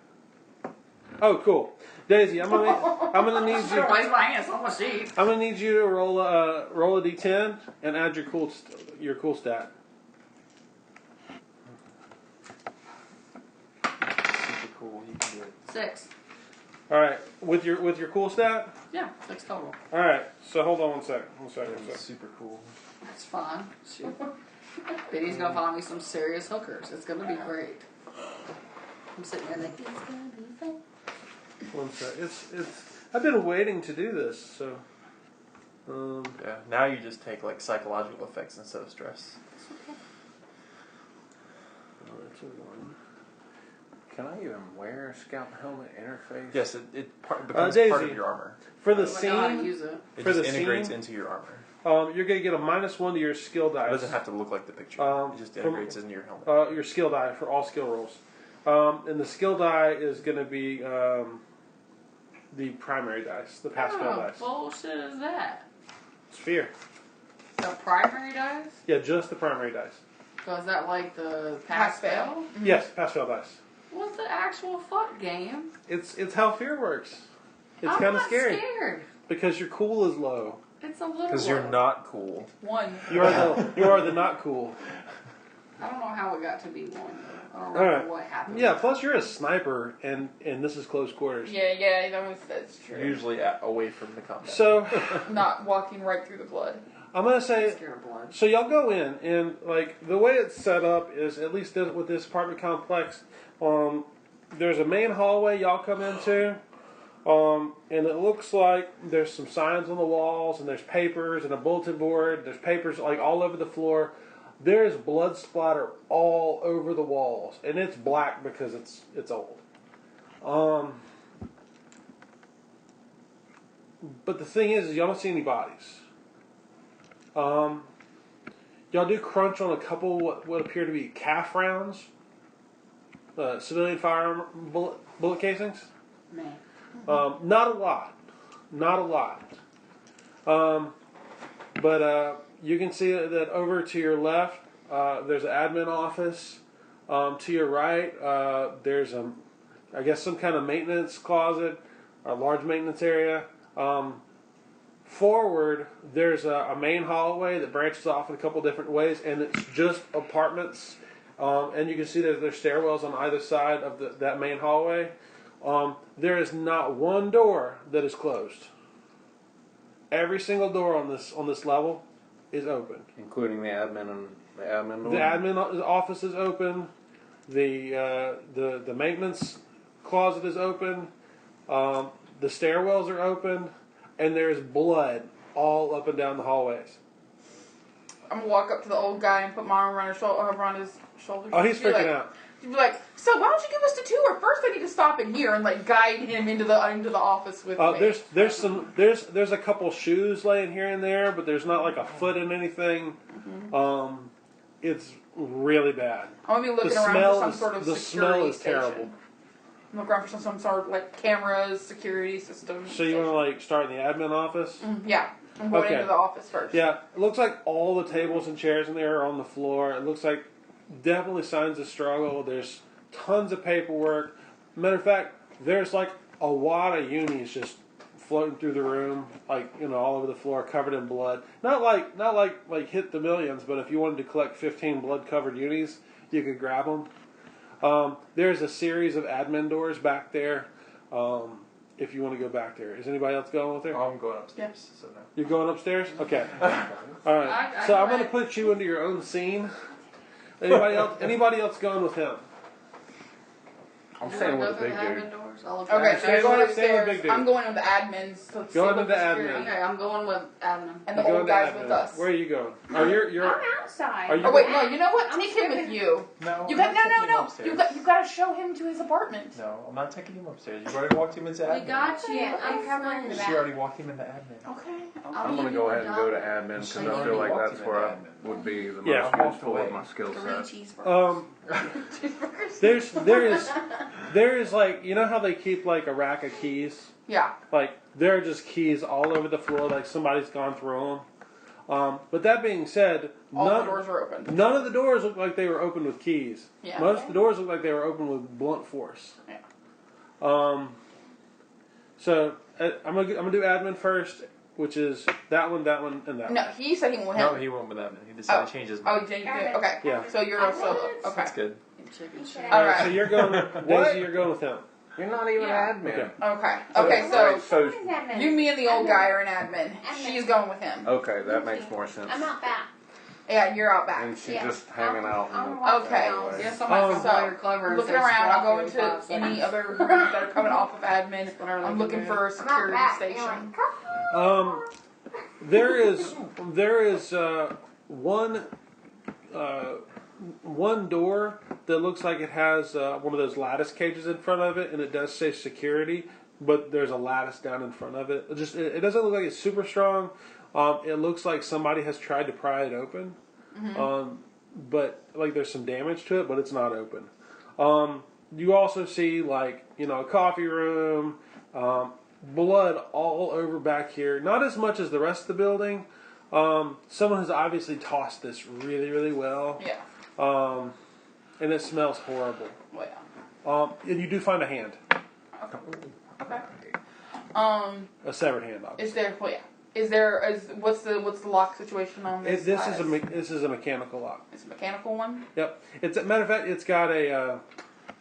Oh, cool. Daisy, I'm gonna need you. Raise my hands on my sheet. I'm gonna need you to roll a d10 and add your cool stat. Super cool. 6. All right, with your cool stat. Yeah, 6 total. All right, so hold on one second. That's super cool. That's fun. Shoot. Biddy's gonna find me some serious hookers. It's gonna be great. I'm sitting there like, it's gonna be fun. One sec. It's. I've been waiting to do this, so. Yeah. Now you just take like psychological effects instead of stress. It's a 1. Can I even wear a scout helmet interface? Yes, it becomes part Daisy. of your armor. For the I don't know how to scene, use it. It For just the integrates scene? into your armor. you're gonna get a -1 to your skill It dice. doesn't have to look like the picture. It just from- integrates into your helmet. Your skill die for all skill rolls, and the skill die is gonna be the primary dice, the pass fail dice. Bullshit is that? It's fear. The primary dice? Yeah, just the primary dice. So is that like the Pass pass fail? fail? Yes, pass fail dice. What's the actual fuck game? It's how fear works. It's I'm kind of not scary scared. because your cool is low. It's a little. Because you're low. not cool. 1. You are the not cool. I don't know how it got to be 1. I don't All remember right. what happened. Yeah. Plus, you're a sniper, and this is close quarters. Yeah, that's true. Usually away from the combat. So Not walking right through the blood. I'm gonna I'm say. scared of blood. So y'all go in, and like the way it's set up is, at least with this apartment complex, there's a main hallway y'all come into, and it looks like there's some signs on the walls, and there's papers and a bulletin board. There's papers like all over the floor. There's blood splatter all over the walls, and it's black because it's old. But the thing is y'all don't see any bodies. Y'all do crunch on a couple what appear to be calf rounds, civilian firearm bullet casings. Man. Not a lot. But you can see that over to your left, there's an admin office. To your right, there's I guess some kind of maintenance closet, a large maintenance area. Forward, there's a main hallway that branches off in a couple different ways, and it's just apartments. And you can see that there's stairwells on either side of that main hallway. There is not one door that is closed. Every single door on this level is open. Including the admin and the admin door? The admin office is open. The maintenance closet is open. The stairwells are open. And there's blood all up and down the hallways. I'm gonna walk up to the old guy and put my arm around his shoulder. Oh, he's freaking out. He'd be like, "So why don't you give us the tour? First, I need to stop in here and like guide him into the office with me." There's a couple shoes laying here and there, but there's not like a foot in anything. It's really bad. I'm gonna be looking around for some sort of the security smell is station. terrible. I'm looking around for some sort of like cameras, security system. So you want to like start in the admin office? Yeah, I'm going Okay. into the office first. Yeah, it looks like all the tables and chairs in there are on the floor. It looks like definitely signs of struggle. There's tons of paperwork. Matter of fact, there's like a wad of unis just floating through the room, like all over the floor, covered in blood. Not like hit the millions, but if you wanted to collect 15 blood-covered unis, you could grab them. There's a series of admin doors back there. If you want to go back there, is anybody else going with there? I'm going upstairs. So no. You're going upstairs? Okay. All right. So I'm going to put you into your own scene. Anybody else going with him? I'm staying with the big dude. Okay, so Stay you're going with the upstairs. big dude. I'm going with the admins. To see Going what with the security- admin. Okay, I'm going with admin. And the You're old going to guys admin. with us. Where are you going? Oh, you're. I'm outside. Are you- Oh wait, no. You know what? I'm Take him scared. with you. No. You I'm got not taking him no. upstairs. You got to show him to his apartment. No, I'm not taking him upstairs. You already walked him into admin. We got you. Yeah, I'm I'm covering the She back. already walked him into admin. Okay. I'm going to go ahead and go to admin because I feel like that's where I would be the most Yeah. useful with my skill 3 set. cheeseburgers. There is like, you know how they keep like a rack of keys? Yeah. Like there are just keys all over the floor, like somebody's gone through them. But that being said, All the doors are open. none of the doors look like they were opened with keys. Yeah. Most of the doors look like they were opened with blunt force. Yeah. So I'm gonna do admin first, which is that one, and that No, one. he said he went No, him. he went with admin. He decided to change his mind. Oh, he changed it. Okay. Yeah. So you're also okay. That's good. Chicken shit. All So right. you're going, Daisy. You're going with him. You're not even Yeah. an admin. Okay. Okay, so Right, so What is admin? you, me, and the old guy are an admin. Admin. She's going with him. okay, that makes more sense. I'm out back. Yeah, you're out back. And she's Yeah. just hanging out. In the Okay. hallway. Yeah, somebody So, so you're clever. and Looking say around, I'll go squawk every into 5 any seconds. other rooms that are coming off of admin. Whatever they I'm can looking do. for a I'm out security back. station. There is one one door that looks like it has one of those lattice cages in front of it, and it does say security, but there's a lattice down in front of it. It doesn't look like it's super strong. It looks like somebody has tried to pry it open, but like there's some damage to it, but it's not open. You also see like a coffee room, blood all over back here. Not as much as the rest of the building. Someone has obviously tossed this really, really well. Yeah. And it smells horrible. Well, yeah. And you do find a hand, Okay. a severed hand, obviously. Is there? Well, yeah. What's the lock situation on this? This is a mechanical lock. It's a mechanical one. Yep. It's a matter of fact, it's got a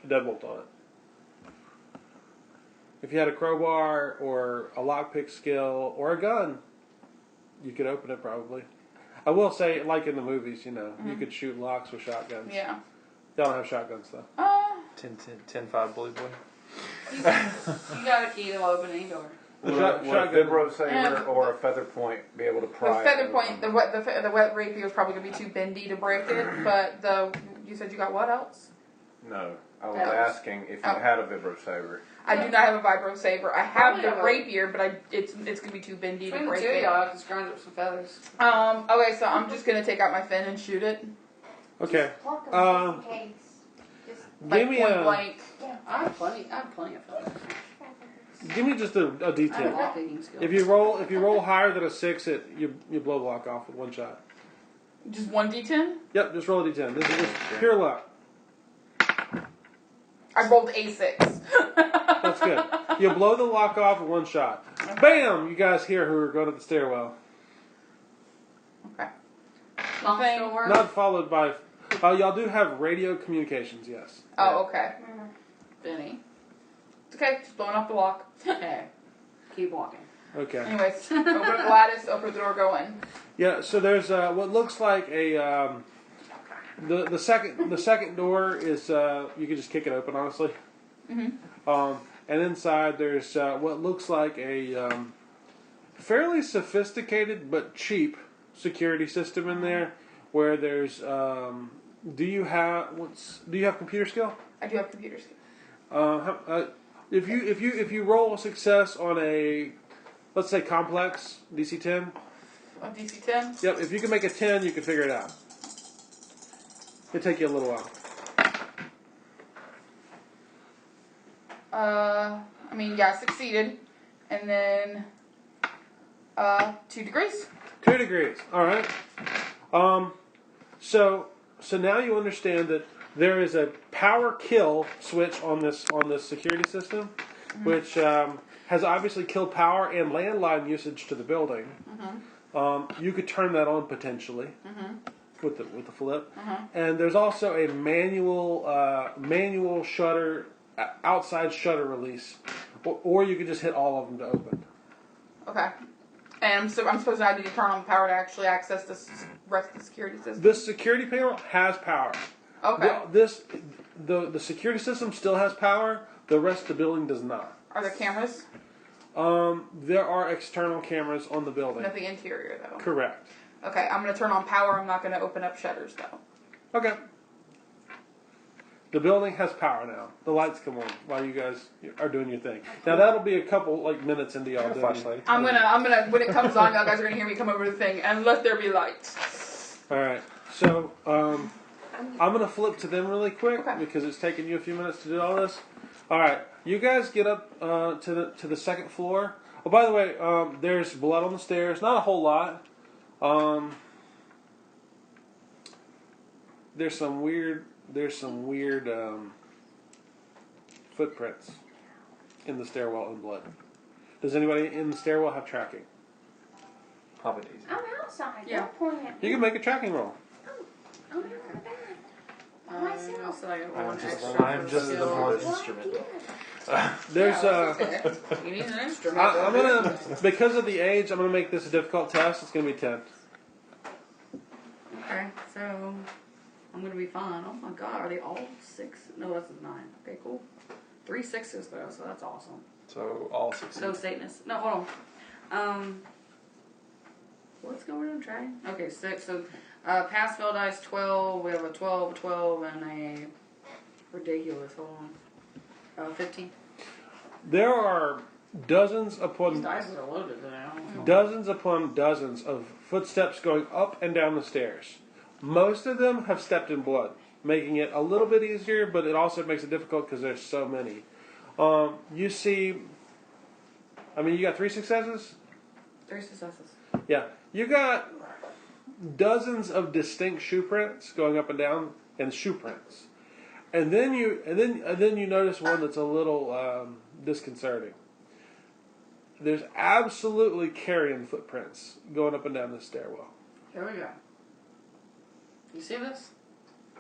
deadbolt on it. If you had a crowbar or a lockpick skill or a gun, you could open it probably. I will say, like in the movies, you could shoot locks with shotguns. Yeah. Y'all don't have shotguns though. 10-5 blue boy. You got a key to open any door. Would a vibro saber or a feather point be able to The pry? feather it point, open? the wet rapier is probably gonna be too bendy to break it. But you said you got what else? No, I was No. asking if you had a vibro saber. I do not have a vibro saber. I have Probably the have a- rapier, but it's gonna be too bendy Between to the break two of it. y'all, I can scrounge up some feathers. Okay, so I'm just gonna take out my fin and shoot it. Okay. Pluck 'em just in case. Just Like Give me point a- blank. I have plenty of feathers. Give me just a I have detail. a digging skill. If you roll higher than a 6, you blow the lock off with one shot. Just 1d10. Yep, just roll a d10. This is just pure luck. I rolled a6. That's good. You blow the lock off with one shot. Bam! You guys hear who are going up the stairwell. Okay. Long Nothing. still work? Not followed by. Y'all do have radio communications, yes. Oh, okay. Benny. It's okay. Just blowing off the lock. Hey, keep walking. Okay. Anyways, open up the lattice, open the door, go in. Yeah. So there's what looks like a the second door is you can just kick it open, honestly. Mm-hmm. And inside there's what looks like a fairly sophisticated but cheap security system in there, where there's do you have computer skill? I do have computer skill. If you roll a success on a, let's say, complex DC 10. On DC 10. Yep. If you can make a 10, you can figure it out. It'll take you a little while. I mean, yeah, I succeeded. And then 2 degrees. 2 degrees. All right. So now you understand that there is a power kill switch on this security system, which has obviously killed power and landline usage to the building. You could turn that on potentially with the flip. And there's also a manual shutter, outside shutter release, or you could just hit all of them to open. Okay. And I'm supposed to need to turn on the power to actually access this rest of the security system. This security panel has power. Okay. The security system still has power. The rest of the building does not. Are there cameras? There are external cameras on the building. Nothing interior, though. Correct. Okay, I'm going to turn on power. I'm not going to open up shutters, though. Okay. The building has power now. The lights come on while you guys are doing your thing. Now that'll be a couple minutes into y'all doing. Flashlight. I'm gonna when it comes on, y'all guys are gonna hear me come over the thing and let there be light. All right. So I'm gonna flip to them really quick because it's taking you a few minutes to do all this. All right. You guys get up to the second floor. Oh, by the way, there's blood on the stairs. Not a whole lot. There's some weird footprints in the stairwell in blood. Does anybody in the stairwell have tracking? Pop it easy. I'm outside. Yeah. Don't point at me. You can make a tracking roll. I'm out of bed. Myself. So I got I'm one just- extra I'm for just the skill. one. Well, instrument. I did. There's okay. You need an instrument. I'm gonna, because of the age, I'm gonna make this a difficult test. It's gonna be 10. Okay, so I'm gonna be fine. Oh my god, are they all 6? No, that's a 9. Okay, cool. 3 6s though, so that's awesome. So all succeed. No Satanists. No, hold on. What's going on, Trey? Okay, 6. So, pass fail dice 12. We have a 12, a 12, and a ridiculous. Hold on. 15. There are dozens These upon dice are loaded today. dozens upon dozens of footsteps going up and down the stairs. Most of them have stepped in blood, making it a little bit easier, but it also makes it difficult because there's so many. You see, I mean, you got 3 successes? 3 successes. Yeah. You got dozens of distinct shoe prints going up and down, and shoe prints. And then you notice one that's a little disconcerting. There's absolutely carrion footprints going up and down this stairwell. Here we go. You see this?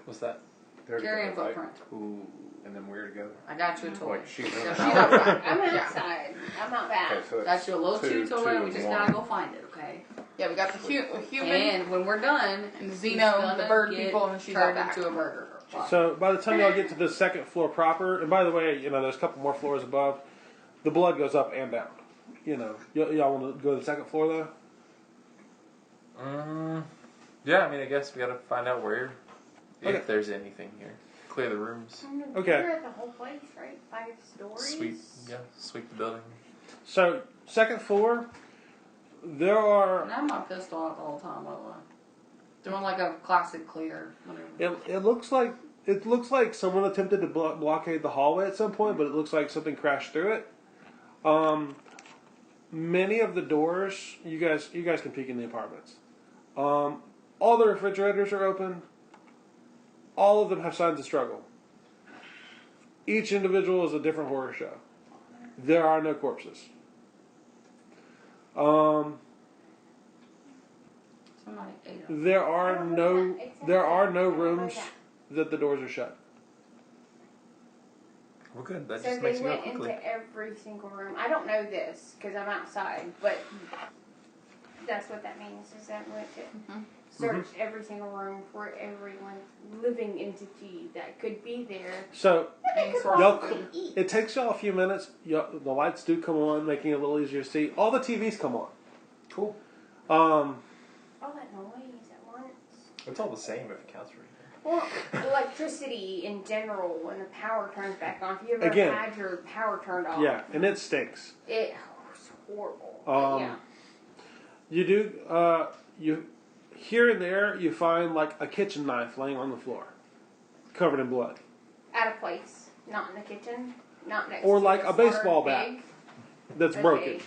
What's that? There you Carrion go, like, footprint. Ooh. and then we're together. I got you a toy. Like she's Yeah, in she's the house. outside. I'm Yeah. outside. I'm out back. Okay, so Got it's you a little chew toy, and we just one. gotta go find it, okay? Yeah, we got the human And when we're done, and she's Xeno, gonna the bird get people, and she's out turned back. into a burger. So by the time y'all get to the second floor proper, and by the way, there's a couple more floors above, the blood goes up and down. Y'all want to go to the second floor though? Yeah, I mean, I guess we gotta find out where, Okay. if there's anything here. Clear the rooms. Okay. Clear the whole place, right? 5 stories. Sweep the building. So second floor, there are. And I'm not pissed off all the time, by the way. Doing like a classic clear. Whatever. It looks like someone attempted to blockade the hallway at some point, but it looks like something crashed through it. Many of the doors, you guys can peek in the apartments. All the refrigerators are open. All of them have signs of struggle. Each individual is a different horror show. There are no corpses. Somebody ate them. There are no rooms that the doors are shut. Well, good. That So just they makes me go went quickly. into every single room. I don't know this because I'm outside, but that's what that means. Is that went to search every single room for everyone living entity that could be there. So Any Could sort y'all, possibly eat. it takes y'all a few minutes. The lights do come on, making it a little easier to see. All the TVs come on. Cool. All that noise at once. It's all the same if it counts for anything. Well, electricity in general, when the power turns back on. If you ever Again. had your power turned off, Yeah, and it stinks. it was horrible. Um, You do. You here and there you find like a kitchen knife laying on the floor, covered in blood, Out of place, not in the kitchen, not next or to like the a baseball slaughtered bat pig. that's Okay. broken.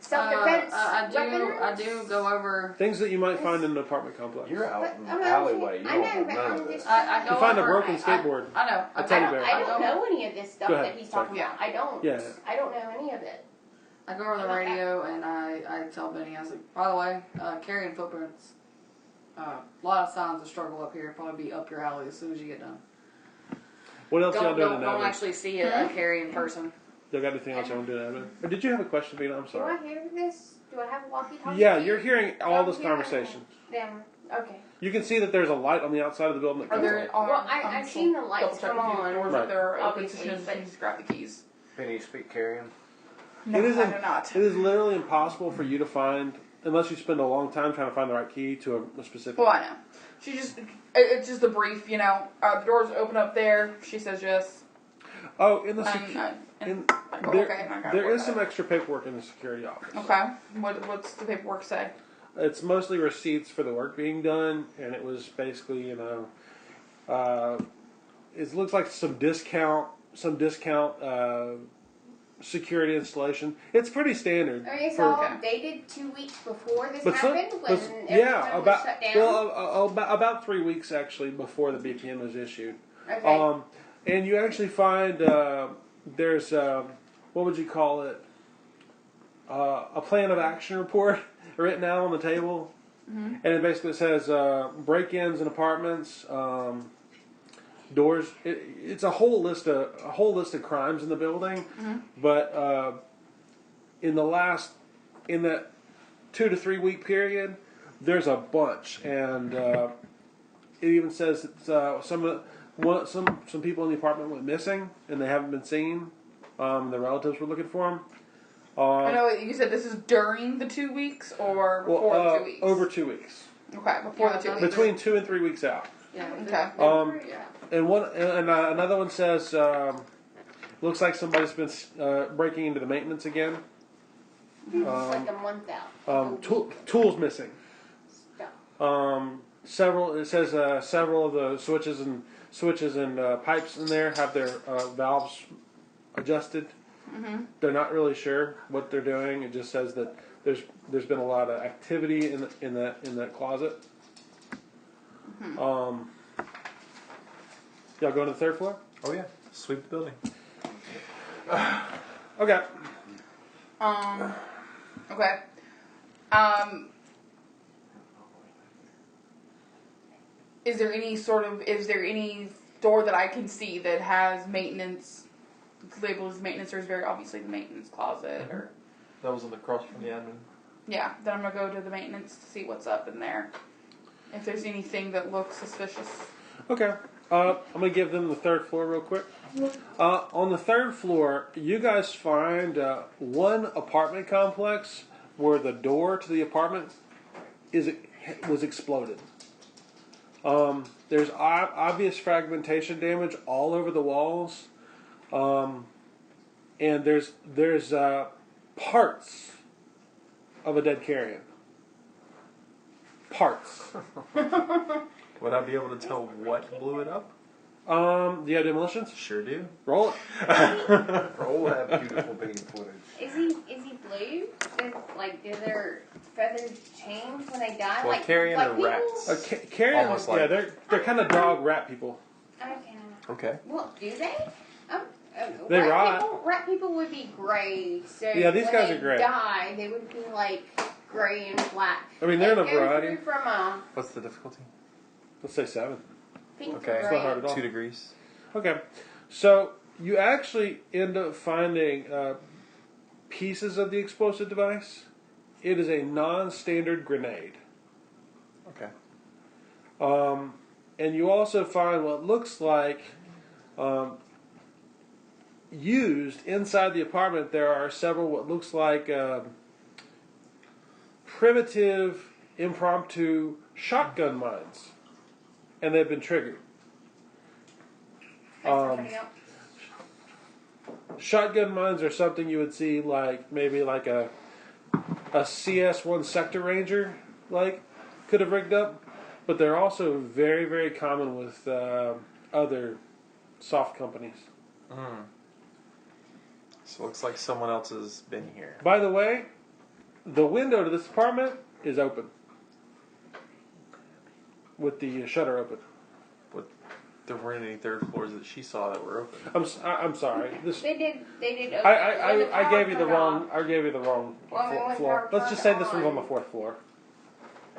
Self-defense I weapons? do go over. Things that you might find in an apartment complex. You're out But in I'm the not- alleyway. You I don't know, know but none I'm of this. just- I go You find a over. broken skateboard. I know. A I teddy don't, bear. I don't know any of this stuff Go ahead, that he's sorry. talking about. I don't. Yeah. I don't know any of it. I go over the radio and I tell Benny, I was like, by the way, carrying footprints. A lot of signs of struggle up here. Probably be up your alley as soon as you get done. What else y'all doing in Don't admin? actually see a carrying person. Y'all got anything else y'all want to do in admin? Or did you have a question, Vina? I'm Do sorry. I hear this? Do I have a walkie-talkie? Yeah, you're hearing all I'm this hearing conversation. them. Okay. You can see that there's a light on the outside of the building that Are comes there? on. Well, I've seen the lights double-check come a few on. doors Right. if they're open, so Obviously, she doesn't but- just grab the keys. Can you speak carrion? No, It is I do not. It is literally impossible for you to find, unless you spend a long time trying to find the right key to a specific. Well, I know. She just, it's just a brief, the doors open up there. She says yes. Oh, in the And I go, there, okay, and I gotta there work is some that. extra paperwork in the security office. Okay. What's the paperwork say? It's mostly receipts for the work being done, and it was basically, it looks like some discount security installation. It's pretty standard. I mean, it's for- all dated 2 weeks before this But some- happened, when but- everyone yeah, was about shut down. about 3 weeks actually before the BPN was issued. Okay. And you actually find there's what would you call it? A plan of action report written out on the table, and it basically says break-ins in apartments, doors. It's a whole list of crimes in the building, but in that 2 to 3 week period, there's a bunch, and it even says that some people in the apartment went missing and they haven't been seen. The relatives were looking for them. I know you said this is during the 2 weeks or before the 2 weeks? Over 2 weeks. Okay, before the 2 weeks. Between 2 and 3 weeks out. Yeah. Okay. And another one says, looks like somebody's been breaking into the maintenance again. Like a month out. Tools missing. Stuff. Several of the switches and pipes in there have their valves adjusted. Mm-hmm. They're not really sure what they're doing. It just says that there's been a lot of activity in that closet. Mm-hmm. Y'all going to the third floor? Oh yeah, sweep the building. Okay. Okay. Is there any door that I can see that has maintenance, labeled as maintenance, or is very obviously the maintenance closet, or? That was on the cross from the admin. Yeah, then I'm gonna go to the maintenance to see what's up in there. If there's anything that looks suspicious. Okay. I'm going to give them the third floor real quick. On the third floor, you guys find one apartment complex where the door to the apartment was exploded. There's obvious fragmentation damage all over the walls. And there's parts of a dead carrion. Parts. Would I be able to tell what blew it up? Do you have demolitions? Sure do. Roll it. Roll that beautiful bean footage. Is he blue? Do their feathers change when they die? Well, carrion like or people? rats? Carrion, Almost yeah, like- they're kind of dog rat people. Okay. Okay. Well, do they? They rot. Rat people would be gray. So Yeah, these when guys they are gray. Die, they would be like gray and black. I mean, they're in a It goes variety. through from a What's the difficulty? Let's say 7. pink Okay. to It's gray. not hard at all. 2 degrees. Okay, so you actually end up finding pieces of the explosive device. It is a non-standard grenade. Okay. And you also find what looks like used inside the apartment. There are several what looks like primitive, impromptu shotgun mines, and they've been triggered. Shotgun mines are something you would see maybe like a CS1 Sector Ranger could have rigged up, but they're also very, very common with other soft companies. So it looks like someone else has been here. By the way, the window to this apartment is open with the shutter open. But there weren't any third floors that she saw that were open. I'm sorry. This They did. Open I gave you the wrong. I gave you the wrong Well, I mean, when floor. power Let's just turned say this one's on the on. 4th floor.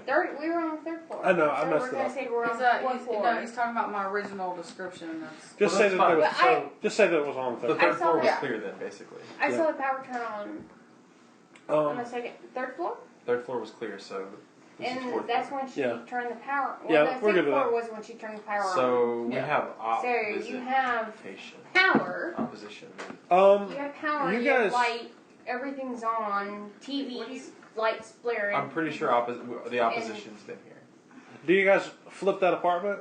We were on the 3rd floor. I know, I so messed we're it gonna up. say we're on He's, the 4th floor. no, he's talking about my original description. That's Just Well, say that's that there was. fine. But Just say that it was on the The 3rd. third saw floor was that. clear then, basically. I Yeah. saw the power turn on the 3rd floor, Third floor was clear, so this is and fourth that's floor. when she Yeah. turned the power. Well, Yeah, the we're 6th good with floor that. was when she turned the power on. So we Yeah. have So you have opposition. power. Opposition. You have power. You You have guys- light. Everything's on. TVs, lights blaring. I'm pretty sure the opposition's been here. Do you guys flip that apartment?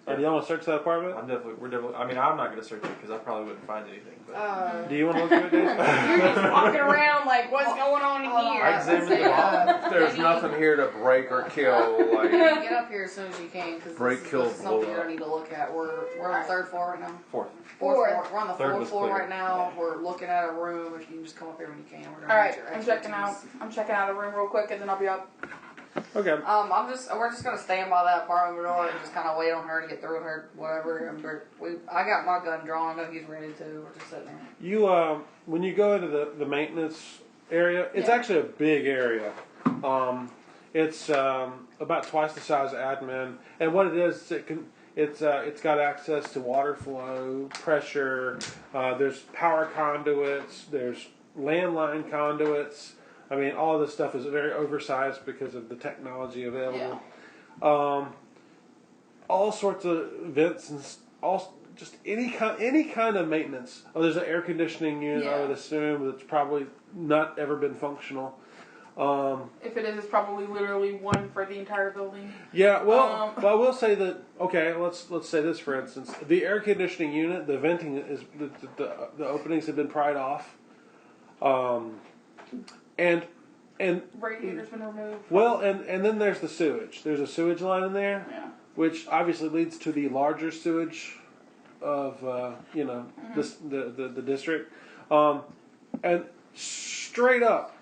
Or do you want to search that apartment? We're definitely. I mean, I'm not going to search it because I probably wouldn't find anything. But Do you want to look at it, Daisy? You're just walking around like, what's going on in Hold on. here? I examined the wall. There's nothing here to break or kill. Like Get up here as soon as you can, because Break, this kill, is something blow you're up. gonna need to look at. We're on the 3rd floor right now. Fourth. Fourth floor. We're on the Third 4th was floor clear. right now. We're looking at a room. If you can just come up here when you can. We're gonna All need right, your I'm checking out. expertise. I'm checking out a room real quick, and then I'll be up. Okay. We're just gonna stand by that apartment door and just kind of wait on her to get through with her, whatever. And I got my gun drawn. I know he's ready to. We're just sitting there. You when you go into the maintenance area, it's Yeah. actually a big area. It's about twice the size of admin, and what it is, It's got access to water flow, pressure. There's power conduits. There's landline conduits. I mean, all this stuff is very oversized because of the technology available. Yeah. All sorts of vents and just any kind of maintenance. Oh, there's an air conditioning unit. I would assume that's probably not ever been functional. If it is, it's probably literally one for the entire building. Yeah, well, I will say that. Okay, let's say this for instance: the air conditioning unit, the venting is the openings have been pried off, and Radiator's been removed. well, and then there's the sewage. There's a sewage line in there, Yeah. which obviously leads to the larger sewage of the district, and straight up.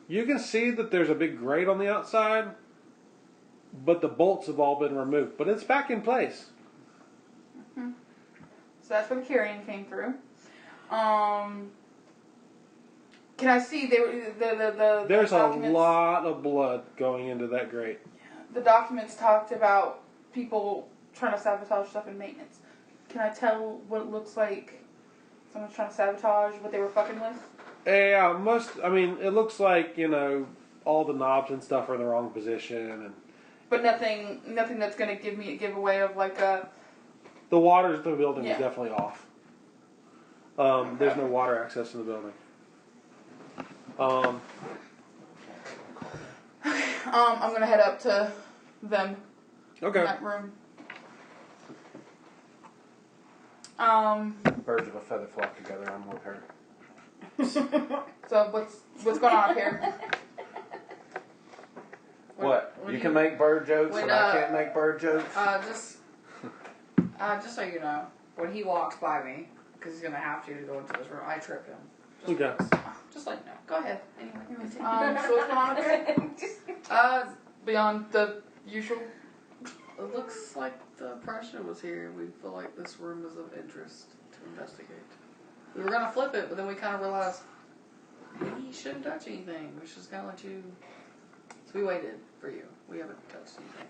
You can see that there's a big grate on the outside, but the bolts have all been removed. But it's back in place. So that's where the carrying came through. Can I see the There's a documents? lot of blood going into that grate. The documents talked about people trying to sabotage stuff in maintenance. Can I tell what it looks like someone's trying to sabotage what they were fucking with? Yeah, it looks like, all the knobs and stuff are in the wrong position. But nothing that's going to give me a giveaway of like a... The water in the building is Yeah. definitely off. There's no water access in the building. I'm going to head up to them in Okay. that room. Birds of a feather flock together. I'm with her. So what's going on up here? What? When You can make bird jokes when, and I can't make bird jokes? Just so you know, when he walks by me, because he's gonna have to go into this room, I trip him. Okay. Just like no. Go ahead. Anyway. So what's going on up here? Beyond the usual. It looks like the pressure was here. We feel like this room is of interest to investigate. We were gonna flip it, but then we kind of realized we shouldn't touch anything. We should just kind of let you. So we waited for you. We haven't touched anything.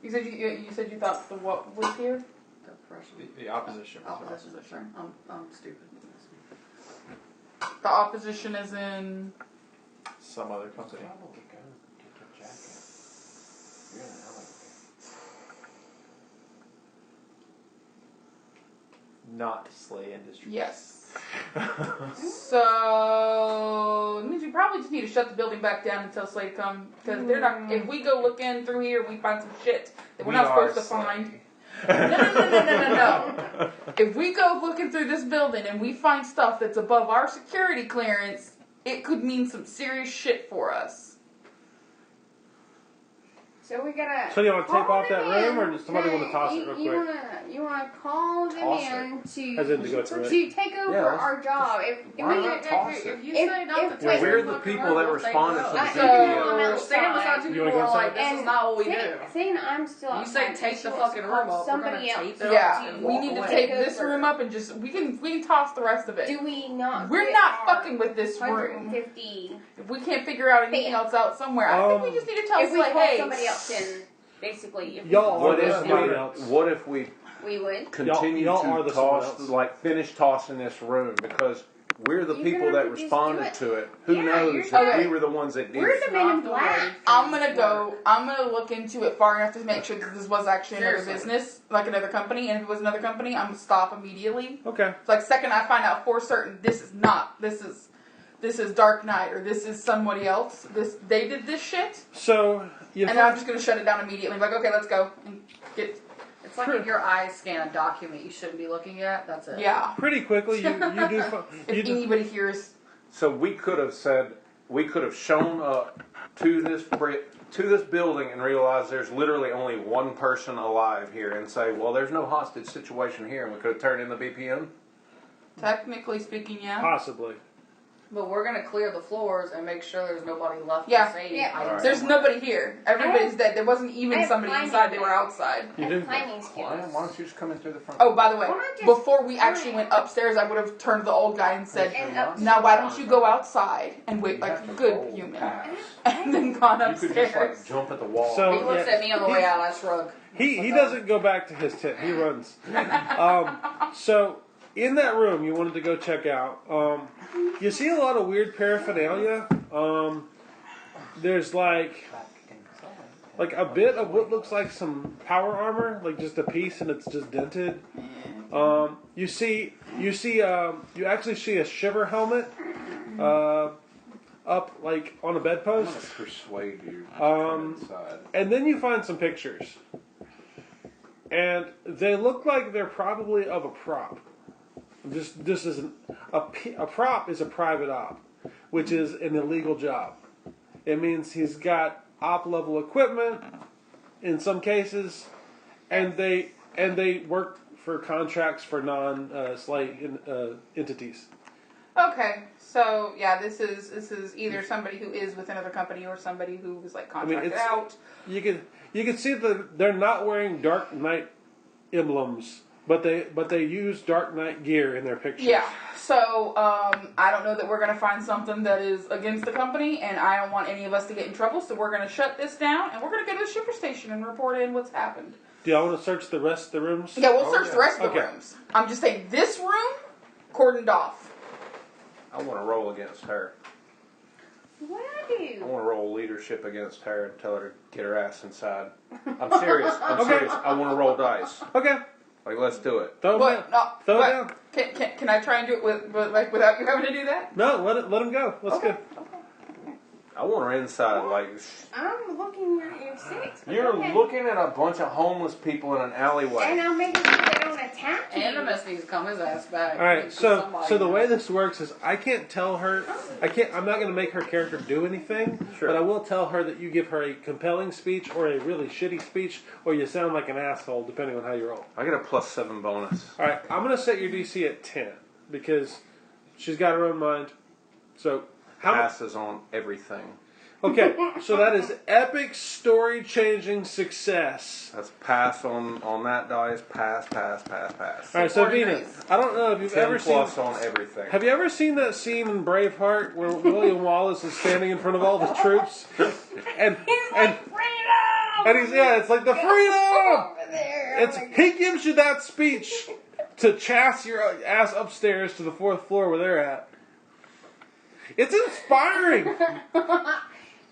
You said you thought the what was here? The pressure. The opposition. Opposition. Sorry. I'm stupid. The opposition is in. Some other company. Not Slay Industries. Yes. So it means we probably just need to shut the building back down until Slade come, because they're not. If we go look in through here, we find some shit that we're not supposed to find. No. If we go looking through this building and we find stuff that's above our security clearance, it could mean some serious shit for us. So we gotta. So do you want to tape call off that them room, or in. does somebody want to toss it real You quick? wanna call them Toss in As in to go through it. to take over Yeah, let's- our job. If why not toss it? If you If- say not if- to Well, take we're the the fucking people room, that we'll take responded it to the out. So- VPN. Standing beside two You people wanna go are like, inside? this is not what we do. saying I'm still You say outside, take she the wants fucking to room call up, we're gonna somebody else. tape it Yeah, and we walk need to away. take this over. room up and just we can toss the rest of it. Do we not? We're get not our fucking with this room. 150. If we can't figure out anything else out somewhere, I think we just need to tell If we Slade, call hey, somebody else in, basically, if Y'all What are if somebody else. we would. continue Y'all are to the someone toss, else. like finish tossing this room because we're the You're people gonna that have to just responded do it. to it. Who Yeah, knows you're if gonna- we were the ones that did We're it? the men in black. I'm gonna look into it far enough to make sure that this was actually another Seriously. business, like another company, and if it was another company, I'm gonna stop immediately. Okay. It's like second I find out for certain this is Dark Knight or this is somebody else. They did this shit, So you and I'm just gonna shut it down immediately. Like, okay, let's go and get. It's like if your eyes scan a document you shouldn't be looking at, that's it. Yeah. pretty quickly you do. If You do anybody hears, So we could have shown up to this building and realized there's literally only one person alive here and say, well, there's no hostage situation here, and we could have turned in the VPN. technically speaking, yeah. possibly. But we're gonna clear the floors and make sure there's nobody left Yeah. to save. Yeah. items. There's nobody here. Everybody's dead. There wasn't even I have somebody climbing inside. They were there. outside. You And do? climbing Why skills. don't you just come in through the front? Oh, by the way, Why not just before we actually climb? went upstairs, I would have turned to the old guy and said, And up. "Now why don't you go outside and wait You like have a to good roll human?" past. And then gone You could upstairs. just like jump at the wall. So- He looks yeah. at me on the way out. I shrug. He doesn't go back to his tent. He runs. So in that room you wanted to go check out, you see a lot of weird paraphernalia. There's like a bit of what looks like some power armor, like just a piece, and it's just dented. You actually see a shiver helmet up like on a I'm gonna bedpost, persuade you to come inside. and then you find some pictures, and they look like they're probably of a prop. This isn't a prop is a private op, which is an illegal job. It means he's got op level equipment in some cases, and they work for contracts for non-SLA entities. Okay, so yeah, this is either somebody who is with another company or somebody who was like contracted it's- out. You can see that they're not wearing Dark Knight emblems, but they use Dark Knight gear in their pictures. Yeah. So I don't know that we're gonna find something that is against the company, and I don't want any of us to get in trouble. So we're gonna shut this down, and we're gonna go to the shipper station and report in what's happened. Do y'all want to search the rest of the rooms? Yeah, we'll search the rest of the Okay. rooms. I'm just saying this room cordoned off. I want to roll against her. What I I do? want to roll leadership against her and tell her to get her ass inside. I'm serious. I'm Okay. serious. I want to roll dice. Okay. Like, let's do it. Throw But them no, down. Throw it but down. can I try and do it without you having to do that? No, let him go. Let's go. I want her inside. Like, I'm looking at your six. but you're okay. looking at a bunch of homeless people in an alleyway. And I'm making sure they don't attack you. Animus needs to come his ass back. All right. So Somebody the way knows. this works is I can't tell her. I'm not going to make her character do anything. Sure. But I will tell her that you give her a compelling speech or a really shitty speech, or you sound like an asshole, depending on how you roll. I get a +7 bonus. All right. I'm going to set your DC at 10 because she's got her own mind. So how much? Passes on everything. Okay, so that is epic story-changing success. That's pass on that dice. Pass. All right, so Vina, I don't know if you've 10 ever seen. plus on everything. Have you ever seen that scene in Braveheart where William Wallace is standing in front of all the troops, and it's like the freedom. Over there. It's he gives you that speech to chase your ass upstairs to the 4th floor where they're at. It's inspiring.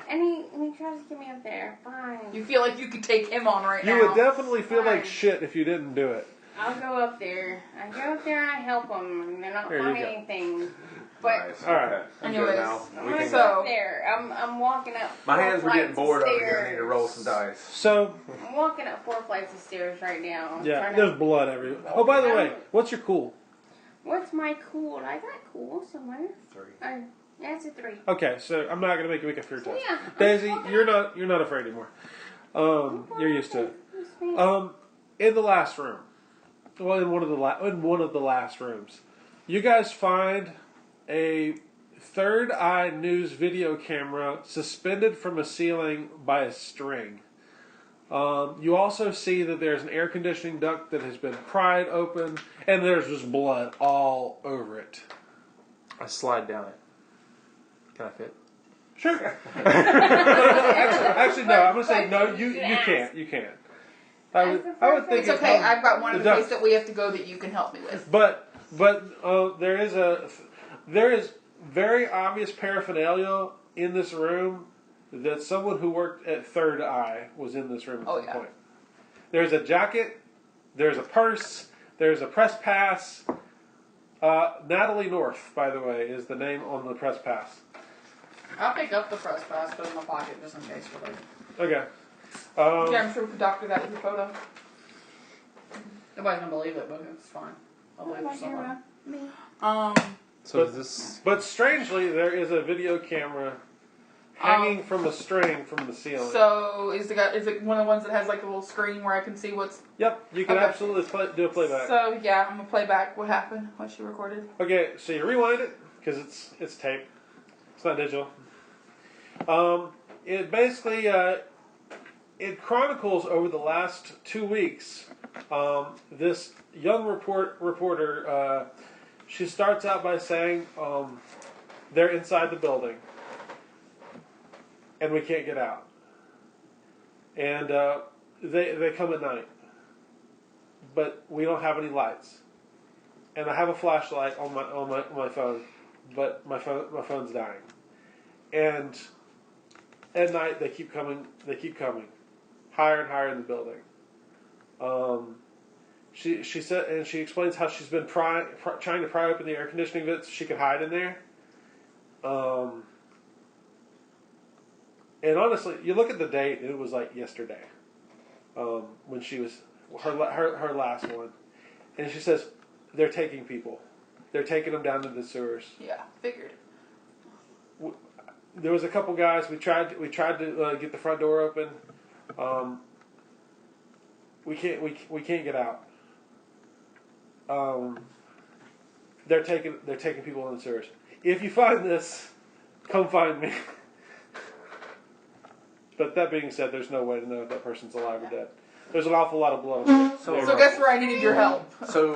And he tries to get me up there. Fine. You feel like you could take him on right You now. would definitely feel like Fine. shit if you didn't do it. I'll go up there. I go up there and I help them. And they're not There you finding go. anything. But Nice. All right. Okay. I'm Anyways, good now. I'm We gonna can go So- up there. I'm walking up. My 4 hands were getting flights bored of over here. I stairs. need to roll some dice. So I'm walking up 4 flights of stairs right now. yeah, Trying there's to, blood everywhere. Oh, by the way, what's your cool? what's my cool? I got cool somewhere. 3. Yeah, it's a 3. Okay, so I'm not gonna make you make a fear test. Yeah. Daisy, you're not afraid anymore. You're used to it. In the last room, well, in one of the last rooms, you guys find a third eye news video camera suspended from a ceiling by a string. You also see that there's an air conditioning duct that has been pried open, and there's just blood all over it. I slide down it. Can I fit? Sure. actually, no. I'm gonna say no. You can't. You can't. I would think It's okay. I've got one the in place ducks. that we have to go that you can help me with. But there is very obvious paraphernalia in this room that someone who worked at Third Eye was in this room at some point. There's a jacket. There's a purse. There's a press pass. Natalie North, by the way, is the name on the press pass. I'll pick up the press pass, put it in my pocket just in case for later. Okay. Yeah, I'm sure we could doctor that with a photo. Nobody's gonna believe it, but it's fine. I'll leave it for someone. So is this? But strangely, there is a video camera hanging from a string from the ceiling. So is it one of the ones that has like a little screen where I can see what's? Yep, you can Okay. absolutely do a playback. So yeah, I'm gonna play back what happened, what she recorded. Okay, so you rewind it, because it's tape. It's not digital. It basically it chronicles over the last 2 weeks. This young reporter, she starts out by saying they're inside the building and we can't get out, and they come at night, but we don't have any lights, and I have a flashlight on my phone, but my phone's dying, and at night they keep coming, higher and higher in the building. She said, and she explains how she's been trying to pry open the air conditioning vents so she could hide in there. And honestly, you look at the date, and it was like yesterday, when she was her last one, and she says they're taking people, they're taking them down to the sewers. Yeah, figured. There was a couple guys. We tried to get the front door open. We can't get out. They're taking people in the sewers. If you find this, come find me. But that being said, there's no way to know if that person's alive or dead. There's an awful lot of blood. So guess where I needed your help. So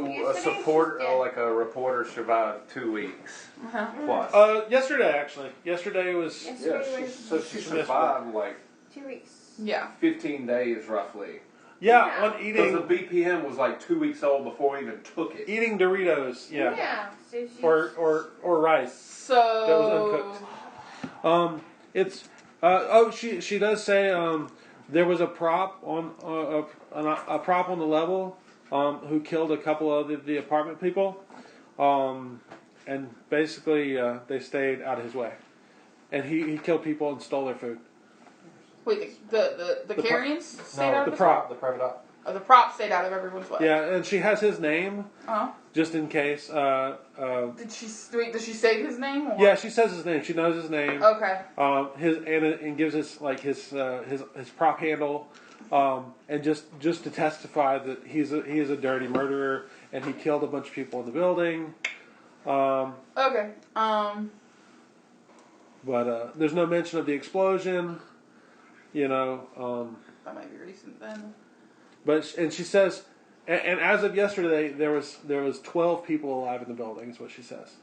like a reporter survived 2 weeks plus. Yesterday actually. Yesterday was. She survived like 2 weeks. Yeah. 15 days roughly. Yeah, on Because the eating BPM was like 2 weeks old before we even took it. eating Doritos. Yeah. Yeah. So she's, Or rice. So That was uncooked. It's she does say there was a prop on a prop on the level who killed a couple of the apartment people, and basically they stayed out of his way, and he killed people and stole their food. Wait, the carrions stayed out of the his prop. The private eye. Oh, the prop stayed out of everyone's way. Yeah, and she has his name Uh-huh. just in case. Did she say his name? Or? Yeah, she says his name. She knows his name. Okay. And gives us like his prop handle, and just to testify that he is a dirty murderer and he killed a bunch of people in the building. Okay. But there's no mention of the explosion. You know. That might be recent then. And she says, and as of yesterday, there was 12 people alive in the building. Is what she says.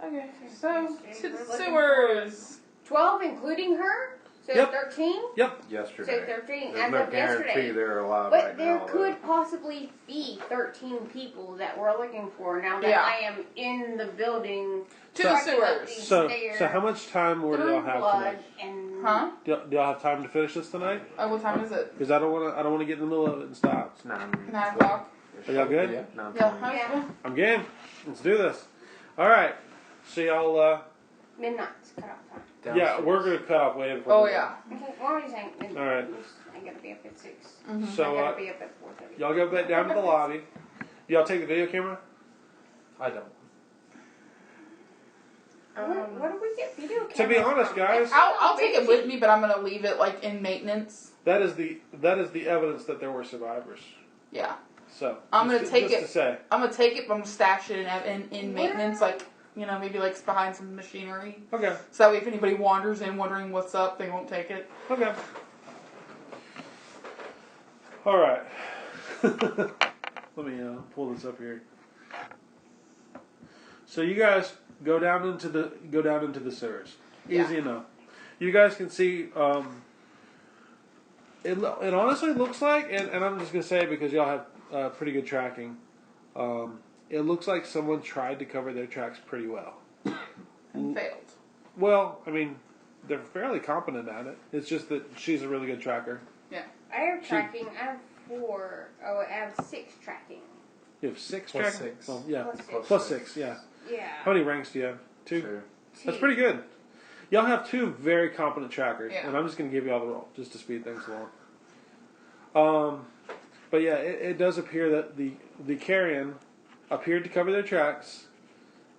Okay. So to the We're looking sewers. 12, including her? So Yep. 13? Yep. Yesterday. So 13 There's as no of yesterday. guarantee they're alive But right there now. could possibly be 13 people that we're looking for now that Yeah. I am in the building. To the tracking up sewers. these So stairs how much time do through y'all have blood tonight? and Huh? Do y'all have time to finish this tonight? Oh, what time is it? Because I don't want to get in the middle of it and stop. It's 9 9:00. Are y'all good? Yeah. Yeah. Yeah. I'm game. Let's do this. All right. So y'all. midnight's cutoff time. Yeah, we're gonna cut off way before. Oh we go. yeah. Okay, what are you saying? Midnight. All right. I gotta be up at 6. So I gotta be up at 4:30. y'all go back down to the lobby. Y'all take the video camera. I don't. What do we get video To be cameras honest, from? guys, I'll take it with me, but I'm gonna leave it like in maintenance. that is the evidence that there were survivors. Yeah. So I'm gonna take just it. to say. I'm gonna take it, but I'm gonna stash it in Where? maintenance, like maybe like behind some machinery. Okay. So that way, if anybody wanders in wondering what's up, they won't take it. Okay. All right. Let me pull this up here. So you guys go down into the sewers. Easy enough. You guys can see. It honestly looks like, and I'm just gonna say it because y'all have pretty good tracking. It looks like someone tried to cover their tracks pretty well. And failed. Well, I mean, they're fairly competent at it. It's just that she's a really good tracker. I have tracking. I have 4. Oh, I have 6 tracking. You have 6 Plus tracking? 6. Oh, yeah. Plus 6. Plus 6, yeah. Yeah. How many ranks do you have? 2? Two. That's pretty good. Y'all have 2 very competent trackers, Yeah. and I'm just going to give y'all the roll just to speed things along. But yeah, it does appear that the carrion appeared to cover their tracks,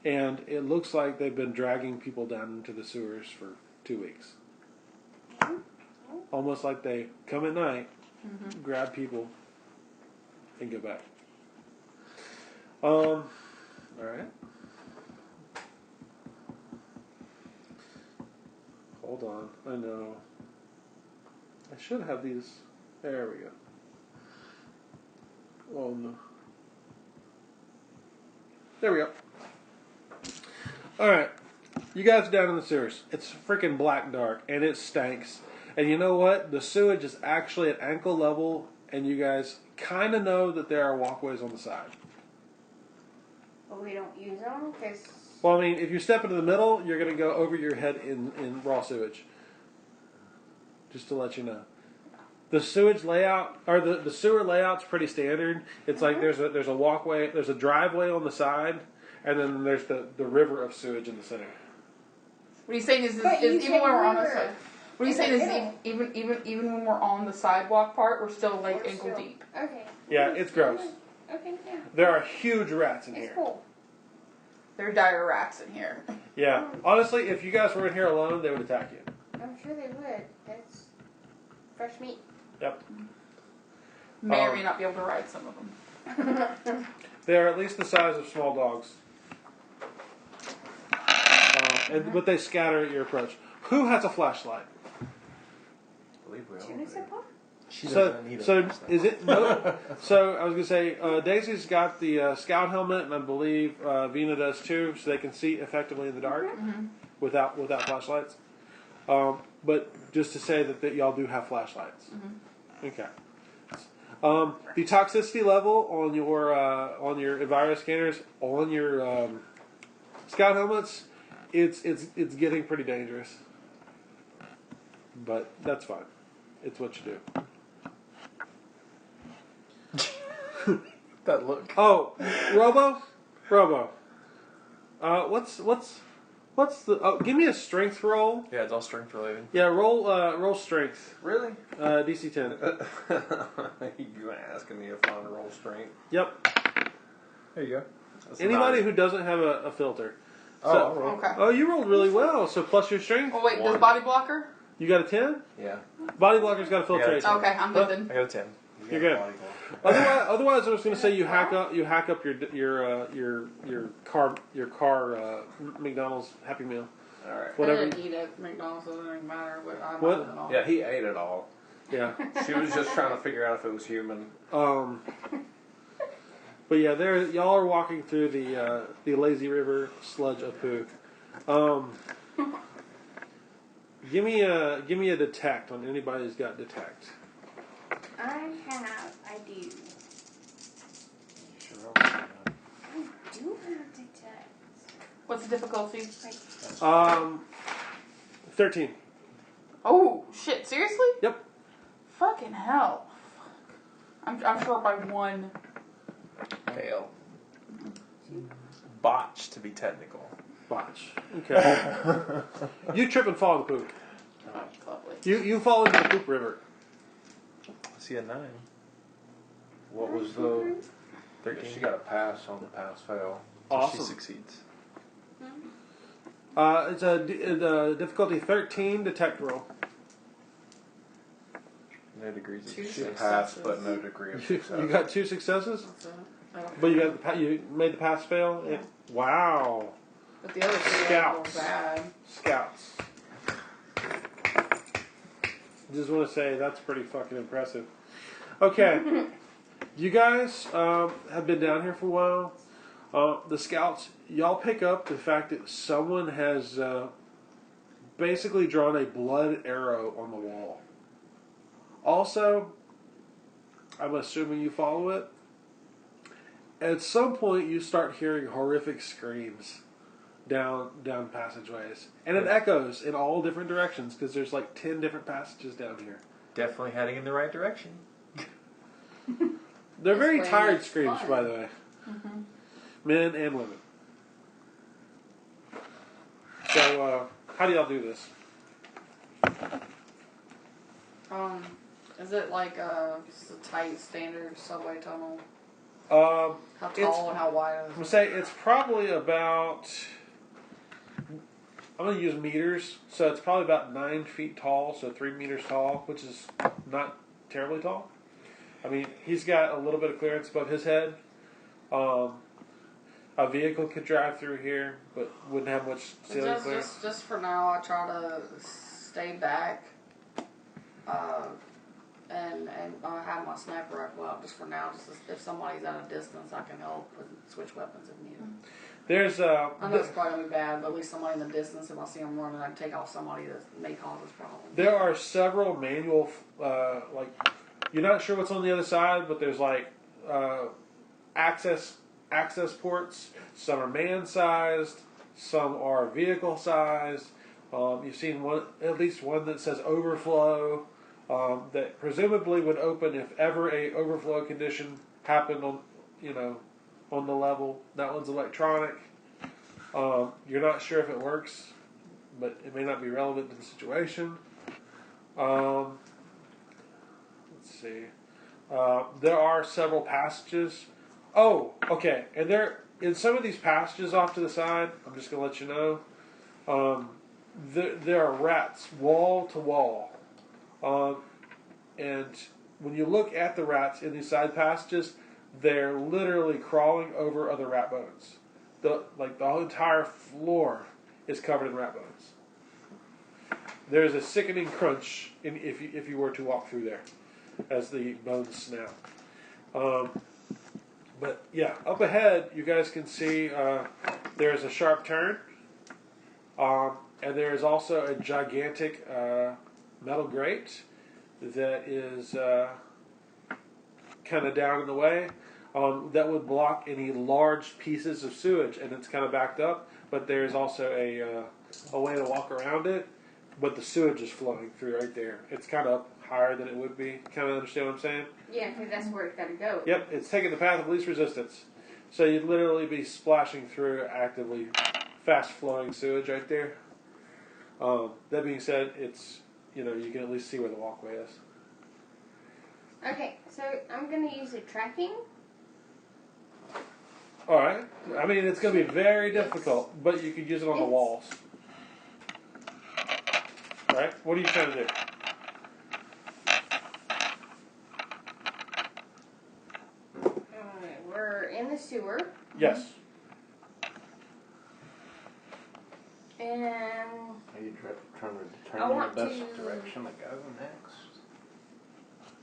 and it looks like they've been dragging people down into the sewers for 2 weeks. Almost like they come at night, grab people, and go back. All right. Hold on. I know. I should have these. There we go. Oh no. There we go. Alright. You guys are down in the sewers. It's freaking black dark and it stinks. And you know what? The sewage is actually at ankle level and you guys kind of know that there are walkways on the side. But we don't use them because. Well, I mean, if you step into the middle, you're going to go over your head in raw sewage. Just to let you know. The sewage layout, or the sewer layout's pretty standard. It's like there's a walkway, there's a driveway on the side, and then there's the river of sewage in the center. What are you saying is even when we're on the side? What are you saying is even when we're on the sidewalk part, we're still like We're ankle still- deep. Okay. Yeah, it's gross. Okay, yeah. There are huge rats in It's here. cool. There are dire rats in here. Yeah. Honestly, if you guys were in here alone, they would attack you. I'm sure they would. That's fresh meat. Yep. May or may not be able to ride some of them. They are at least the size of small dogs. But they scatter at your approach. Who has a flashlight? I believe we all Tuna do. simple? She So, doesn't need so it. is it? No. So I was gonna say Daisy's got the scout helmet, and I believe Vina does too, so they can see effectively in the dark without flashlights. But just to say that y'all do have flashlights. Okay. The toxicity level on your Enviro scanners on your scout helmets, it's getting pretty dangerous. But that's fine. It's what you do. That look. Oh, Robo. What's the? Oh, give me a strength roll. Yeah, it's all strength related. Yeah, roll strength. Really? DC 10. You asking me if I want to roll strength? Yep. There you go. That's Anybody nice. who doesn't have a filter. Oh, So- I'll roll. Okay. Oh, you rolled really well. So plus your strength, Oh wait, does One. body blocker? you got a 10. Yeah. Body blocker's got a filtration. Okay, I'm good then. I got a 10. You're good. Otherwise, I was going to say you hack up your car McDonald's Happy Meal. All right. Whatever. I didn't eat at McDonald's, so it doesn't matter. But I'm What? not all. Yeah, he ate it all. Yeah. She was just trying to figure out if it was human. But yeah, y'all are walking through the lazy river sludge of poo. Give me a detect on anybody who's got detect. I do. Sure. I do have detect. What's the difficulty? 13. Oh shit! Seriously? Yep. Fucking hell! I'm short by 1. Fail. Botch, to be technical. Botch. Okay. You trip and fall in the poop. Lovely. You fall into the poop river. I see a 9. What was the? 13. She got a pass on the pass fail. So Awesome. she succeeds. It's a difficulty 13 detect roll. No degrees of Two She success. passed, but no degree of You success. got 2 successes, That's it. Okay. but you made the pass fail. Yeah. Wow. But the other 2 Scouts. were bad. Scouts. Just want to say that's pretty fucking impressive. Okay, you guys have been down here for a while. The scouts, y'all pick up the fact that someone has basically drawn a blood arrow on the wall. Also, I'm assuming you follow it. At some point, you start hearing horrific screams down passageways, and it echoes in all different directions because there's like 10 different passages down here. Definitely heading in the right direction. They're very This way tired makes screams, fun. by the way, men and women. So, how do y'all do this? Is it like just a tight standard subway tunnel? Um, How It's- tall and how wide I'm is gonna it? say it's probably about. I'm gonna use meters, so it's probably about 9 feet tall, so 3 meters tall, which is not terribly tall. I mean, he's got a little bit of clearance above his head. A vehicle could drive through here, but wouldn't have much ceiling clearance. Just for now, I try to stay back, and I have my sniper rifle out just for now. Just if somebody's at a distance, I can help and switch weapons if needed. There's I know it's probably gonna be bad, but at least somebody in the distance, if I see them running, I can take off somebody that may cause us problems. there are several manual like you're not sure what's on the other side, but there's like access ports. Some are man-sized, some are vehicle-sized. You've seen at least one that says overflow, that presumably would open if ever a overflow condition happened on the level. That one's electronic. You're not sure if it works, but it may not be relevant to the situation. Let's see. There are several passages. Oh, okay. And in some of these passages off to the side, I'm just going to let you know, there are rats wall to wall. And when you look at the rats in these side passages, they're literally crawling over other rat bones. The whole entire floor is covered in rat bones. There's a sickening crunch if you were to walk through there as the bones snap. But yeah, up ahead you guys can see there's a sharp turn, and there is also a gigantic metal grate that is kind of down in the way. That would block any large pieces of sewage, and it's kind of backed up. But there's also a way to walk around it, but the sewage is flowing through right there. It's kind of up higher than it would be. Kind of understand what I'm saying? Yeah, because that's where it's got to go. Yep, it's taking the path of least resistance. So you'd literally be splashing through actively fast-flowing sewage right there. That being said, it's you can at least see where the walkway is. Okay, so I'm going to use a tracking. All right. I mean, it's going to be very difficult, but you could use it on the walls. All right. What are you trying to do? We're in the sewer, Yes. and Are you trying to I determine want the best to- direction to go next?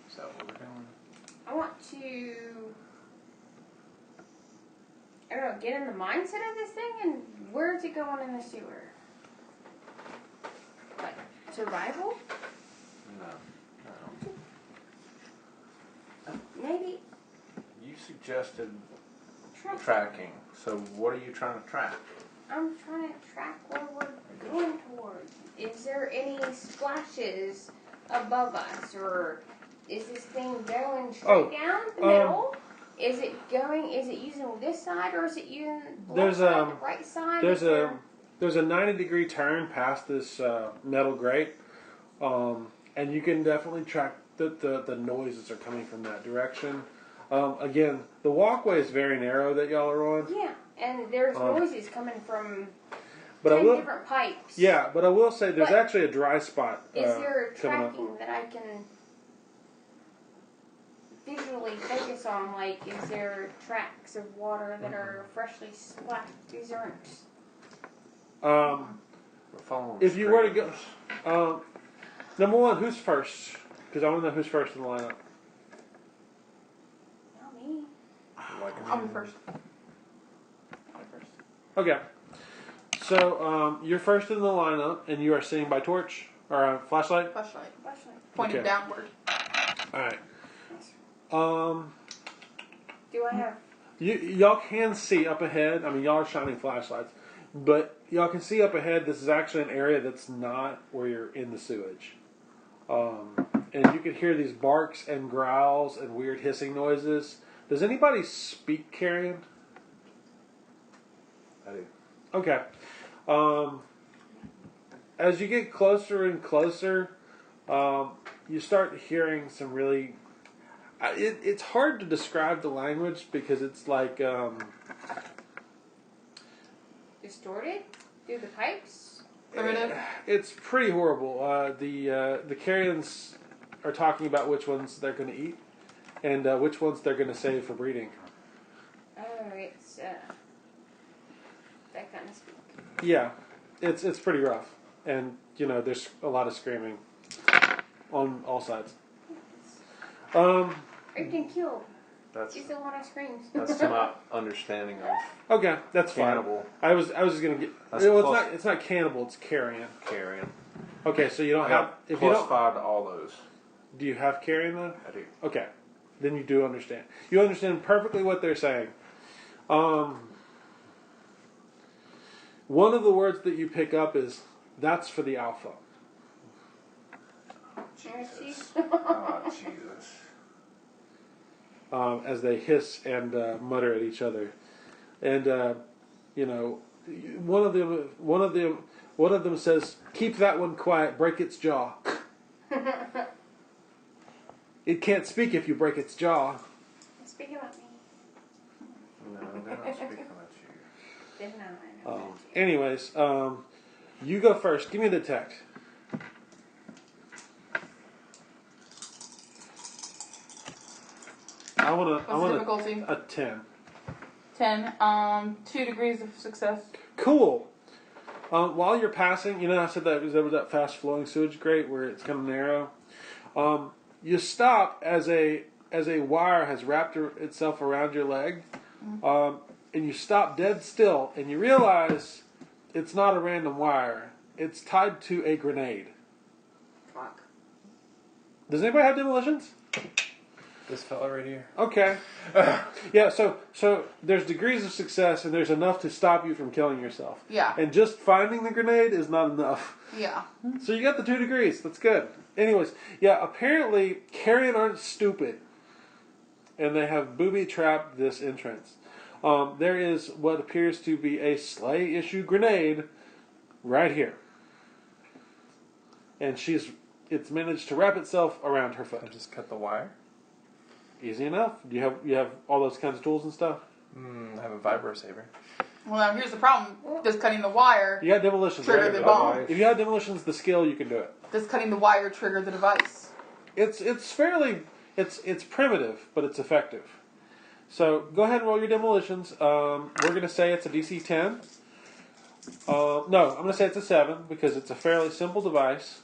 Is that what we're doing? I want to, I don't know, get in the mindset of this thing, and where's it going in the sewer? Like, survival? No. Maybe You suggested tracking. tracking. So what are you trying to track? I'm trying to track where we're going towards. Is there any splashes above us, or is this thing going straight down the middle? Is it using this side, or is it using the left side, the right side? There's a 90-degree turn past this metal grate, and you can definitely track the noises are coming from that direction. Again, the walkway is very narrow that y'all are on. Yeah, and there's noises coming from But 10 I will, different pipes. yeah, but I will say there's But actually a dry spot. Is there a coming up. tracking that I can visually focus on? Like, is there tracks of water that are freshly splashed? These aren't. We're following If you were to straight. go, number one, who's first? Because I want to know who's first in the lineup. Not me. Like I'll be first. Okay. So you're first in the lineup, and you are sitting by torch or a flashlight. Flashlight. Flashlight. Pointed Okay. downward. All right. Do I have? Y'all can see up ahead. I mean, y'all are shining flashlights, but y'all can see up ahead. This is actually an area that's not where you're in the sewage, and you can hear these barks and growls and weird hissing noises. Does anybody speak Carrion? I do. Okay. As you get closer and closer, you start hearing some really. It's hard to describe the language because it's like. Distorted through the pipes? Primitive. It's pretty horrible. The Carrions are talking about which ones they're going to eat and which ones they're going to save for breeding. Oh, it's that kind of speak. Yeah, it's pretty rough, and there's a lot of screaming on all sides. Or getting killed. That's She's the one that screams. that's to my understanding of Okay, that's cannibal. fine. I was just gonna get. That's Well, plus- it's not cannibal. It's carrion. Carrion. Okay, so you don't I have. got If you plus don't, 5 to all those. do you have carrion though? I do. Okay, then you do understand. You understand perfectly what they're saying. One of the words that you pick up is "that's for the alpha." Oh, Jesus. As they hiss and mutter at each other, and one of them says, "Keep that one quiet. Break its jaw." It can't speak if you break its jaw. Speaking about me. No, they're not speaking about you. They're not. Anyways, you go first. Give me the text. I What's the want difficulty? a 10. 10. 2 degrees of success. Cool. While you're passing, I said that there was that fast flowing sewage grate where it's kind of narrow. You stop as a wire has wrapped itself around your leg, and you stop dead still, and you realize it's not a random wire. It's tied to a grenade. Fuck. Does anybody have demolitions? This fella right here. Okay. Yeah, so there's degrees of success, and there's enough to stop you from killing yourself. Yeah. And just finding the grenade is not enough. Yeah. So you got the 2 degrees. That's good. Anyways, yeah, apparently carrion aren't stupid. And they have booby-trapped this entrance. There is what appears to be a SLA issue grenade right here. And it's managed to wrap itself around her I foot. just cut the wire. Easy enough. Do you have all those kinds of tools and stuff? I have a vibro saber. Well, now here's the problem. Does cutting the wire, You got demolitions, Trigger right? the bomb. If you have demolitions, the skill, you can do it. does cutting the wire trigger the device? It's fairly it's primitive, but it's effective. So go ahead and roll your demolitions. We're going to say it's a DC 10. No, I'm going to say it's a 7 because it's a fairly simple device.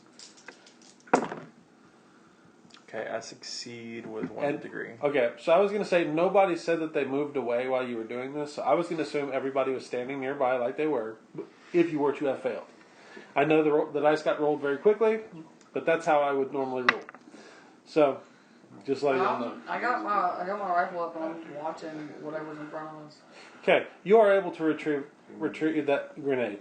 Okay, I succeed with 1 degree. Okay, so I was going to say nobody said that they moved away while you were doing this. So I was going to assume everybody was standing nearby like they were, if you were to have failed. I know the dice got rolled very quickly, but that's how I would normally roll. So, just letting you know. I got my rifle up and I'm watching whatever's in front of us. Okay, you are able to retrieve that grenade.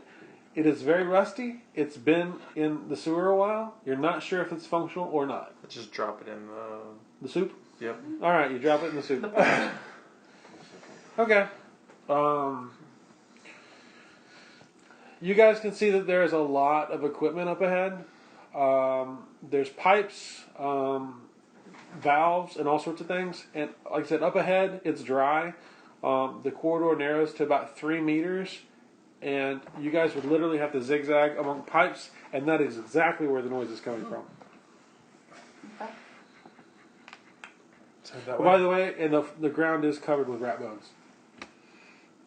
It is very rusty. It's been in the sewer a while. You're not sure if it's functional or not. Just drop it in The soup? Yep. All right, you drop it in the soup. Okay. You guys can see that there is a lot of equipment up ahead. There's pipes, valves, and all sorts of things. And like I said, up ahead, it's dry. The corridor narrows to about 3 meters. And you guys would literally have to zigzag among pipes. And that is exactly where the noise is coming from. Okay. So that Oh, by the way, and the ground is covered with rat bones.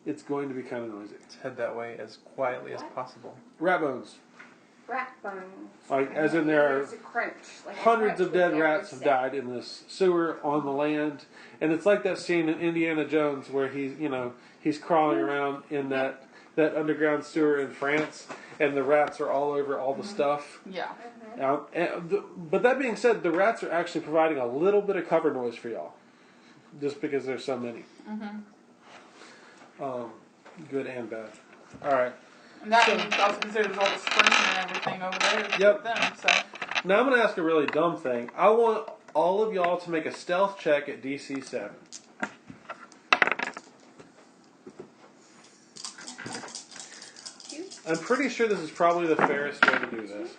It's going to be kind of noisy. Let's head that way as quietly as possible. Rat bones. Rat bones. Like, as in there are There's a crunch. Like a hundreds crunch of dead with rats have every died in this sewer on the land. And it's like that scene in Indiana Jones where he's crawling around in that underground sewer in France, and the rats are all over all the stuff. Yeah. But that being said, the rats are actually providing a little bit of cover noise for y'all, just because there's so many. Good and bad. All right. And that means also consider there's all the screaming and everything over there. Yep. With them, so. Now I'm going to ask a really dumb thing. I want all of y'all to make a stealth check at DC 7. I'm pretty sure this is probably the fairest way to do this.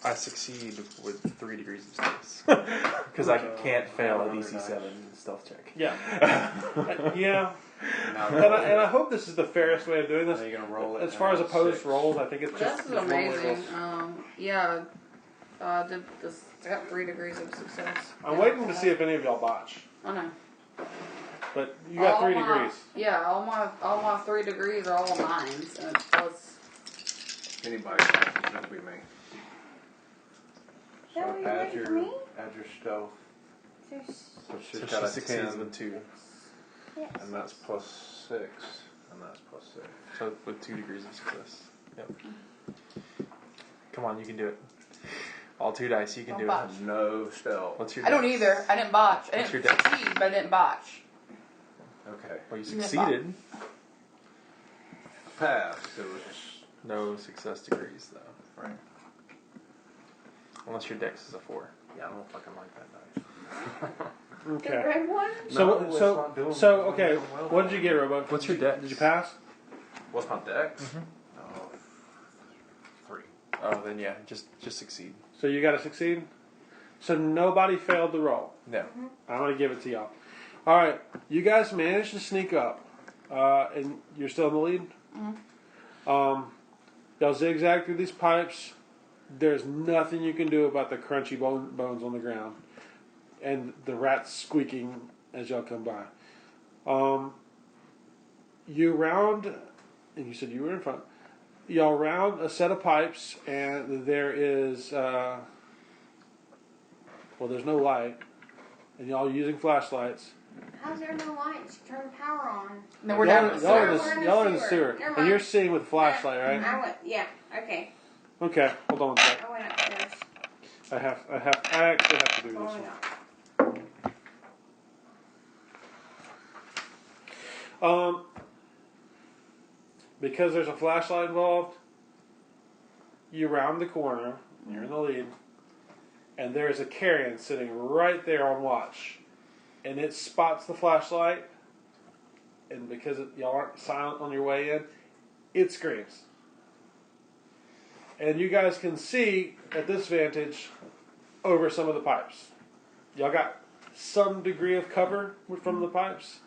I succeed with 3 degrees of stealth. Because I can't fail a DC 7 stealth check. Yeah. Yeah. Now, And I hope this is the fairest way of doing this. Are you gonna roll it As far as at opposed 6? rolls, I think it's just This is it's normally amazing. rolls. Yeah. Did this? I got 3 degrees of success. I'm waiting to see if any of y'all botch. I know. But you got All 3 my- degrees. Yeah, all my 3 degrees are all 9s, and it's plus Anybody, it'll be me. Is that what you're ready for me? Add your stealth. So she's So got she a succeeds 10, with 2. Yes. and that's plus 6, and that's plus 6. So with 2 degrees of success. Yep. Come on, you can do it. All 2 dice, you can do Botch. it. No stealth. What's your I don't dex? either. I didn't botch. I What's didn't your dex? succeed, but I didn't botch. Okay. Well, you didn't succeeded. Passed. It was No success degrees, though. right. Unless your dex is a 4. Yeah, I don't fucking like that dice. The Okay. red one? So, No, it's so, not doing so, well. okay. What did you get, Robo? What's your dex? Did you pass? What's my dex? Mhm. Oh, 3. Oh, then yeah, just succeed. So you got to succeed. So nobody failed the roll. No. I'm gonna give it to y'all. All right, you guys managed to sneak up, and you're still in the lead. Y'all zigzag through these pipes. There's nothing you can do about the crunchy bones on the ground, and the rats squeaking as y'all come by. You round, and you said you were in front. Y'all round a set of pipes, and there is, well, there's no light, and y'all using flashlights. How's there no lights? Turn the power on. No, we're down in the Y'all are sewer. y'all are in the sewer, Never and mind. you're seeing with a flashlight, right? I went, yeah, okay. Okay, hold on one sec. I went upstairs. I actually have to do this Going one. up. Because there's a flashlight involved, you round the corner, you're in the lead, and there's a carrion sitting right there on watch. And it spots the flashlight, and because y'all aren't silent on your way in, it screams. And you guys can see, at this vantage, over some of the pipes. Y'all got some degree of cover from the pipes,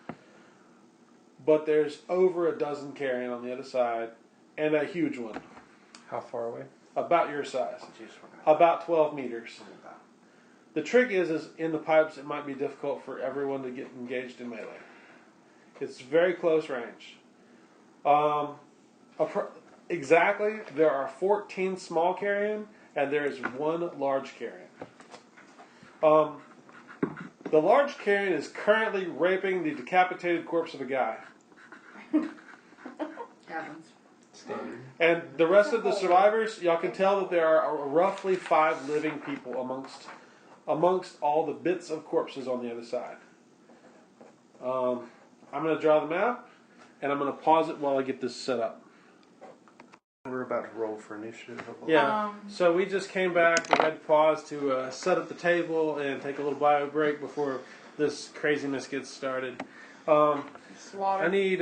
but there's over a dozen carrion on the other side, and a huge one, How far away? about your size, Jeez, we're gonna about 12 meters. have to The trick is in the pipes, it might be difficult for everyone to get engaged in melee. It's very close range. Exactly, there are 14 small carrion, and there is 1 large carrion. The large carrion is currently raping the decapitated corpse of a guy. Happens. Standard. And the rest of the survivors, y'all can tell that there are roughly 5 living people amongst all the bits of corpses on the other side. I'm going to draw the map, and I'm going to pause it while I get this set up. We're about to roll for initiative. Yeah, so we just came back. We had to pause to set up the table and take a little bio break before this craziness gets started. Slaughter. I need,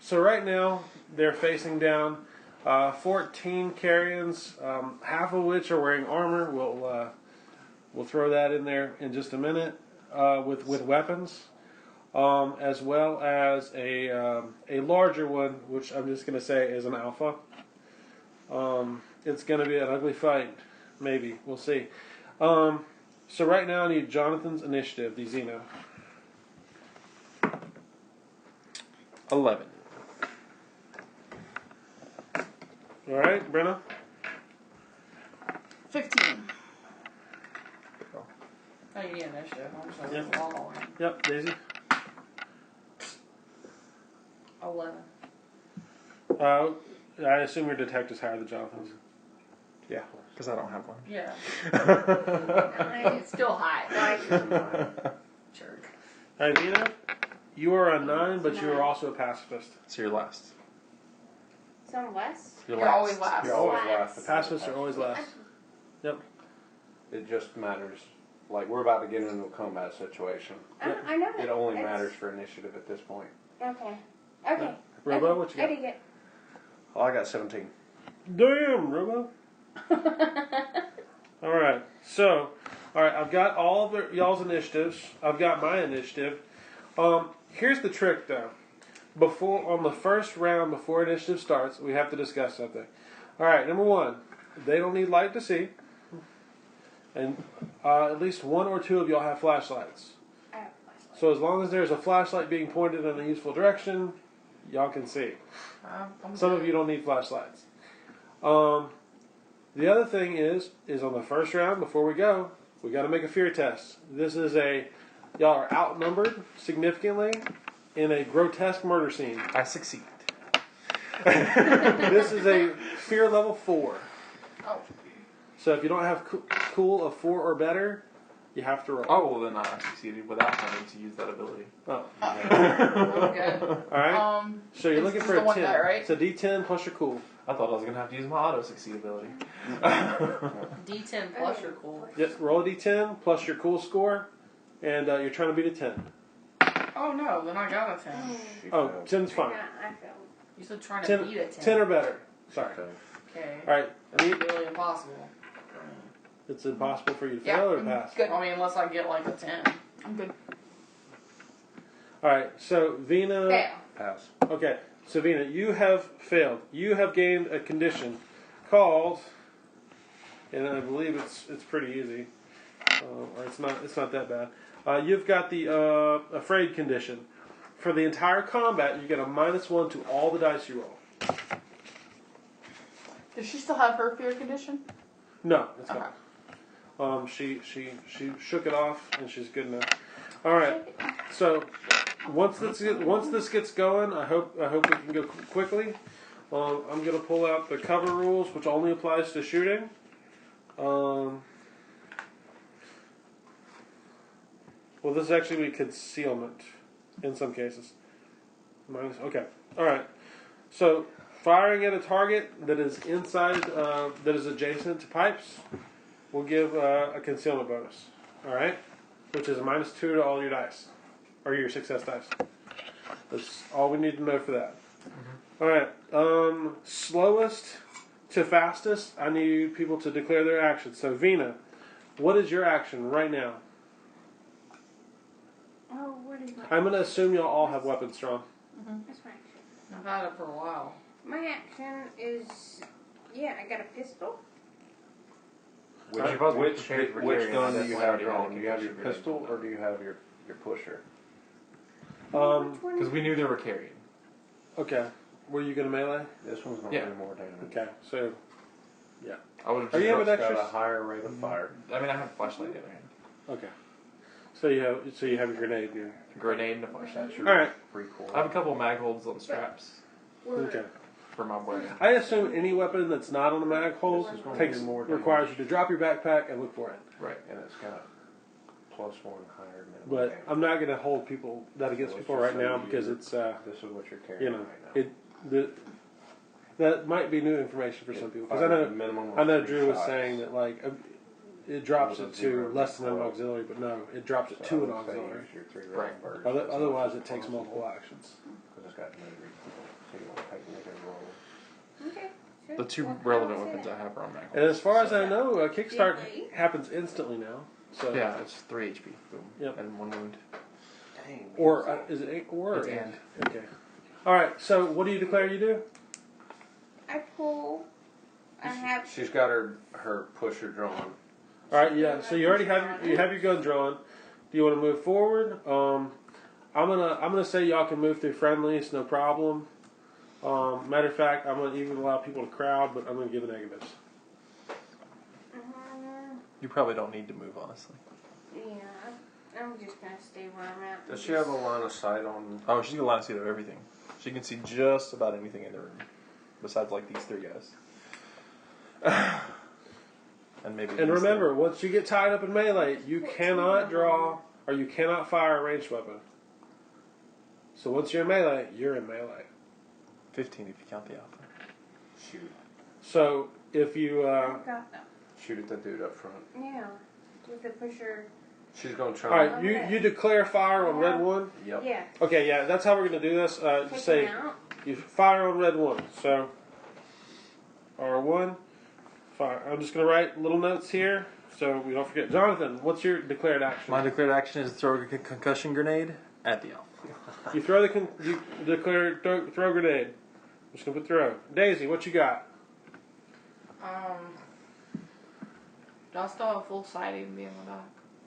so right now they're facing down 14 carrions, half of which are wearing armor. We'll throw that in there in just a minute with weapons, as well as a larger one, which I'm just going to say is an alpha. It's going to be an ugly fight, maybe. We'll see. So right now I need Jonathan's initiative, the Xeno. 11. All right, Brenna? 15. Oh, you need initiative. I'm just Yep. wall. Yep, Daisy? 11. I assume your detect is higher than Jonathan's. Yeah, because I don't have one. Yeah. Nine. It's still high. Jerk. All right, Xeno, you are a 9, but you are also a pacifist. So you're last. Some less? You're always last. You're always Last. last. Pacifists are always last. Yep. It just matters. Like, we're about to get into a combat situation. I know that. It only It's- matters for initiative at this point. Okay. Okay. Robo, Okay. what you I got? dig it. Oh, I got 17. Damn, Robo. All right. So, I've got all of y'all's initiatives. I've got my initiative. Here's the trick, though. On the first round, before initiative starts, we have to discuss something. All right. Number 1, they don't need light to see, and at least 1 or 2 of y'all have flashlights. I have a flashlight. So as long as there's a flashlight being pointed in a useful direction, y'all can see. I'm Some good. of you don't need flashlights. The other thing is on the first round, before we go, we got to make a fear test. This is y'all are outnumbered significantly in a grotesque murder scene. I succeed. This is a fear level 4. Oh. So if you don't have cool of 4 or better, you have to roll. Oh, well then I succeeded without having to use that ability. Oh. Okay. Alright. So you're looking for the a one 10. die, right? It's a D10 plus your cool. I thought I was going to have to use my auto-succeed ability. D10 plus your cool. Just roll a D10 plus your cool score, and you're trying to beat a 10. Oh no, then I got a 10. Oh, 10's fine. I failed. You said trying to 10, beat a 10. 10 or better. Sorry. Okay. Alright. Really impossible. It's impossible for you to Yeah, fail or I'm pass. good. I mean, unless I get like a 10. I'm good. Alright, so Vina. Fail. Pass. Okay, so Vina, you have failed. You have gained a condition called, and I believe it's pretty easy, or it's not that bad. You've got the afraid condition. For the entire combat, you get a -1 to all the dice you roll. Does she still have her fear condition? No, it's Okay. gone. She shook it off, and she's good enough. All right. So once this gets going, I hope we can go quickly. I'm gonna pull out the cover rules, which only applies to shooting. Well, this is actually concealment in some cases. Okay. All right. So firing at a target that is inside, that is adjacent to pipes, will give a concealment bonus. All right, which is a -2 to all your dice, or your success dice. That's all we need to know for that. All right. Slowest to fastest. I need people to declare their action. So Vina, what is your action right now? Oh, what is my I'm gonna assume y'all all have weapons drawn. That's my action. I've had it for a while. My action is, I got a pistol. Which you've also Which prepared for gun carrying, do that's you why I have already had drawn? a Do you have your condition pistol related or to do you have your pusher? Which one Because is we knew they were carrying. Okay. Were you gonna melee? This one's going to Yeah. do more damage. Okay. So I would have Are you just, having It's got extras? a higher rate of fire. I mean, I have a flashlight in the other hand. okay. So you have your grenade. Yeah. A grenade and a flashlight. That's your All right. free core. I have a couple of mag holds on straps we're- Okay. for my weapon. I assume any weapon that's not on a mag hold This is going to takes do more damage. requires you to drop your backpack and look for it. Right. And it's got +1 higher minimum But damage. I'm not gonna hold people that against Let's people just right say now you- because it's This is what you're carrying right now. that might be new information for some people because Fire minimum I know of 3 Drew was shots. saying that like it drops With it a to 0 less than an 12. auxiliary, but no, it drops it So to I an would say auxiliary. use your 3 Right. round burst. Otherwise, it takes multiple actions. Because it's got no recoil. So you want to take negative roll. Okay. Sure. The two Well, how relevant is weapons it? I have are on mag holds. And as far as so- I know, Kickstart Really? happens instantly now. So Yeah, it's 3 HP. Boom. Yep. And 1 wound. Dang. Or is it or It's and? Okay. All right. So what do you declare you do? I pull. I have. She's got her pusher drawn. All right, yeah. So you already have your gun drawn. Do you want to move forward? I'm gonna say y'all can move through friendlies, no problem. Matter of fact, I'm gonna even allow people to crowd, but I'm gonna give the negatives. You probably don't need to move, honestly. I'm just gonna stay where I'm at. Does she have a line of sight on? Oh, she's got a line of sight of everything. She can see just about anything in the room, besides like these 3 guys. And maybe. And these remember, once you get tied up in melee, you cannot draw or you cannot fire a ranged weapon. So once you're in melee, you're in melee. 15 if you count the alpha. Shoot. So if you I've got them. Shoot at the dude up front. Yeah. With the pusher. She's going to try. all right, you declare fire on red one. Yep. Yeah. Okay, yeah, that's how we're gonna do this. Just Take say them out. you fire on red one. So R1, fire. I'm just gonna write little notes here so we don't forget. Jonathan, what's your declared action? My declared action is to throw a concussion grenade at the alpha. You throw you declare throw grenade. I'm just gonna put throw. Daisy, what you got? Do I still have full sight even being in the back?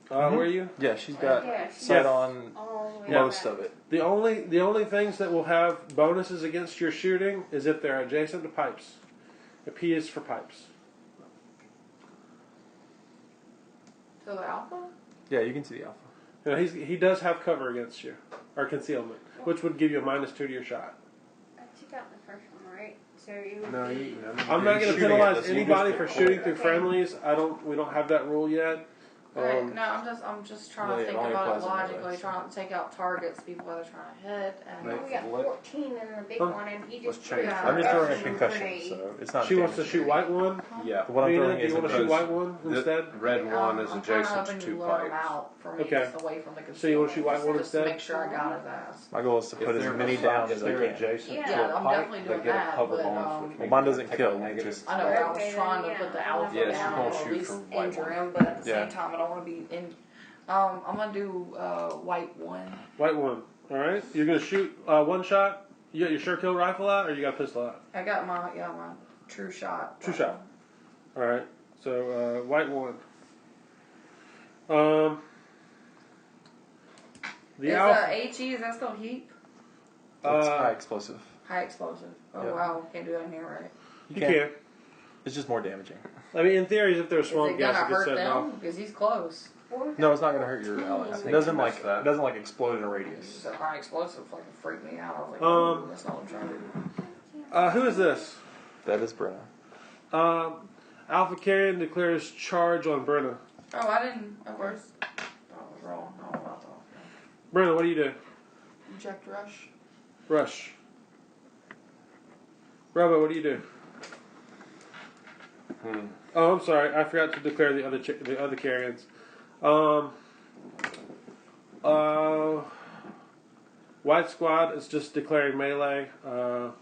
Where are you? Yeah, she's got Yeah, she's sight Yeah. on all the way most back. of it. The only things that will have bonuses against your shooting is if they're adjacent to pipes. A P is for pipes. So the alpha? Yeah, you can see the alpha. Now he does have cover against you, or concealment, which would give you a -2 to your shot. I took out the first one, right? So it would No, be. I'm not going to shooting penalize at this, you anybody just for get shooting caught. through friendlies. We don't have that rule yet. Right, no, I'm just trying Yeah, to it think only about it applies in logically, melee, so. trying to take out targets people that are trying to hit, and Right. We got What? 14 in the big Huh? one, and he Let's just change threw that. out I'm just throwing a a concussion, grenade. so it's not. She wants to damaging. shoot white one. Yeah. What I'm Mina, throwing do you is want to shoot because white one the instead? red one is I'm adjacent hoping to you two lure him pipes. out for me, Okay. just away from the So you want to shoot white one just to instead? make sure I got his ass. My goal is to put as many down as I They're can. adjacent Yeah. to Yeah, a I'm pipe, definitely they doing get a that, cover but, bonus, which Well, means mine they doesn't take kill, a negative. just- I know, but I Okay, was trying to then, put the yeah. alpha Yes, down, you or don't at shoot least for white injure one. him, but at the Yeah. same time, I don't want to be in. I'm gonna do white one. White one. All right. You're going to shoot one shot. You got your sure kill rifle out, or you got a pistol out? I got my true shot. True shot. All right. So white one. The Is alpha. HE, is that still heat? It's high explosive. High explosive. Oh Yep. wow, can't do that in here, right? You can. It's just more damaging. I mean, in theory, if there's Is swamp it gas, gonna it gets hurt set them? off. Because he's close. What was No, that? it's not going to hurt your allies. think It doesn't you like missed that. it doesn't like explode in a He radius. said high explosive fucking freaked me out. I was like, that's not what I'm trying to do. Who is this? That is Brenna. Alpha Carrion declares charge on Brenna. Oh, I didn't. Of course. I was wrong. I don't know about that. Brenna, what do you do? Inject rush. Rush. Robo, what do you do? Oh, I'm sorry. I forgot to declare the other carrions. White Squad is just declaring melee. Let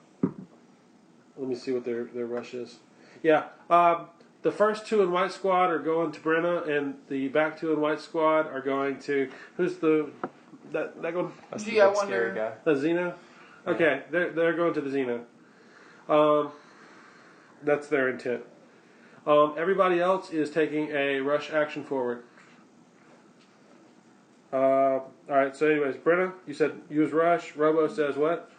me see what their rush is. Yeah. The first two in White Squad are going to Brenna, and the back two in White Squad are going to That's the Gee, I big scary wonder- guy. the Xena. Okay, they're going to the Xena. That's their intent. Everybody else is taking a rush action forward. All right. So, anyways, Brenna, you said use rush. Robo says what?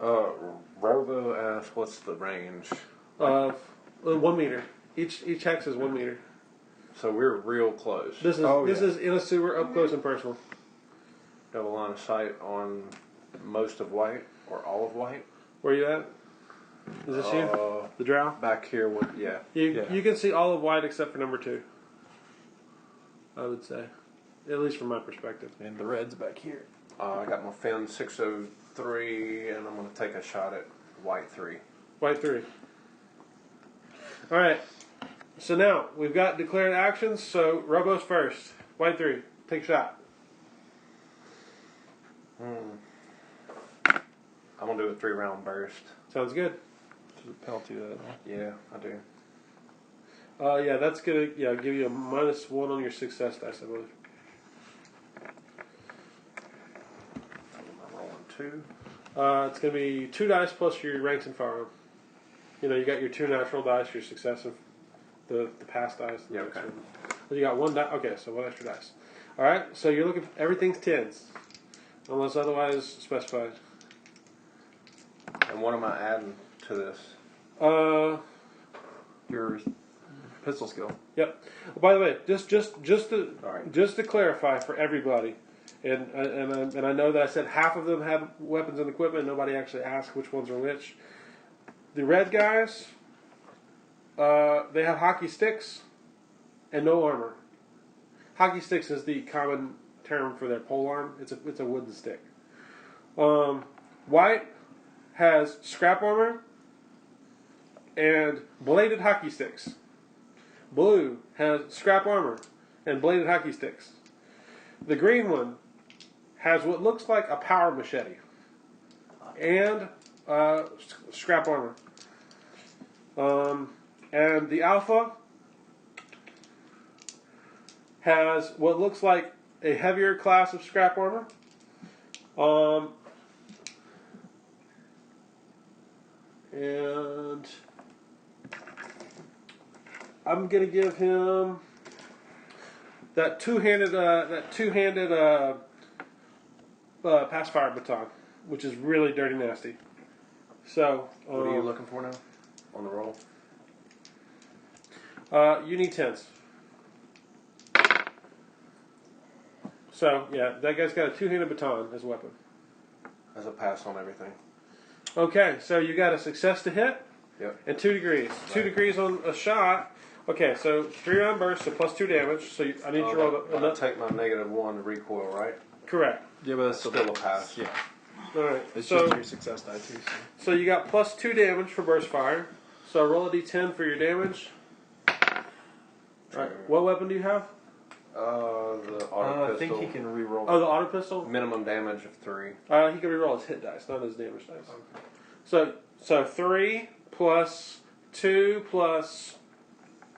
Robo asks, what's the range? 1 meter. Each hex is 1 meter. So we're real close. This is in a sewer, up close and personal. Got a line of sight on most of white or all of white. Where you at? Is this you? The drow? Back here, yeah. You can see all of white except for number 2. I would say, at least from my perspective. And the red's back here. I got my fin 603, and I'm going to take a shot at white 3. White 3. All right. So now we've got declared actions. So Robo's first. White 3. Take a shot. I'm going to do a 3-round burst. Sounds good. There's a penalty to that. Yeah, I do. Yeah, that's gonna give you a -1 on your success dice, I believe. I'm rolling 2. It's gonna be 2 dice plus your ranks and firearm. You know, you got your 2 natural dice, your success of the past dice. Yeah, okay. So you got 1 die. Okay, so 1 extra dice. All right. So you're looking. Everything's 10s, unless otherwise specified. And what am I adding to this? Your pistol skill. Yep. By the way, just All right. to clarify for everybody, and I know that I said half of them have weapons and equipment. Nobody actually asked which ones are which. The red guys, they have hockey sticks and no armor. Hockey sticks is the common term for their polearm. It's a wooden stick. White has scrap armor and bladed hockey sticks. Blue has scrap armor and bladed hockey sticks. The green one has what looks like a power machete and scrap armor. And the alpha has what looks like a heavier class of scrap armor. And I'm gonna give him that two-handed pass fire baton, which is really dirty nasty. So What are you looking for now? on the roll. You need 10s. So, yeah, that guy's got a two-handed baton as a weapon. As a pass on everything. Okay, so you got a success to hit. Yep. And 2 degrees. 2 degrees on a shot. Okay, so 3-round burst, so plus 2 damage. So I need you to roll I'll take my -1 to recoil, right? Correct. Yeah, but that's Still a pass. Yeah. All right. It's So just your success die too. So you got plus 2 damage for burst fire. So roll a d10 for your damage. Alright, what weapon do you have? The auto I pistol. think he can re-roll. Oh, the auto pistol? Minimum damage of 3. He can reroll his hit dice, not his damage dice. So 3 plus 2 plus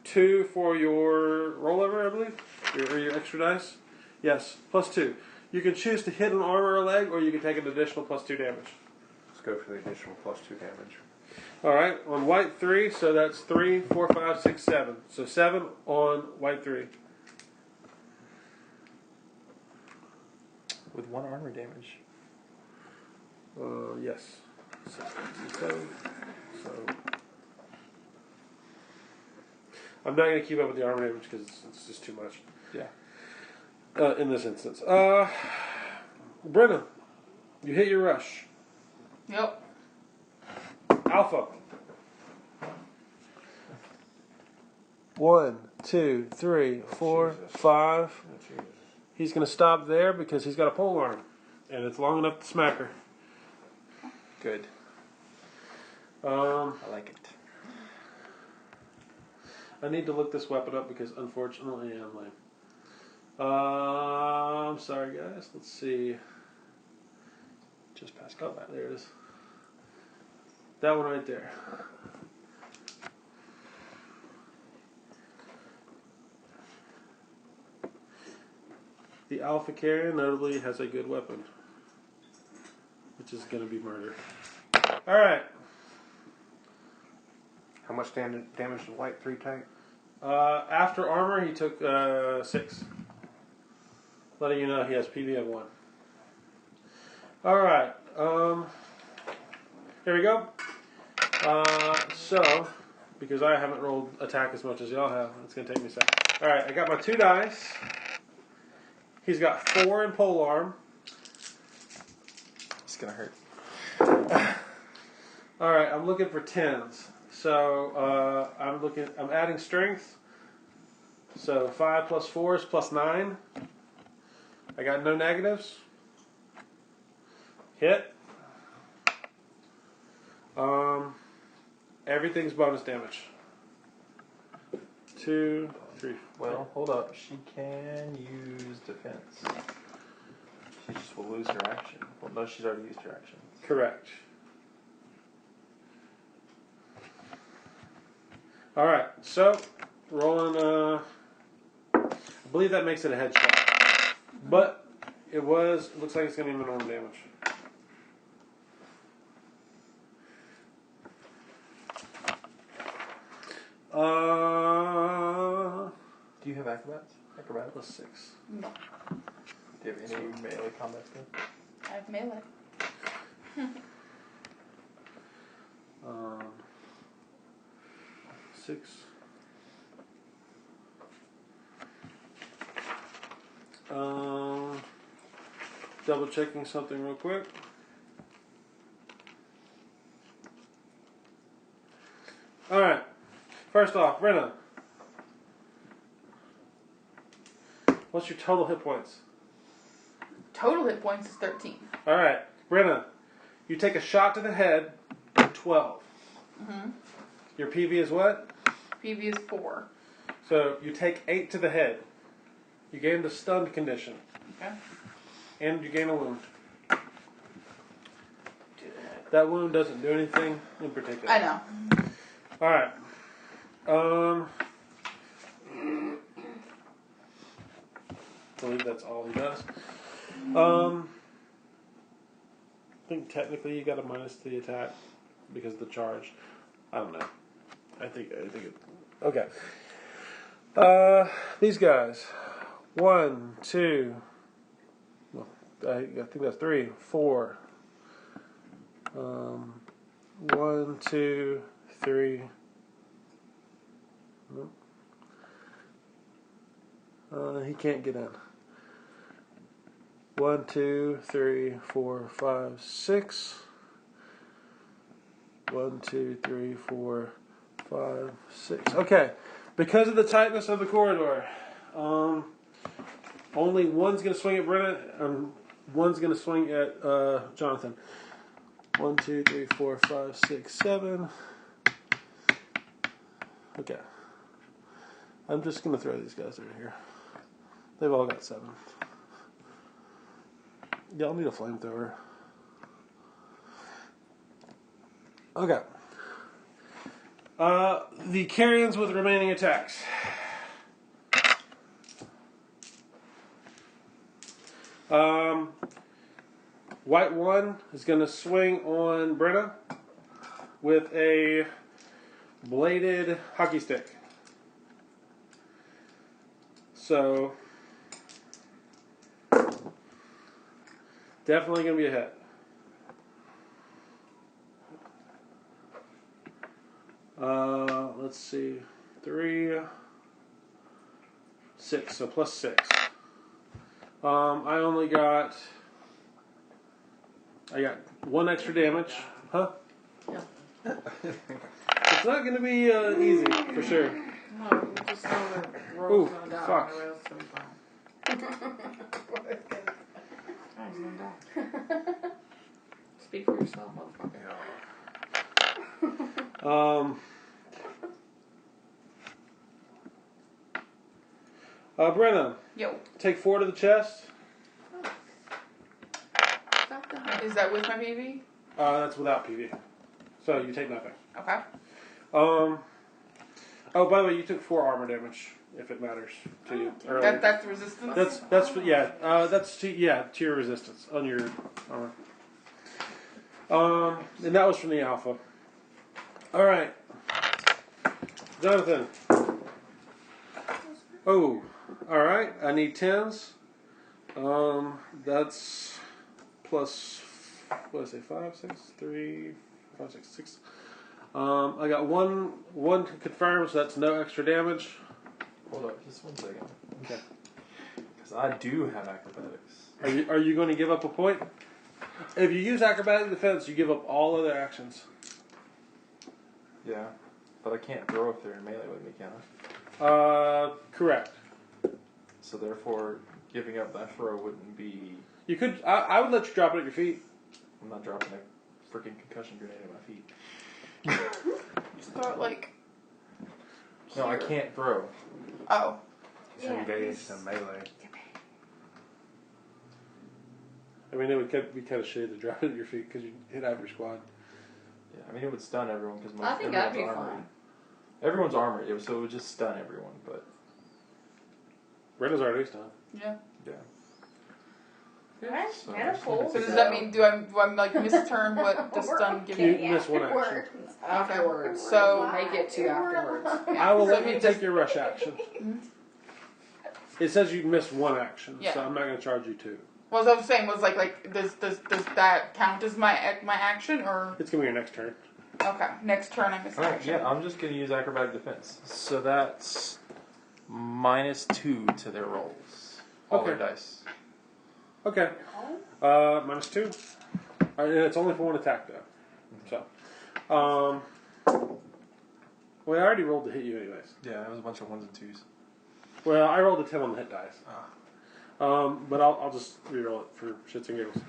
2 for your rollover, I believe? Your extra dice? Yes, plus 2. You can choose to hit an arm or a leg, or you can take an additional plus 2 damage. Let's go for the additional plus 2 damage. Alright, on white 3, so that's 3, 4, 5, 6, 7. So 7 on white 3. With 1 armor damage. Yes. 6, 7. So I'm not going to keep up with the armor damage because it's just too much. Yeah. In this instance. Brenna, you hit your rush. Yep. Alpha. 1, 2, 3, 4, Jesus. 5. Oh, Jesus. He's going to stop there because he's got a pole arm. And it's long enough to smack her. Good. I I like it. I need to look this weapon up because unfortunately I'm lame. I'm sorry guys. Let's see. Just past Oh, combat. there it is. That one right there. The Alpha Carrier notably has a good weapon, which is going to be murder. Alright. How much damage did white 3 take? After armor, he took 6. Letting you know he has PV of 1. Alright. Here we go. So, because I haven't rolled attack as much as y'all have, it's going to take me a second. Alright, I got my 2 dice. He's got 4 in pole arm. It's gonna hurt. Alright, I'm looking for 10s. So, I'm adding strength. So, 5 plus 4 is plus 9. I got no negatives. Hit. Everything's bonus damage. 2, 3. Well, hold up. She can use defense. She just will lose her action. Well, no, she's already used her action. Correct. Alright, so, rolling, I believe that makes it a headshot. But, it looks like it's going to be minimum damage. Do you have acrobatics? Acrobatics? Plus 6. No. Do you have any melee combat skill? I have melee. 6. Double checking something real quick. Alright. First off, Brenna. What's your total hit points? Total hit points is 13. Alright. Brenna, you take a shot to the head, 12. Mm-hmm. Your PV is what? PV is 4. So you take 8 to the head. You gain the stunned condition. Okay. And you gain a wound. That wound doesn't do anything in particular. I know. Alright. I believe that's all he does. I think technically you got a minus to the attack because of the charge. I don't know. I think it. Okay. These guys. 1, 2. Well, I think that's 3, 4. 1, 2, 3. He can't get in. 1, 2, 3, 4, 5, 6. 1, 2, 3, 4, 5, 6. Okay, because of the tightness of the corridor, only one's going to swing at Brenna, and one's going to swing at Jonathan. 1, 2, 3, 4, 5, 6, 7. Okay. I'm just going to throw these guys over here. They've all got 7. Yeah, I'll need a flamethrower. Okay. The carrions with remaining attacks. White 1 is going to swing on Brenna with a bladed hockey stick. So, definitely going to be a hit. Let's see. 3, 6, so plus 6. I got 1 extra damage. Huh? Yeah. It's not going to be easy, for sure. No, we just know that Roy's gonna die. Fuck. And the rest will be fine. He's gonna die. Speak for yourself, motherfucker. Brenna, Yo. take 4 to the chest. Is that with my PV? That's without PV. So you take nothing. Okay. Oh, by the way, you took 4 armor damage, if it matters to you. That's resistance? That's to your resistance on your armor. And that was from the alpha. All right, Jonathan. Oh, all right. I need 10s. That's plus what did I say? 5, 6, 3, 5, 6, 6. I got one to confirm, so that's no extra damage. Hold up, just 1 second. Okay. Because I do have acrobatics. Are you going to give up a point? If you use acrobatic defense, you give up all other actions. Yeah, but I can't throw if they're in melee with me, can I? Correct. So therefore, giving up that throw wouldn't be... You could. I would let you drop it at your feet. I'm not dropping a freaking concussion grenade at my feet. Just throw it like. No, I can't throw. Oh. He's engaged in melee. I mean, it would be kind of shitty to drop it at your feet because you hit out your squad. Yeah, I mean, it would stun everyone because I think I'd be armored. fine. Everyone's armored, so it would just stun everyone, but... Brenda's already stunned. Yeah. Yeah. That's So beautiful. So does that mean do I like misturn what the stun gives You me? miss 1 action. Afterwards. So- Make it 2 afterwards. I will So let you you just- take your rush action. It says you missed 1 action, Yeah. so I'm not going to charge you 2. Well, what I was saying was like does that count as my action or It's going to be your next turn. okay next turn I miss an Alright, action. yeah, I'm just going to use acrobatic defense. So that's -2 to their rolls. All their dice. Okay. -2. And it's only for 1 attack, though. So. Well, I already rolled to hit you, anyways. Yeah, it was a bunch of 1s and 2s. Well, I rolled a 10 on the hit dice. But I'll just re-roll it for shits and giggles.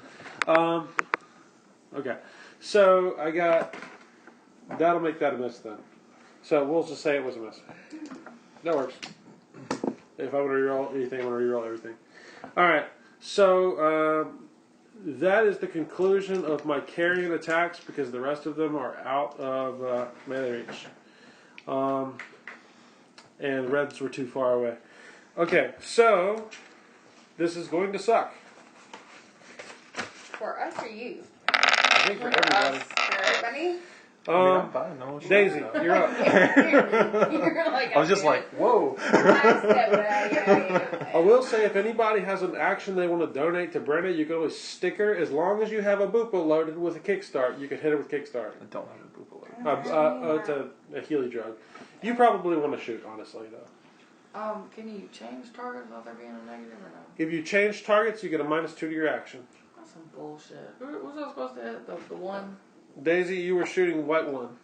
Okay. So I got. That'll make that a miss then. So we'll just say it was a miss. That works. If I want to re-roll anything, I want to re-roll everything. Alright. So that is the conclusion of my carrion attacks because the rest of them are out of melee reach. And the reds were too far away. Okay, so this is going to suck. For us or you? I think for everybody. For everybody? I mean, I'm fine. No one should Daisy, know. you're up. You're like, I was just like, whoa. I will say if anybody has an action they want to donate to Brenna, you can always stick her. As long as you have a Boopa loaded with a Kickstart, you can hit her with Kickstart. I don't have a Boopa load. It's a Healy drug. You probably want to shoot, honestly, though. Can you change targets without there being a negative or no? If you change targets, you get a -2 to your action. That's some bullshit. Who's I supposed to hit? The one? Daisy, you were shooting white 1.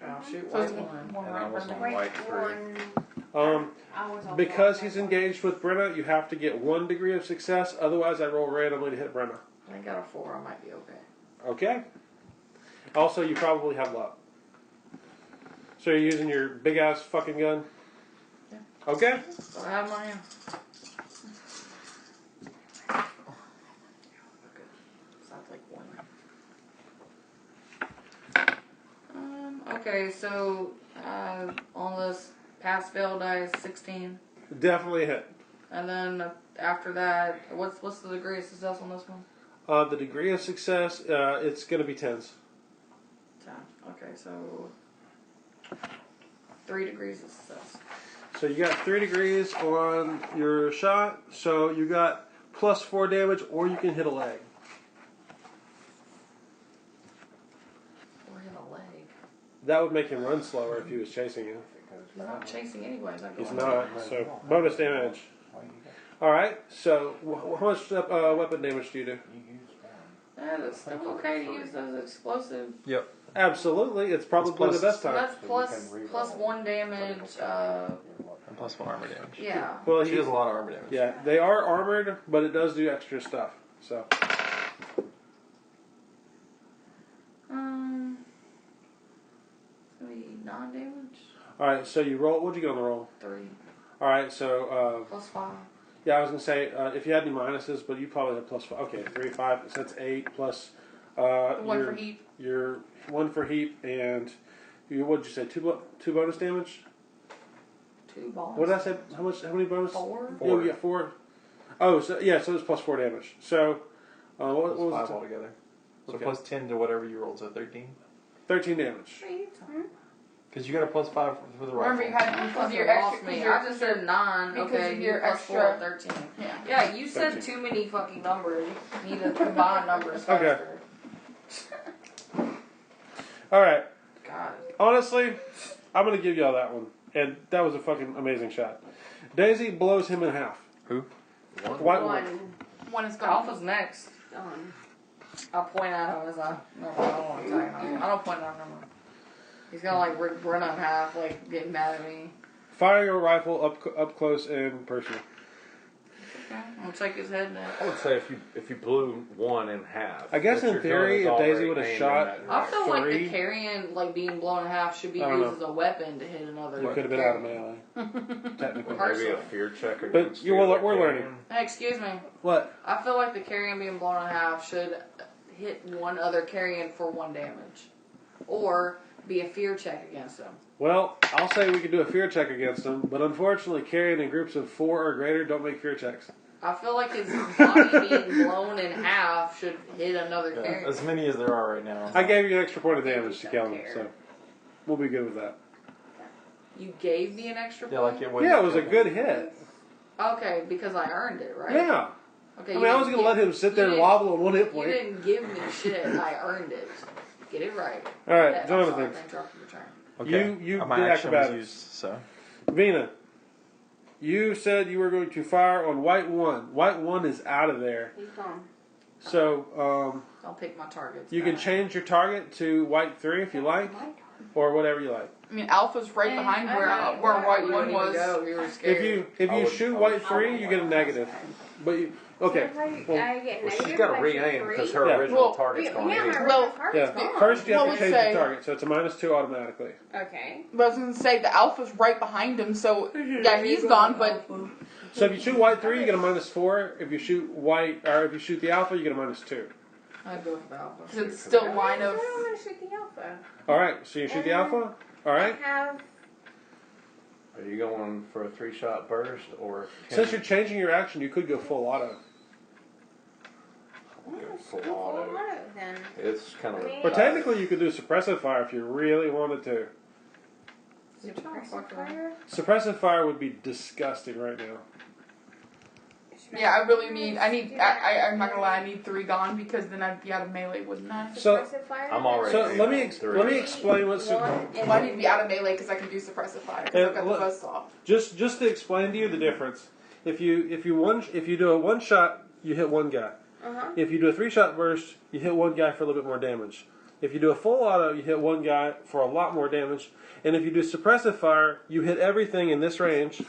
Oh, shoot, So it's white one. one And right I was in front on of me. white 3. I was on Because white he's one. engaged with Brenna, you have to get 1 degree of success. Otherwise, I roll randomly to hit Brenna. I got a 4. I might be okay. Okay. Also, you probably have luck. So you're using your big ass fucking gun? Yeah. Okay. So I have my hand. Okay. Sounds like 1. Okay, so on this pass fail dice 16, Definitely hit. and then after that, what's the degree of success on this one? The degree of success, it's going to be 10s. 10. Okay, so 3 degrees of success. So you got 3 degrees on your shot. So you got +4 damage, or you can hit a leg. Or hit a leg. That would make him run slower if he was chasing you. He's not chasing anybody. He's not. So bonus damage. All right. So how much weapon damage do you do? Yeah, it's still okay to use those explosive. Yep. Absolutely. It's probably plus- the best So time. that's plus 1 damage. And +1 armor damage. Yeah. Well, She does a lot of armor damage. Yeah, they are armored, but it does do extra stuff. So It's gonna be non-damage. all right. So you roll. What'd you get on the roll? 3 All right. So plus 5. yeah, I was gonna say if you had any minuses, but you probably have +5. Okay, 3, 5. So that's 8 plus. One your, for heat. Your 1 for heat, and you. What'd you say? Two bonus damage. 2 balls. What did I say? How much? How many bonus? 4. You get 4. Oh, so yeah. So it's +4 damage. So what was 5 it? altogether. So Okay. plus 10 to whatever you rolled, so 13. 13 damage. Because you got a +5 for the rifle. Remember, you had You because fucking your lost extra. me. Your, I just said 9. because Okay, of you your plus 4, extra- 13. yeah. Yeah, you said 13. too many fucking numbers. You need to combine numbers Okay. faster. All right. God. Honestly, I'm gonna give y'all that one, and that was a fucking amazing shot. Daisy blows him in half. Who? White one. One is gone. Alpha's next. Done. I'll point at him as I. No, I don't want to tell you. I don't point at him no more. He's gonna like rip Brenna in half, like getting mad at me. Fire your rifle up close and personal. Okay. I'm gonna take his head now. I would say if you blew 1 in half. I guess what in you're doing theory, is if Daisy already would've aimed in shot- that I feel like the 3. carrion, like being blown in half, should be I don't used know. as a weapon to hit another. You could have been out of carrion. melee, technically. Maybe a fear check But against we're the other learning. carrion. Hey, excuse me. What? I feel like the carrion being blown in half should hit one other carrion for 1 damage, or be a fear check against them. Well, I'll say we could do a fear check against them, but unfortunately, carrying in groups of 4 or greater don't make fear checks. I feel like his body being blown in half should hit another Yeah, carrion. as many as there are right now. I gave you an extra point of damage to Don't kill him, care. so we'll be good with that. You gave me an extra Yeah, point? like it was. Yeah, it was a good hit. Okay, because I earned it, right? Yeah. Okay. I mean, I was going to let him sit there and wobble on 1 hit You point. didn't give me shit. I earned it. Get it right. All right, Yeah, I'm sorry, Jonathan. I interrupted your turn. Okay. You My did action was acrobatics. used, so. Vina, you said you were going to fire on white 1. White 1 is out of there. He's gone. So Don't pick my targets. you can back. change your target to white 3 if you like, or whatever you like. I mean, Alpha's right behind where White You One didn't was. even go. You were scared. If I you would- shoot I white would- 3, you get a negative. But you okay? So if well- I get Well, she's negative, got to if I shoot re-aim because 3? her Yeah. original Well, target's Yeah, gone my anyway. original Well, target's Yeah. gone. First, you have What to would change say- the target, so it's a -2 automatically. Okay. But I was going to say the Alpha's right behind him, so yeah, he's gone. But So if you shoot white 3, you get a -4. If you shoot white, or if you shoot the alpha, you get a -2. I'd go for the alpha. 'cause it's still Okay, line so of. I'm going to shoot the alpha. All right, so you shoot the alpha. All right. I have. Are you going for a 3-shot burst or? Since you're changing your action, you could go full auto. Go full Full auto. auto then. It's kind of. I Or technically, you could do suppressive fire if you really wanted to. Suppressive fire? Suppressive fire would be disgusting right now. Yeah, I really need. I'm not gonna lie. I need 3 gone because then I'd be out of melee, wouldn't I? So- Suppressive fire? I'm already- So let me Three. let me explain what's One and Well, I need to be out of melee because I can do suppressive fire because I've got the buzzsaw. just to explain to you the difference. If you do a 1 shot, you hit 1 guy. Uh-huh. If you do a 3 shot burst, you hit 1 guy for a little bit more damage. If you do a full auto, you hit 1 guy for a lot more damage. And if you do suppressive fire, you hit everything in this range.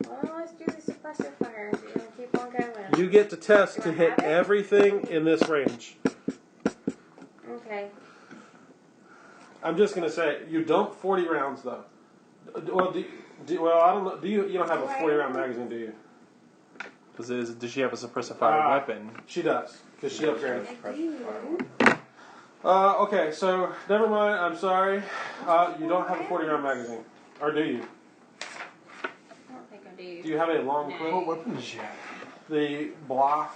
Well, let's do the suppressive fire. We're gonna keep on going. You get to test to Do I hit have it? everything in this range. Okay. I'm just gonna say you dump 40 rounds though. Well, I don't know. Do you? You don't have a 40 round magazine, do you? Does she have a suppressive fire weapon? She does because she upgraded. I do. Okay, so never mind. I'm sorry. You don't have a 40 round magazine, or do you? I don't think I do. Do you have a long No. clip? What weapon does she have? The blah,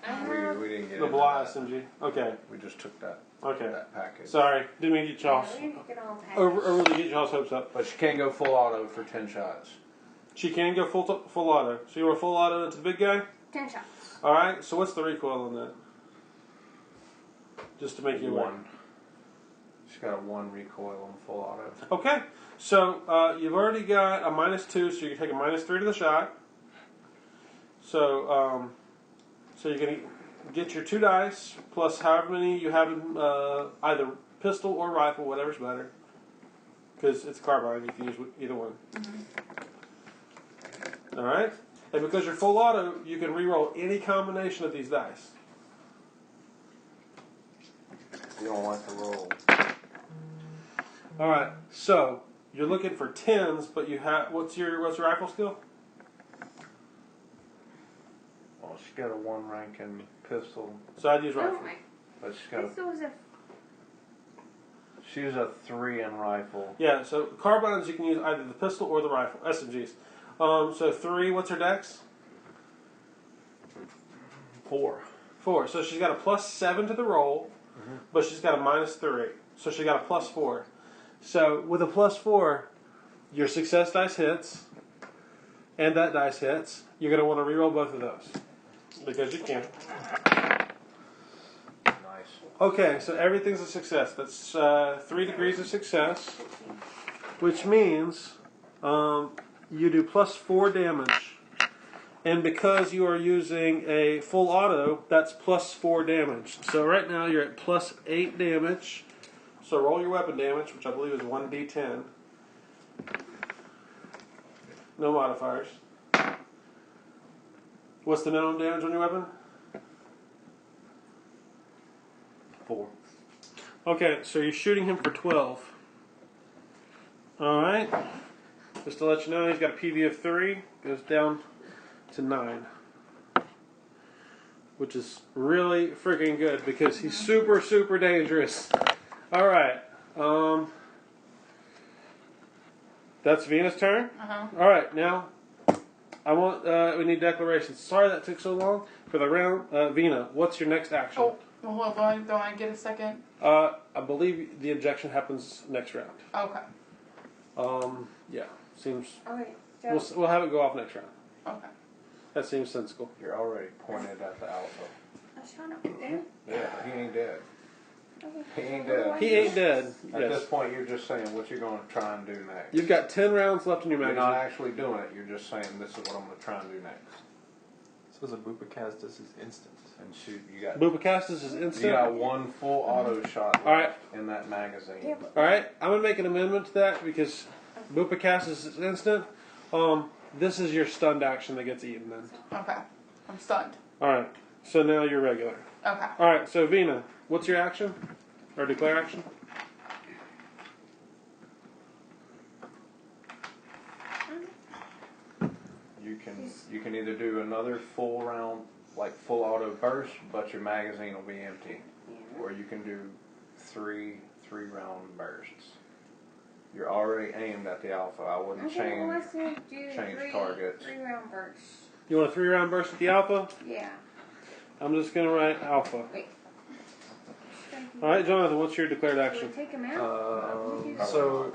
I have. We didn't get the into blah that. SMG. Okay, We just took that okay. package. Sorry, didn't mean to get y'all We didn't get all packaged. overly get y'all's hopes up. But she can't go full auto for 10 shots. She can go full auto. So you want full auto into the big guy? 10 shots. All right. So what's the recoil on that? Just to make you aware. 1. She's got a 1 recoil on full auto. Okay. So you've already got a -2, so you can take a -3 to the shot. So so you're gonna get your 2 dice plus however many you have in either pistol or rifle, whatever's better. Because it's a carbine, you can use either one. All right. And because you're full auto, you can re-roll any combination of these dice. You don't like to roll. All right. So you're looking for 10s, but you have what's your rifle skill? Well, she's got a 1 rank in pistol, So I'd use Oh rifle. my. but she's got This was a. she's a 3 in rifle. Yeah. So carbines you can use either the pistol or the rifle. SMGs. So 3. What's her dex? 4. 4. So she's got a +7 to the roll, but she's got a -3. So she got a +4. So with a +4, your success dice hits, and that dice hits. You're going to want to reroll both of those because you can. Nice. Okay, so everything's a success. That's 3 degrees of success, which means you do +4 damage. And because you are using a full auto, that's +4 damage. So right now you're at +8 damage. So roll your weapon damage, which I believe is 1d10. No modifiers. What's the minimum damage on your weapon? 4. Okay, so you're shooting him for 12. Alright. Just to let you know, he's got a PV of 3. Goes down to 9. Which is really freaking good because he's super, super dangerous. Alright. That's Vena's turn. Alright, now we need declarations. Sorry that took so long for the round. Vena, what's your next action? Oh, well, don't I get a second? I believe the injection happens next round. Okay. Yeah, seems. Okay. So. We'll have it go off next round. Okay. That seems sensible. You're already pointed at the alpha. I was trying to put there. Yeah, he ain't dead. Okay. He ain't So what do dead. I He do? ain't dead. At Yes. this point, you're just saying what you're going to try and do next. You've got 10 rounds left in your You're magazine. not actually doing it. You're just saying this is what I'm going to try and do next. So the Bupacast is instant. And shoot, you got Bupacastus is you instant. got 1 full auto shot left All right. in that magazine. Yeah, but Alright, I'm going to make an amendment to that because Bupacastus is instant. This is your stunned action that gets eaten then. Okay. I'm stunned. Alright, so now you're regular. Okay. Alright, so Vena, what's your action? Or declare action? You can either do another full round, like full auto burst, but your magazine will be empty. yeah. Or you can do 3 round bursts. You're already aimed at the alpha. I wouldn't Okay, well, change. let's do change targets. 3 round bursts. You want a 3-round burst at the alpha? Yeah. I'm just going to write alpha. Wait. Alright, Jonathan, what's your declared Should action? we take him out? So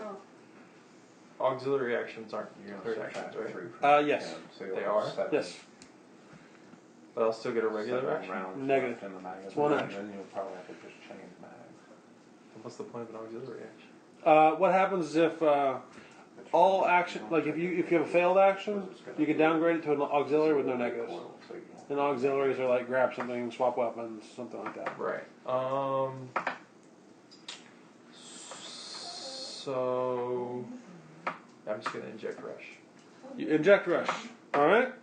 Oh. auxiliary actions aren't declared actions, right? Yes. They are? Yes. But I'll still get a regular action. Negative. It's one action. Then you'll probably have to just change mags. What's the point of an auxiliary action? What happens if all action, like if you have a failed action, you can downgrade it to an auxiliary with no negatives. And auxiliaries are like grab something, swap weapons, something like that. Right. So I'm just gonna inject rush. You inject rush. All right.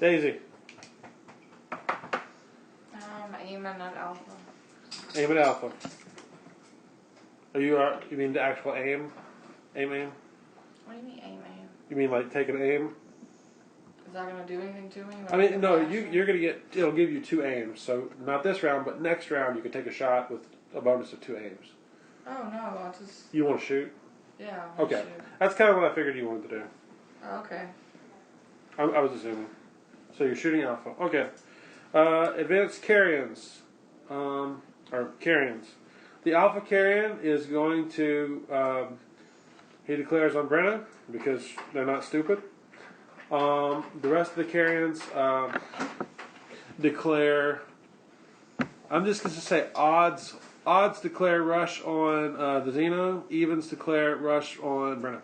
Daisy, I'm aiming at Alpha. aim at alpha. Are you mean the actual aim? Aim? What do you mean aim? You mean like take an aim? Is that gonna do anything to me? I mean, no. You're gonna get. It'll give you 2 aims. So not this round, but next round you can take a shot with a bonus of 2 aims. Oh no, I just You want to shoot? yeah. I wanna Okay. shoot. That's kind of what I figured you wanted to do. Oh, okay. I was assuming. So you're shooting alpha. Okay. Advanced carrions. Or carrions. The alpha carrion is going to. He declares on Brenna because they're not stupid. The rest of the carrions declare. I'm just going to say odds. Odds declare rush on the Xeno. Evens declare rush on Brenna.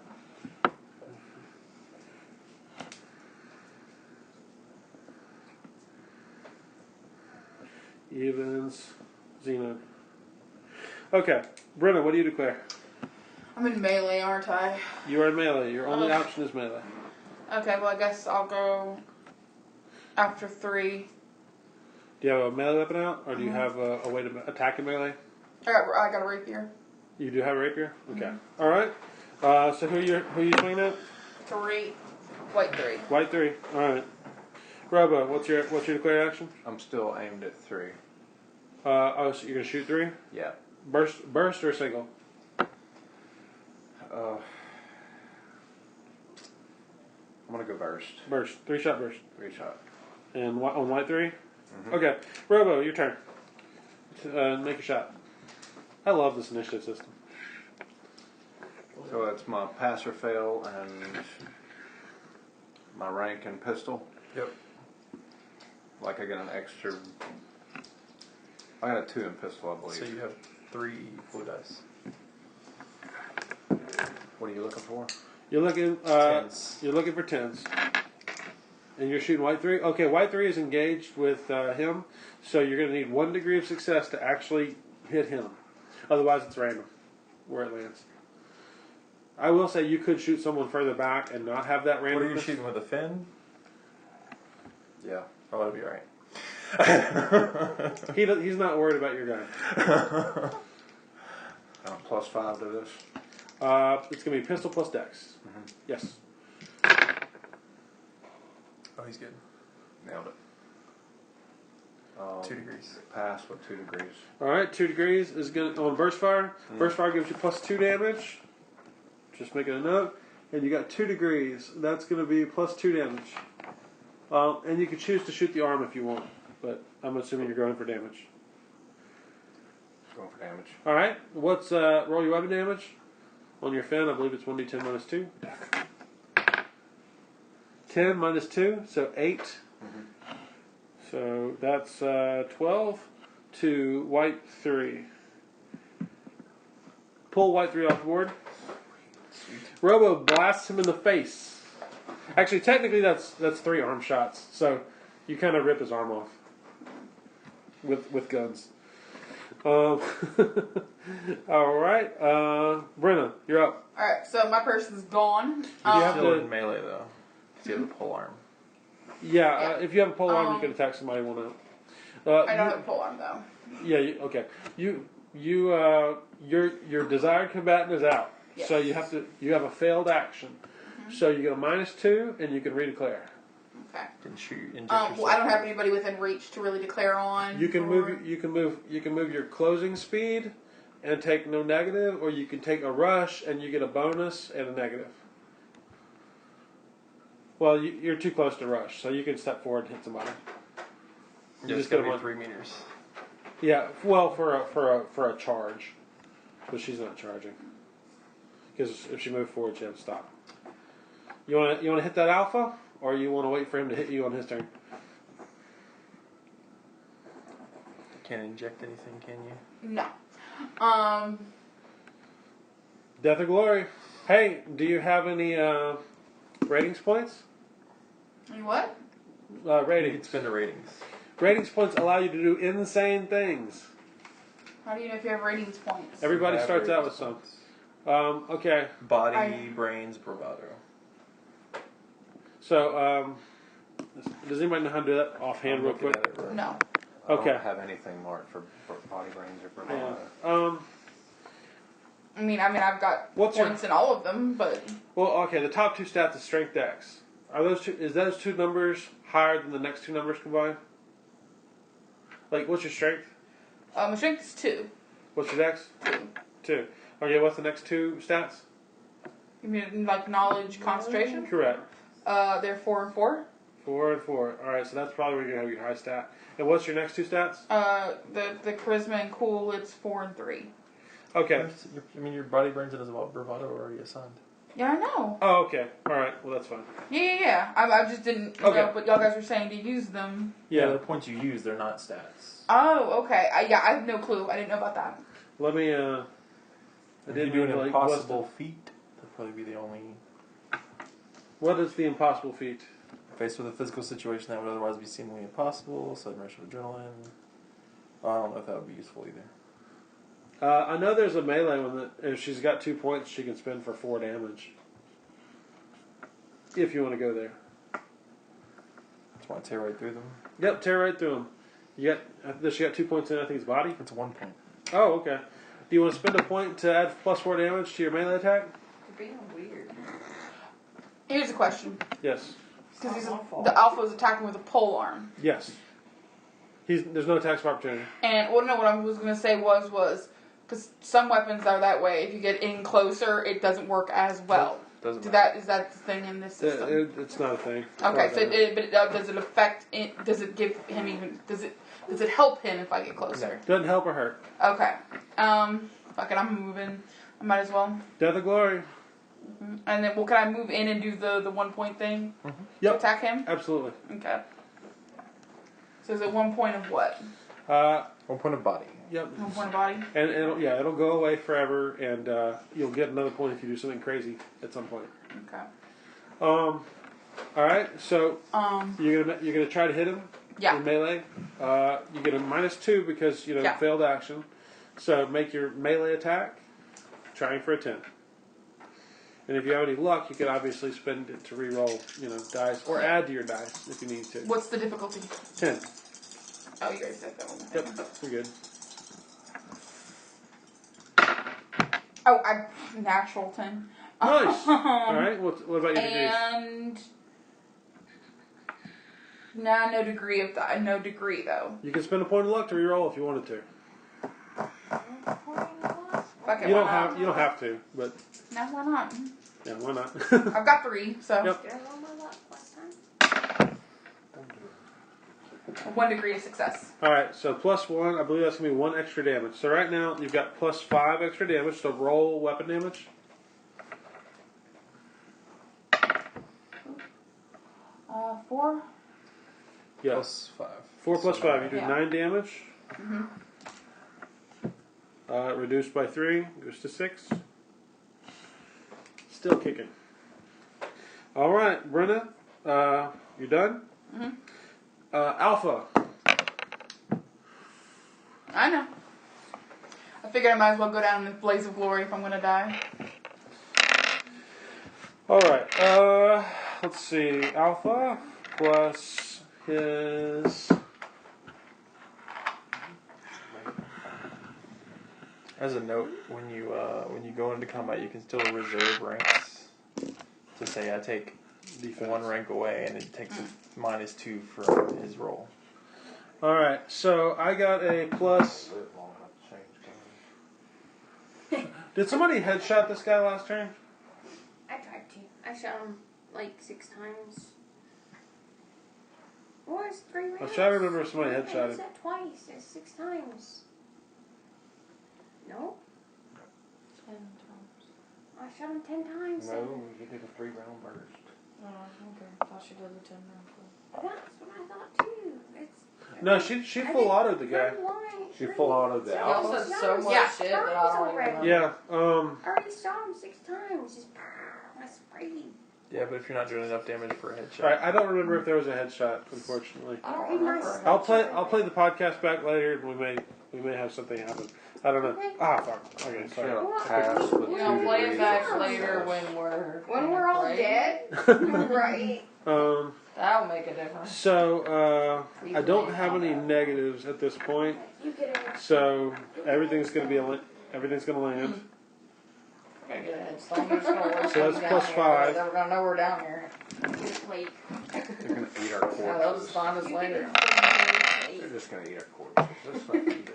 Evens, Xeno. Okay, Brenna, what do you declare? I'm in melee, aren't I? You are in melee. Your only option is melee. Okay, well I guess I'll go after 3. Do you have a melee weapon out, or do you have a way to attack in melee? I got a rapier. You do have a rapier. Okay. All right. So who you swinging at? 3, white 3. White 3. All right. Robo, what's your declared action? I'm still aimed at 3. So you're gonna shoot 3? Yeah. Burst or single? I'm gonna go burst. Burst. 3-shot burst. 3-shot. And on white 3? Mm-hmm. Okay. Robo, your turn. Make a shot. I love this initiative system. So that's my pass or fail and my rank and pistol. Yep. Like I get an extra. I got a 2 in pistol, I believe. So you have 3 blue dice. What are you looking for? You're looking. Tens. You're looking for 10s. And you're shooting white 3? Okay, white 3 is engaged with him, so you're going to need 1 degree of success to actually hit him. Otherwise, it's random where it lands. I will say you could shoot someone further back and not have that randomness. What are you shooting with, a fin? Yeah. Oh, that'll be alright. He's not worried about your gun. +5 to this. It's going to be pistol plus dex. Mm-hmm. Yes. Oh, he's good. Nailed it. 2 degrees. Pass with 2 degrees. All right, 2 degrees is going to on burst fire. Burst fire gives you +2 damage. Just making a note. And you got 2 degrees. That's going to be +2 damage. And you can choose to shoot the arm if you want, but I'm assuming you're going for damage. Going for damage. All right. What's roll your weapon damage on your fin? I believe it's 1d10 minus 2. 10 minus 2, so 8. Mm-hmm. So that's 12 to white 3. Pull white 3 off the board. Robo blasts him in the face. Actually, technically that's 3 arm shots. So you kind of rip his arm off with guns. All right, Brenna, you're up. Alright, so my person's gone. You have Still to- in melee, though. Because you have the pole arm. Yeah, if you have a pole arm, you can attack somebody one out. I don't have a pole arm though. Yeah, okay. Your desired combatant is out, Yes. so you have a failed action. So you get a -2, and you can redeclare. Okay. Didn't shoot. Well, I don't have anybody within reach to really declare on. You can move. You can move your closing speed, and take no negative, or you can take a rush and you get a bonus and a negative. Well, you're too close to rush, so you can step forward and hit somebody. You just gotta be 3 meters. Yeah, well, for a charge. but she's not charging. Because if she moved forward, she had to stop. You want to hit that alpha, or you want to wait for him to hit you on his turn? Can't inject anything, can you? No. Death or glory. Hey, do you have any ratings points? You what? You can Ratings. spend the ratings. Ratings points allow you to do insane things. How do you know if you have ratings points? Everybody You have starts out with ratings some. points. Okay. Body, brains, bravado. So, does anybody know how to do that offhand, I'm real looking quick? at it right No. I Okay. don't have anything marked for body brains or for Yeah. I mean, I've got What's your- points in all of them, but Well, okay. The top two stats is strength dex. Are those two? Is those two numbers higher than the next two numbers combined? Like, what's your strength? my strength is 2. What's your dex? 2. 2. Okay. What's the next two stats? You mean like knowledge, concentration? Correct. They're 4 and 4. 4 and 4. All right. So that's probably where you're gonna have your high stat. And what's your next two stats? The charisma and cool, it's 4 and 3. Okay. I mean, your body, brains, and bravado are already assigned. Yeah, I know. Oh, okay. All right. Well, that's fine. Yeah. I just didn't Okay. know, but y'all guys were saying to use them. Yeah, Yeah. the points you use, they're not stats. Oh, okay. I have no clue. I didn't know about that. Let me. I If you didn't do an mean to, like, impossible feat, that'd probably be the only. What is the impossible feat? Faced with a physical situation that would otherwise be seemingly impossible, sudden rush of adrenaline. I don't know if that would be useful either. I know there's a melee one that if she's got 2 points, she can spend for 4 damage. If you want to go there. Just want to tear right through them. Yep, tear right through them. Does she got 2 points in? I think it's body. It's 1 point. Oh, okay. Do you want to spend a point to add plus 4 damage to your melee attack? You're being weird. Here's a question. Yes. Because It's not my fault. the alpha is attacking with a pole arm. Yes. There's no attacks of opportunity. And, well, no, what I was going to say was, because some weapons are that way. If you get in closer, it doesn't work as well. Doesn't Is matter. that the thing in this system? It's not a thing. Okay, so does it affect it? Does it give him even? Does it help him if I get closer? Doesn't help or hurt. Okay. Fuck it, I'm moving. I might as well. Death or glory. And then, well, can I move in and do the 1 point thing to Yep. attack him? Absolutely. Okay. So is it 1 point of what? 1 point of body. Yep. 1 point of body. And it'll go away forever, and you'll get another point if you do something crazy at some point. Okay. All right. So you're gonna try to hit him Yeah. in melee. You get a -2 because Yeah. failed action. So make your melee attack, trying for a 10. And if you have any luck, you can obviously spend it to re-roll, dice, or add to your dice if you need to. What's the difficulty? 10. Oh, you already said that one. Yep. You're good. Oh, I natural 10. Nice. All right. What about your degrees? And nah, no degree of that. No degree though. You can spend a point of luck to re-roll if you wanted to. Fuck it, You why don't not? have. You don't have to, but No, why not? yeah, why not? I've got 3, so Yep. Did I roll my luck last time? 1 degree of success. All right. So +1. I believe that's gonna be 1 extra damage. So right now you've got +5 extra damage. So roll weapon damage. 4. Yeah. Plus 5. 4 plus 5. You do Yeah. 9 damage. Mhm. Reduced by 3 goes to 6. Still kicking. All right, Brenna. You done? Mhm. Alpha. I know. I figured I might as well go down in the blaze of glory if I'm gonna die. All right. Let's see. Alpha plus his. As a note, when you go into combat, you can still reserve ranks. To say I take Defense. 1 rank away, and it takes a -2 for his roll. All right. So I got a plus. Did somebody headshot this guy last turn? I tried to. I shot him like 6 times. Or it's 3 rounds. I was trying to remember if somebody headshot I him. said twice. It's 6 times. No? 10 times. I shot him 10 times. No, you did a 3-round burst. Oh, okay. I thought she did the 10 round club. That's what I thought too. It's, No, she full autoed the guy. She full autoed the Y'all alpha. said so much Yeah. shit that I don't even remember. Yeah. I already shot him 6 times. Just I sprayed. Yeah, but if you're not doing enough damage for a headshot. All right. I don't remember if there was a headshot, unfortunately. I don't remember. I'll play the podcast back later, and we may have something happen. I don't know. Okay. Ah, fuck. Okay, She sorry. had a pass with You 2 know, play it degrees back of later success. When we're all right? dead, right? That'll make a difference. So I don't have any negatives at this point. You get it. So everything's gonna land. We're gonna get a head start. I'm just gonna work So that's down plus here. 5. They're gonna know we're down here. Just wait. They're gonna eat our Yeah, they'll just corpses. find us You later. get it. They're just gonna eat our corpses. That's not too big.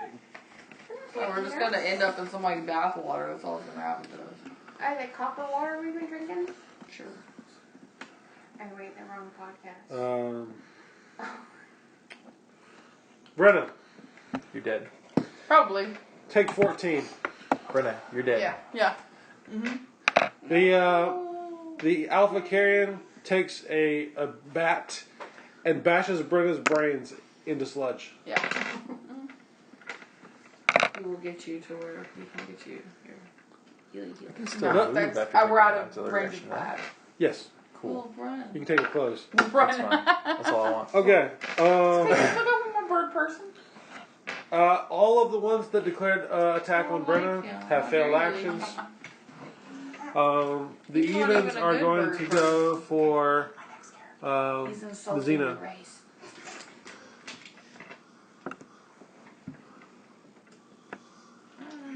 So we're just gonna end up in somebody's bathwater. That's all that's gonna happen to us. Are the copper water we've been drinking? Sure. Oh wait, the wrong podcast. Brenna, You're dead. Probably. take 14. Brenna, you're dead. Yeah. The Alpha Carrion takes a bat and bashes Brenna's brains into sludge. Yeah. We will get you to where we can get you here. Heal. You can still No, move that's after we're out taking of auxiliary range action, of that. Yes, Cool. Brian. you can take your clothes. That's fine. That's all I want. Okay. Can I go with my bird person? All of the ones that declared attack on Brenna have failed actions. The He's not evens even a are good going bird to person. go for He's the insulting Xena. the race.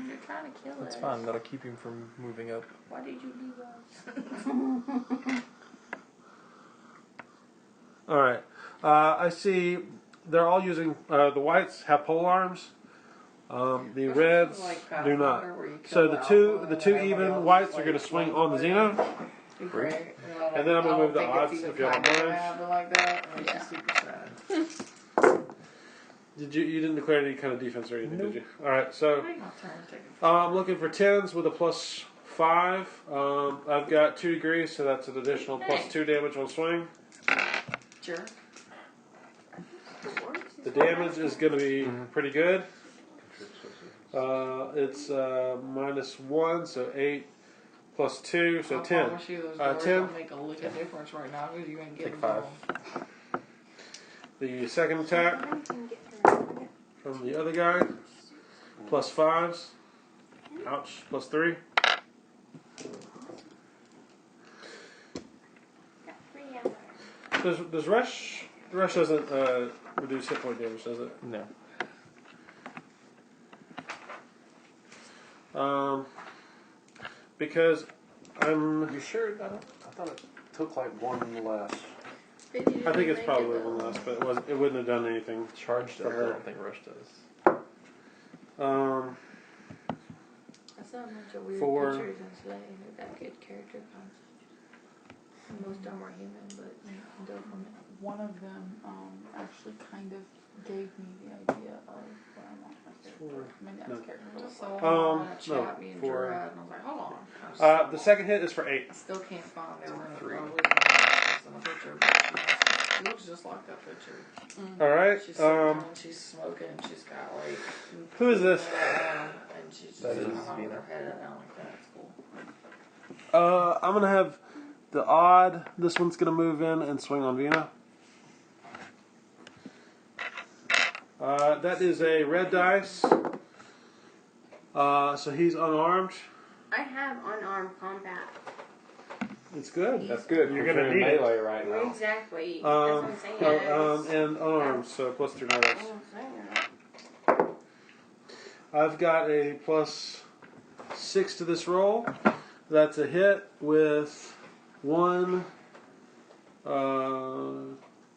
You're trying to kill That's us. fine. That'll keep him from moving up. Why did you leave us? All right. I see they're all using the whites have pole arms. The reds do not. So the two even whites are going to swing on the Xena. And then I'm gonna move the odds, if you don't mind. Like that, or Yeah. super sad. You didn't declare any kind of defense or anything, did you? All right. So My turn. Take it. I'm looking for 10s with a +5. I've got 2 degrees, so that's an additional +2 damage on swing. Sure. The damage is going to be pretty good. It's -1, so 8 +2, so I 10. promise you those 10. doors don't make a lick of difference right now because you ain't getting Take 5. The second attack I can get through. from the other guy, +5s. Ouch, +3. Got 3 hours. Does rush doesn't reduce hit point damage, does it? No. Because I'm. You sure? I thought it took like 1 less. I think it's probably one less, but it wouldn't have done anything. Charged up. I her. don't think Rush does. That's not much of weird For- pictures and today. They've got good character concepts. Most of them are human, but you can go from it. One of them actually kind of gave me the idea of where I want my character. I mean, that's No. character. Just so no, on a chat, me and for- Drew had, and I was like, hold on. the second hit is for 8. I still can't find it. Three. In the picture. She looks just like that picture. All right. She's sitting down, she's smoking, and she's got like. Who is this? And she's just That kind is of with Vina. her head down like that. It's cool. I'm gonna have the odd. This one's gonna move in and swing on Vina. That is a red dice. So he's unarmed. I have unarmed combat. It's good. That's good. You're because gonna in need it. melee right now. Exactly. That's what I'm saying. And unarmed, so +3 dice. That's what I'm saying. I've got a +6 to this roll. That's a hit with 3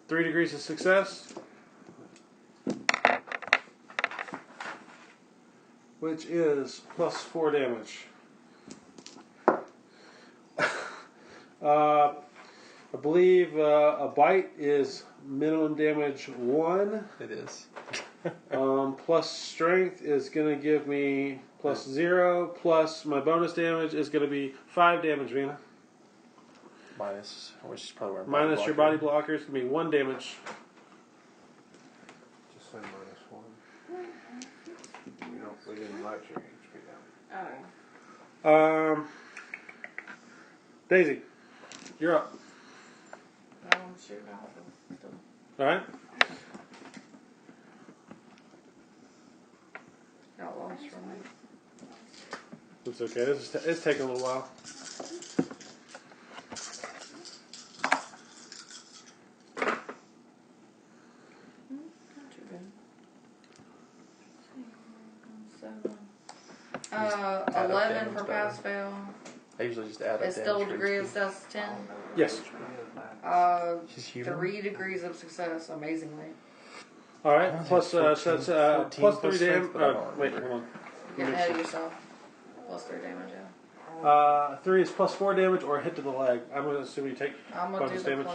degrees of success, which is +4 damage. I believe a bite is minimum damage 1. It is. plus strength is going to give me plus 0, plus my bonus damage is going to be 5 damage, Vina. Minus, which is probably where Minus your body blocker is going to be 1 damage. Just say -1. We didn't write your HP down. Daisy, you're up. Shoot, Alright? got lost from me. It's okay. It's taking a little while. Not too bad. 11 for pass fail. I usually just add up It's still degree of success 10. Yes. She's human. 3 degrees of success, amazingly. Alright, I plus, think so that's 14 plus 3 plus damage. strength, but I don't Wait, remember. hold on. You're ahead of yourself. Plus 3 damage, yeah. 3 is plus 4 damage or a hit to the leg. I'm going to assume you take I'm gonna do bonus the damage.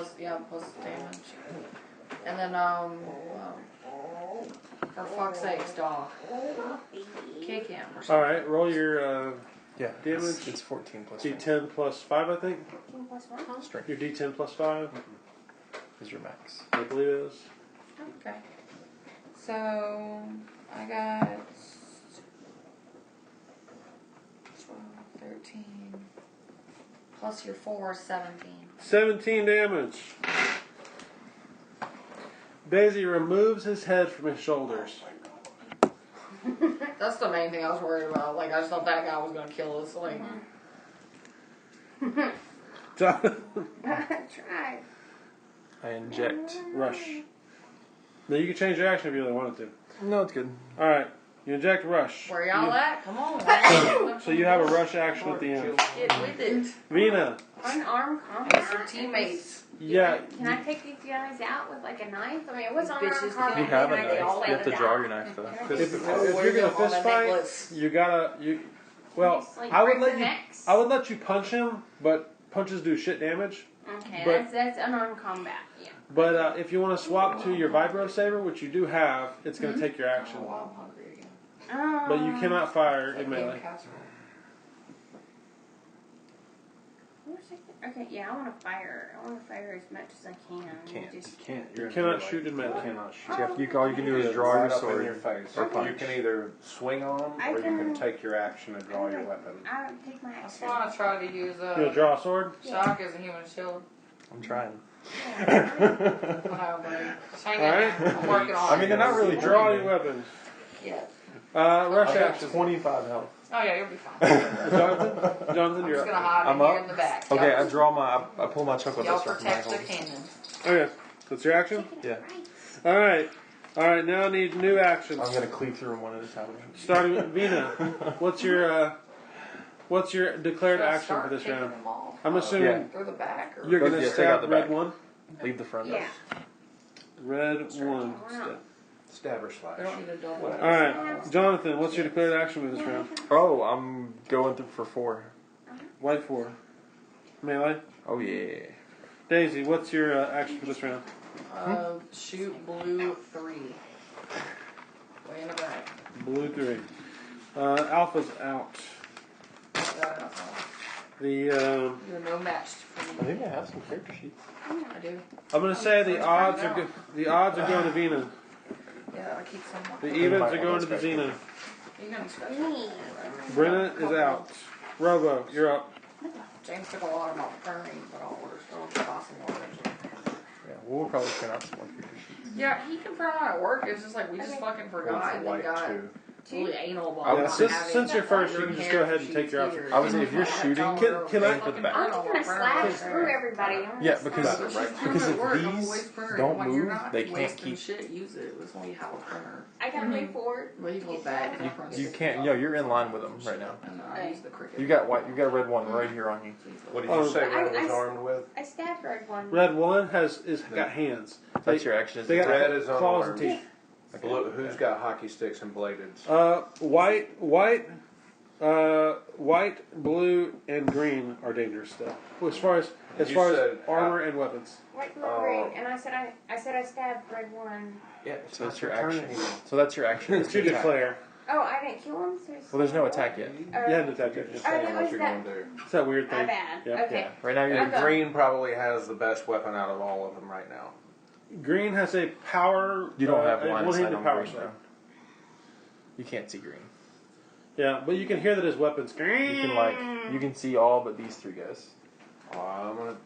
plus damage. And then, for fuck's sakes, dog. Kick him or something. Alright, roll your Yeah, damage. It's 14 plus D10 plus 5, I think. 14 plus 1? strength. Your D10 plus 5, Is your max. I believe it is. Okay. So, I got 12, 13. Plus your 4 is 17. 17 damage. Daisy removes his head from his shoulders. That's the main thing I was worried about. Like, I just thought that guy was gonna kill us. Like, Try. I inject. Rush. Now you can change your action if you really wanted to. No, it's good. Alright, you inject rush. where y'all at? Come on. So you have a rush action at the end. Get with it. Vina. Unarmed It's combat. your teammates. Yeah. Can I take these guys out with like a knife? I mean, what's These unarmed bitches combat? You have a I knife. just You lay have to them draw down. your knife though. Can I If, take if them Oh, you're wear gonna them on fist a fight, necklace. you gotta well, Just, like, I would break let their you necks? I would let you punch him, but punches do shit damage. Okay, But- that's unarmed combat. Yeah. But if you want to swap to your vibro saber, which you do have, it's gonna take your action. Oh, wow, I'm hungry again. But you cannot fire Like in melee. game casserole. Okay, yeah, I want to fire. I want to fire as much as I can. Can't. Just, You can't. You cannot shoot in melee. You cannot shoot. All you can do is draw right your up in sword. your face. or You punch. can either swing on them I or you can can- take your action and draw your weapon. I would take my I just action. want to try to use You gonna draw a sword? shock as a human shield. I'm trying. I know, buddy. Just hang in Alright. there. I'm working on I mean, they're not really Draw draw your weapons. Yeah. Rush I got action. 25 health. Oh, yeah, you'll be fine. Jonathan, I'm you're just up. gonna hide I'm in here up? in the back. Okay, Y'all- I draw my. I pull my chuckle Y'all duster from my protect the hold. cannon. Okay, that's your action. Yeah. All right. Now I need new actions. I'm gonna cleave through them one at a time. Starting with Vina. What's your declared Should I action start for this kicking round? them off? I'm assuming Yeah. Through the back? Or you're Go- gonna yeah, take stab out the red back. one. Leave the front. Yeah. Red one. Wow. Stab or They slash. don't need a double. All right, Jonathan. What's your declared action for this round? Oh, I'm going through for 4. White 4. Melee. Oh yeah. Daisy. What's your action for this round? Shoot blue 3. Way in the back. Blue 3. Alpha's out. The You're no match for I me. think I have some character sheets. I do. I'm gonna say the odds are the odds are going to Vina. Yeah, I keep some. The evens are going to the Xena. You gonna scratch Me. Brenna is out. Robo, you're up. James took a lot of my printing, but I'll order still possible orders. Yeah, we'll probably print out some more character sheets. Yeah, he can print them out at work. It's just like we just Okay. fucking One forgot for and then white got too. really anal about I would not say having since you're first, you your can just hair go ahead and take your sheets option. I would say if you're shooting, Can I- aim for the back. I'm just gonna slash through everybody. I'm gonna Yeah, slash because- through. because if these don't move, they can't wasting keep- shit. Use it. It's when you have a printer. I gotta move forward. But you go back and print You it. can't. Yo, you're in line with them right now. And I use the cricket. You got white. You got a red one right here on you. What did Oh, you say Red I- was armed with? I stabbed red one. Red one is got hands. That's your action. They got Red is claws and unarmed. teeth. Blue, who's got hockey sticks and bladed? White white, blue, and green are dangerous still. As far as You said, armor and weapons. White, blue, green, and I said I stabbed red one. Yeah, so that's not your your turn action. anymore. So that's your action. is To to attack. declare. Oh, I didn't kill him. So Well, there's no attack yet. You hadn't attacked You're it. just Oh, saying that what was you're that- going to do. It's that weird My thing. bad. Yep. Okay. Yeah. Right now you're Okay. Green probably has the best weapon out of all of them right now. Green has a power. You don't have a line of sight one-handed on power green sword. though. You can't see green. Yeah, but you can hear that his weapon's. You can you can see all but these three guys. I'm gonna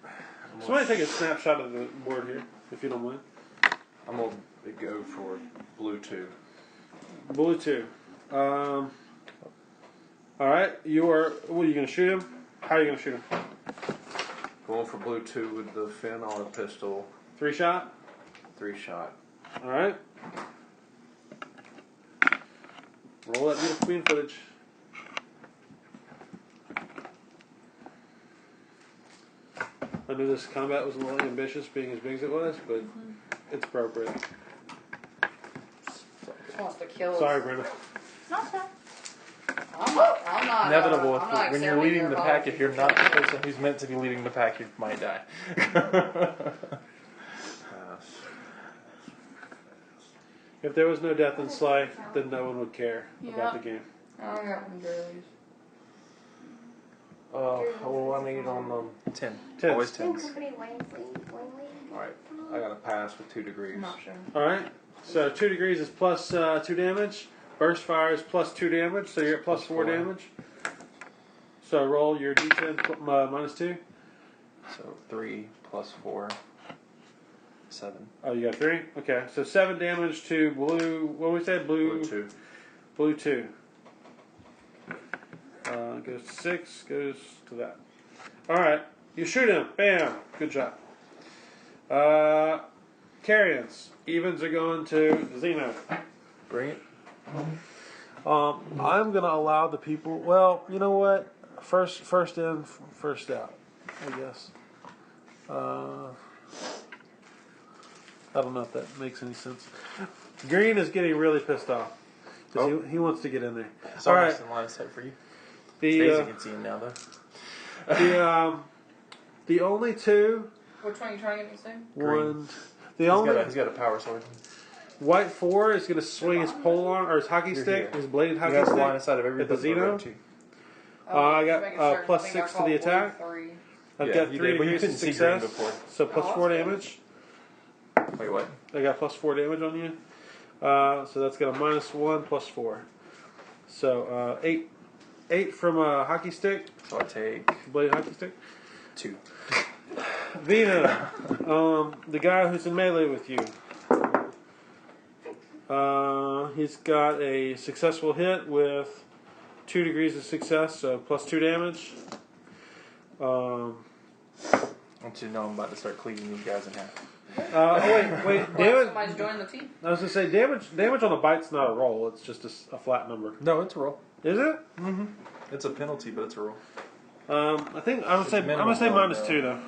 Somebody take a snapshot of the board here, if you don't mind. I'm gonna go for blue 2. Blue 2. All right, you are. What are you going to shoot him? How are you going to shoot him? Going for blue 2 with the fin on a pistol, 3 shot. 3 shot. All right. Roll that beautiful queen footage. I knew this combat was a little ambitious, being as big as it was, but it's appropriate. Just wants to kill. Sorry, Brenda. Not bad. I'm not. Inevitable. I'm not When you're accepting leading your the pack, if you're not the apology. person who's meant to be leading the pack, you might die. If there was no death and slay, then no one would care about the game. I got some girlies. What do I need on them? 10. Tens. Always Same 10s. company, Langley. Alright, I got a pass with 2 degrees. I'm not sure. All right. So 2 degrees is plus 2 damage. Burst fire is plus 2 damage, so you're at plus 4 damage. So roll your d10 minus 2. So 3 plus 4, 7. Oh, you got 3? Okay, so 7 damage to blue. What did we say? Blue 2. Blue 2. Goes to 6, goes to that. Alright, you shoot him. Bam. Good shot. Carrions. Evens are going to Xeno. Bring it. I'm going to allow the people. Well, you know what? First in, first out, I guess. I don't know if that makes any sense. Green is getting really pissed off because he wants to get in there. It's All almost right. in line of sight for you. The Daisy can see him now, though. the only two. Which one are you trying to get me to say? One. The only He's got a power sword. white 4 is going to swing his pole arm or his hockey You're stick, here. his bladed You hockey have a line stick. of sight of every at the bit of Xeno? red, too. I just got making sure. plus I think I 6 to called the blue attack. 3. I've Yeah, got you 3 did, but you degrees of couldn't see green success, before. so plus Oh, 4 that's good. damage. Wait, what? I got plus 4 damage on you. So that's got a minus 1 plus 4. So 8 from a hockey stick, So I take bladed hockey stick. 2. Vina, the guy who's in melee with you. He's got a successful hit with 2 degrees of success, so plus 2 damage. I want you to know I'm about to start cleaving these guys in half. Wait, What? damage. Somebody's joining the team. I was gonna say damage on a bite's not a roll. It's just a flat number. No, it's a roll. Is it? It's a penalty, but it's a roll. I think I'm gonna say Minimum minus one, 2 though.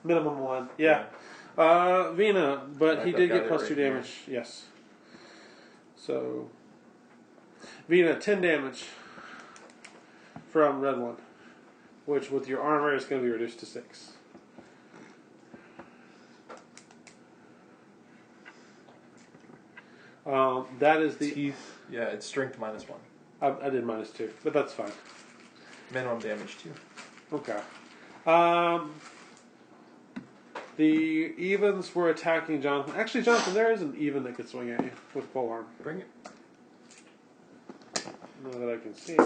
Minimum 1. Yeah. Vina, but he Right, did I got get it plus right 2 here. damage. Yes. So Vina, 10 damage from red one, which with your armor is going to be reduced to 6. That is the. Teeth. Yeah, it's strength minus 1. I did minus 2, but that's fine. Minimum damage 2. Okay. The evens were attacking Jonathan. Actually, Jonathan, there is an even that could swing at you with pole arm. Bring it. Not that I can see.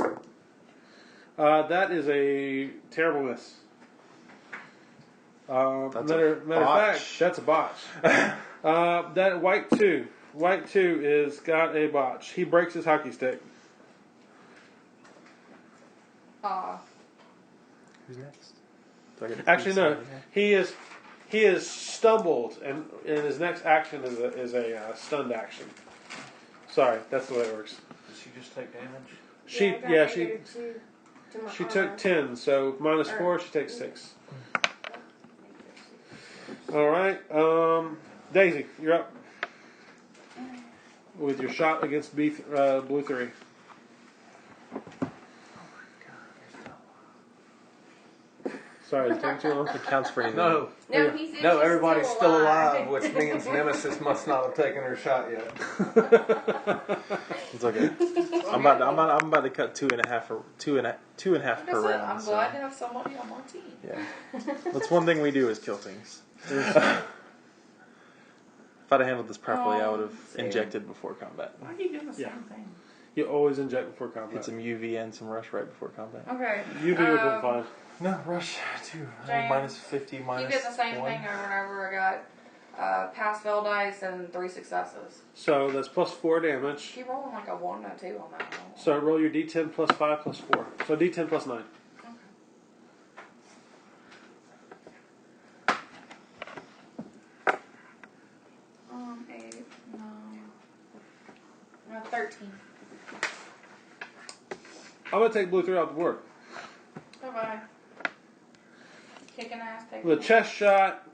That is a terrible miss. That's Matter a of botch. fact, that's a botch. That white 2 is got a botch. He breaks his hockey stick. Who's next? Do I get to Actually, cleave no. somebody? He is stumbled, and his next action is a stunned action. Sorry, that's the way it works. Did she just take damage? She I got yeah negative 2 to my she armor. took 10, so minus 4, she takes 6. All right, Daisy, you're up with your shot against blue 3. Sorry, it's taking too long. It counts for anything. No, No, he's no, she's everybody's still alive, which alive. means Nemesis must not have taken her shot yet. It's okay. I'm about to cut two and a half per Like I said, round. I'm so, glad to have somebody on my team. Yeah, that's one thing we do is kill things. If I'd have handled this properly, I would have same. injected before combat. Why are you doing the same Yeah. thing? You always inject before combat. Hit some UV and some rush right before combat. Okay. UV would have been fine. No, rush 2. James, Minus 50, minus You did the same 1. thing over and over. I got pass fail dice and 3 successes. So that's plus 4 damage. Keep rolling like a 1 and a 2 on that one. So roll your D10 plus 5 plus 4. So D10 plus 9. Okay. 8, 9, 13. I'm going to take blue 3 off the board. Bye bye. Kicking ass, taking With a chest shot,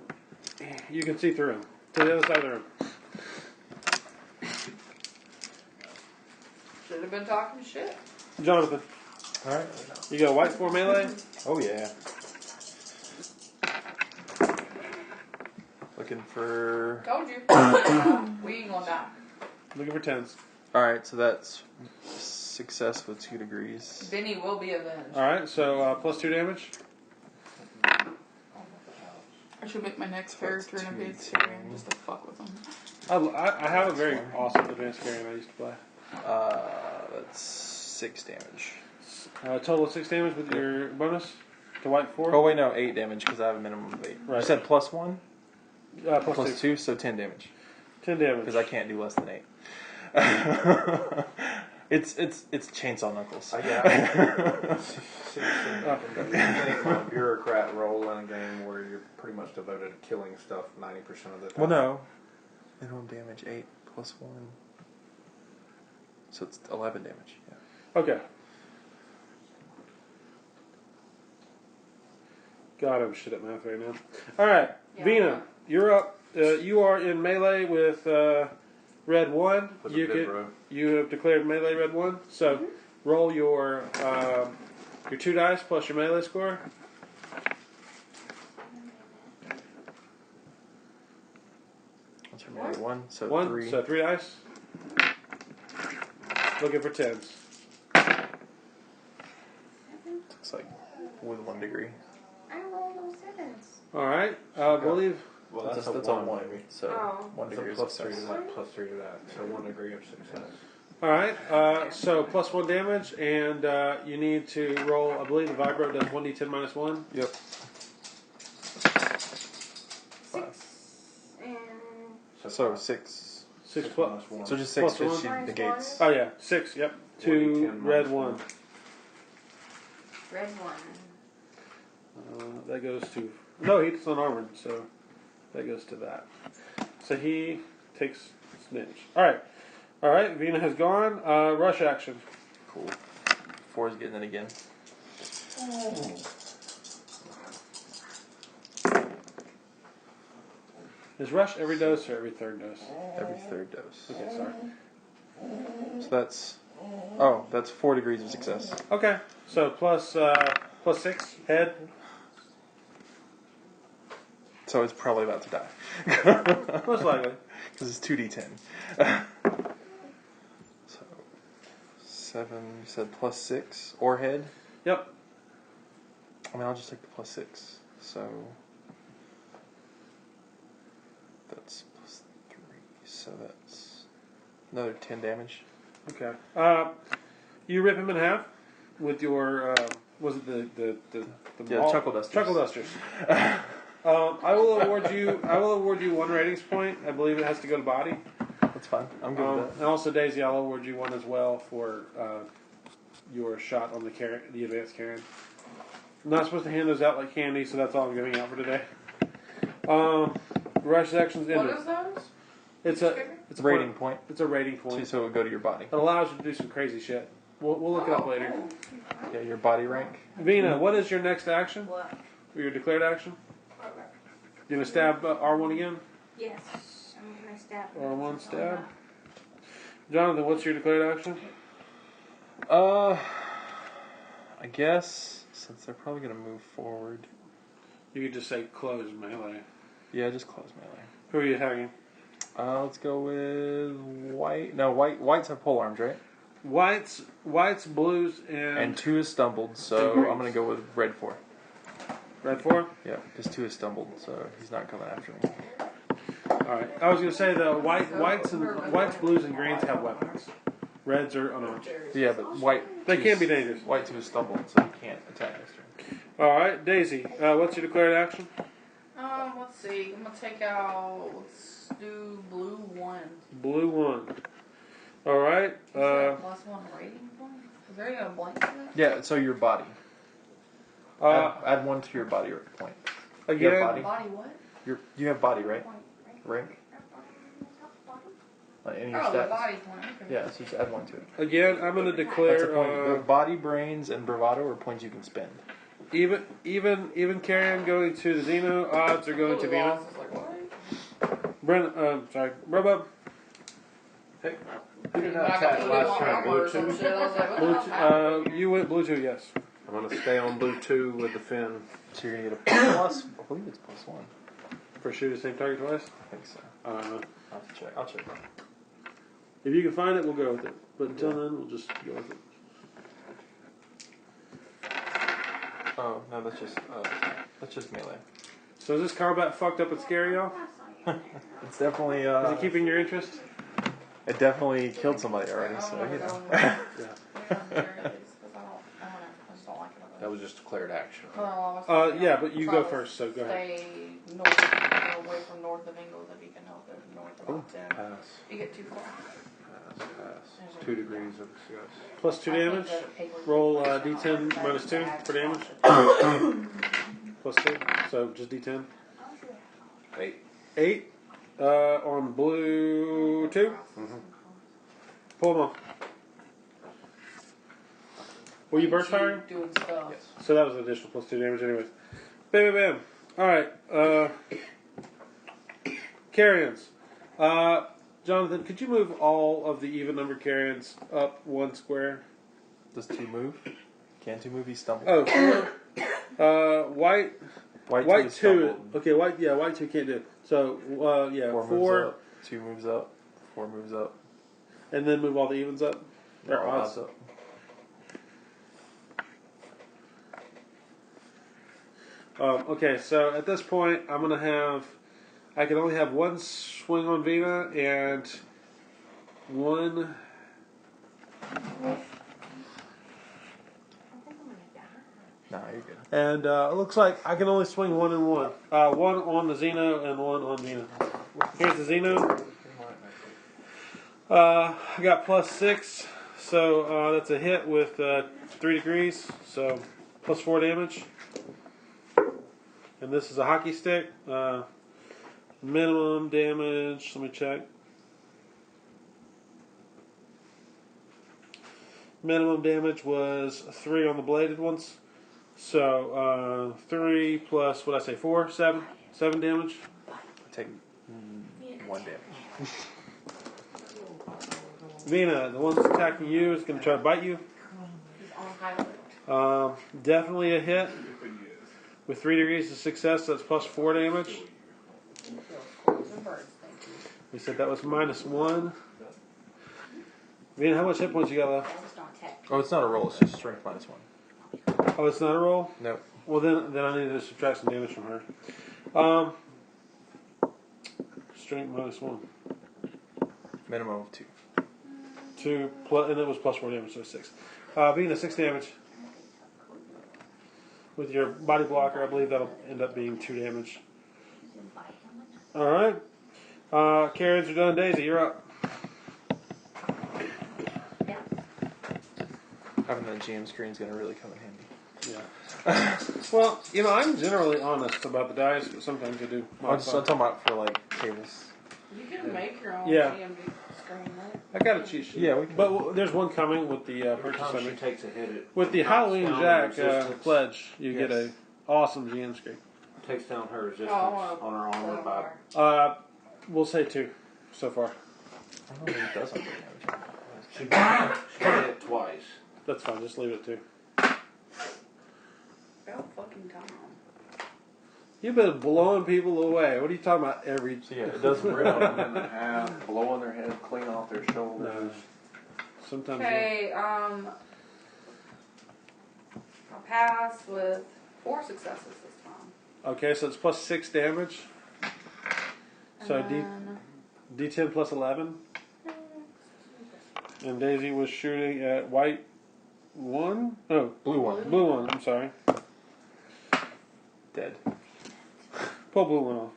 you can see through him. To the other side of the room. Should have been talking shit. Jonathan, Alright. you go white 4 melee. Oh, yeah. Looking for. Told you. We ain't gonna die. Looking for 10s. Alright, so that's success with 2 degrees. Vinny will be avenged. Alright, so plus 2 damage. I should make my next character an two, advanced two. Carrion just to fuck with him. I have a very awesome advanced carrion I used to play. That's 6 damage. Total of 6 damage with your bonus to white 4. Oh, wait, no, 8 damage because I have a minimum of 8. Right. You said plus 1? Plus 2. 2, so 10 damage. 10 damage. Because I can't do less than 8. It's chainsaw knuckles. Yeah. My bureaucrat role in a game where you're pretty much devoted to killing stuff 90% of the time. Well, no. Minimum damage 8 plus 1. So it's 11 damage. Yeah. Okay. God, I'm shit at math right now. Alright, Yeah. Vina, you're up. You are in melee with red 1. With a You big row. you have declared melee red 1. So roll your 2 dice plus your melee score. What's your melee? 1, so 1, 3. so 3 dice. Looking for 10s. Looks like with 1 degree. I rolled those 7s. Alright, I believe. Well, That's that's, a a 1, one, maybe. So Oh. 1 It's a degree of plus 3 to success. that, plus 3 to that. So 1 degree of success. Alright, so plus 1 damage, and you need to roll, I believe the vibro does 1d10 minus 1. Yep. 6 and So 6. 6 plus. minus 1. So just 6 Plus because she one. negates. Oh yeah, 6, yep. 2 1d10 red minus 1. red 1. That goes to. No, he's unarmored, so that goes to that. So he takes damage. Alright, Vina has gone. Rush action. Cool. 4 is getting it again. Is rush every dose or every third dose? Every 3rd dose. Okay, sorry. So that's. Oh, that's 4 degrees of success. Okay, so plus 6 head. So it's probably about to die. Most likely. Because it's 2d10. So 7, you said plus 6 or head? Yep. I mean, I'll just take the plus 6. So that's plus 3. So that's another 10 damage. Okay. You rip him in half with your was it the Yeah, ball? chuckle dusters. Chuckle dusters. I will award you 1 ratings point. I believe it has to go to body. That's fine. I'm good with And also Daisy, I'll award you 1 as well for your shot on the advanced carrion. I'm not supposed to hand those out like candy, so that's all I'm giving out for today. Rush actions What ended. is those? It's a that. Rating point. It's a rating point. So it would go to your body. It allows you to do some crazy shit. We'll look it up later. Yeah, your body rank. Vina, what is your next action? What? Or your declared action? You gonna stab R1 again? Yes. I'm gonna stab. R1 stab. Jonathan, what's your declared action? I guess since they're probably gonna move forward, You could just say close melee. Yeah, just close melee. Who are you attacking? Let's go with white. No, whites have pole arms, right? Whites, blues, And 2 is stumbled, so and greens. I'm gonna go with red 4. Red 4? Yeah, because 2 is stumbled, so he's not coming after me. Alright. I was going to say the whites, blues, and greens have weapons. Reds are unarmed. Yeah, but white. They 2 can be is- dangerous. White 2 is stumbled, so he can't attack next turn. Alright, Daisy, what's your declared action? Let's see. I'm gonna take out. Let's do blue 1. Blue 1. Alright. Is there a +1 rating point? Is there even a blank for that? Yeah, so your body. Add 1 to your body point. You Again, have body. Body what? You have body, right? Rank. Like in your Oh, the stats. body point. Okay. Yeah, so just add 1 to it. again, I'm going to That's a declare point. The body, brains, and bravado are points you can spend. even carrion going to the Xeno, odds are going to Vina. I was like, what? Sorry, Robub. Hey, I got blue last on turn, armor blue or some 2. shit. I was like, Blue what the hell? you went blue 2, yes. I'm gonna stay on blue 2 with the fin. So you're gonna get a plus. I believe it's +1. For shoot the same target twice? I think so. I don't know. I'll have to check. I'll check. If you can find it, we'll go with it. But until then, we'll just go with it. Oh no, that's just melee. So is this combat fucked up and scary, y'all? It's definitely. Is it keeping your interest? It definitely killed somebody already. So you know. That was just declared action. Yeah, but you go first, so go ahead. Stay north, go away from north of Ingles if you can help it. North of Octane. Pass. You get too far. Pass. 2 degrees of success. Plus 2 damage. Roll d10 minus 2 for damage. Plus 2. So just d10. 8. 8 on blue 2. Mm-hmm. Pull them off. Were you burst firing? Doing stuff. Yes. So that was an additional plus 2 damage anyways. Bam, bam, bam. Alright. Carrions. Jonathan, could you move all of the even numbered carrions up 1 square? Does 2 move? Can 2 move? He stumbled. Oh, white 2. Stumbled. Okay, white 2 can't do it. So, 4 moves 4, up. 2 moves up. 4 moves up. and then move all the evens up. Or No, odds. up. Okay, so at this point, I'm going to have... I can only have 1 swing on Vina and 1... Nah, you're good. And it looks like I can only swing 1 and 1. 1 on the Xeno and 1 on Vina. Here's the Xeno. I got plus 6, so that's a hit with 3 degrees, so plus 4 damage. And this is a hockey stick. Minimum damage, let me check. Minimum damage was 3 on the bladed ones. So 3 plus, what did I say, 4? 7? 7 damage. Take 1 damage. Vina, the one that's attacking you is going to try to bite you. Definitely a hit. With 3 degrees of success, that's plus 4 damage. We said that was minus 1. Vina, how much hit points you got left? Oh, it's not a roll. It's just strength minus 1. Oh, it's not a roll? Nope. Well, then I need to subtract some damage from her. Strength minus 1. Minimum of 2. 2 plus, and it was plus 4 damage, so 6. Vina, 6 damage. With your body blocker, I believe that'll end up being 2 damage. Alright. Carrions are done. Daisy, you're up. Having that GM screen is going to really come in handy. Yeah. Well, I'm generally honest about the dice, but sometimes I do. I'm talking about for like tables. You can make your own Yeah. GMD screen, right? I got a cheat sheet. Yeah, we can. But there's one coming with the purchase Time she summary. takes a hit, it With the knocks Halloween down Jack resistance. pledge, you get Yes. a awesome GM screen. Takes down her resistance Oh, on her armor by. We'll say 2 so far. I don't think it does something damage. She got hit twice. That's fine. Just leave it at 2. About fucking time. You've been blowing people away. What are you talking about? Every So yeah, it does rip them in half, blowing their head clean off their shoulders. Sometimes. Okay, I'll pass with 4 successes this time. Okay, so it's plus 6 damage. So And D10 plus 11. And Daisy was shooting at white 1? Oh, Blue one. blue 1. I'm sorry. Dead. Pull blue 1 off.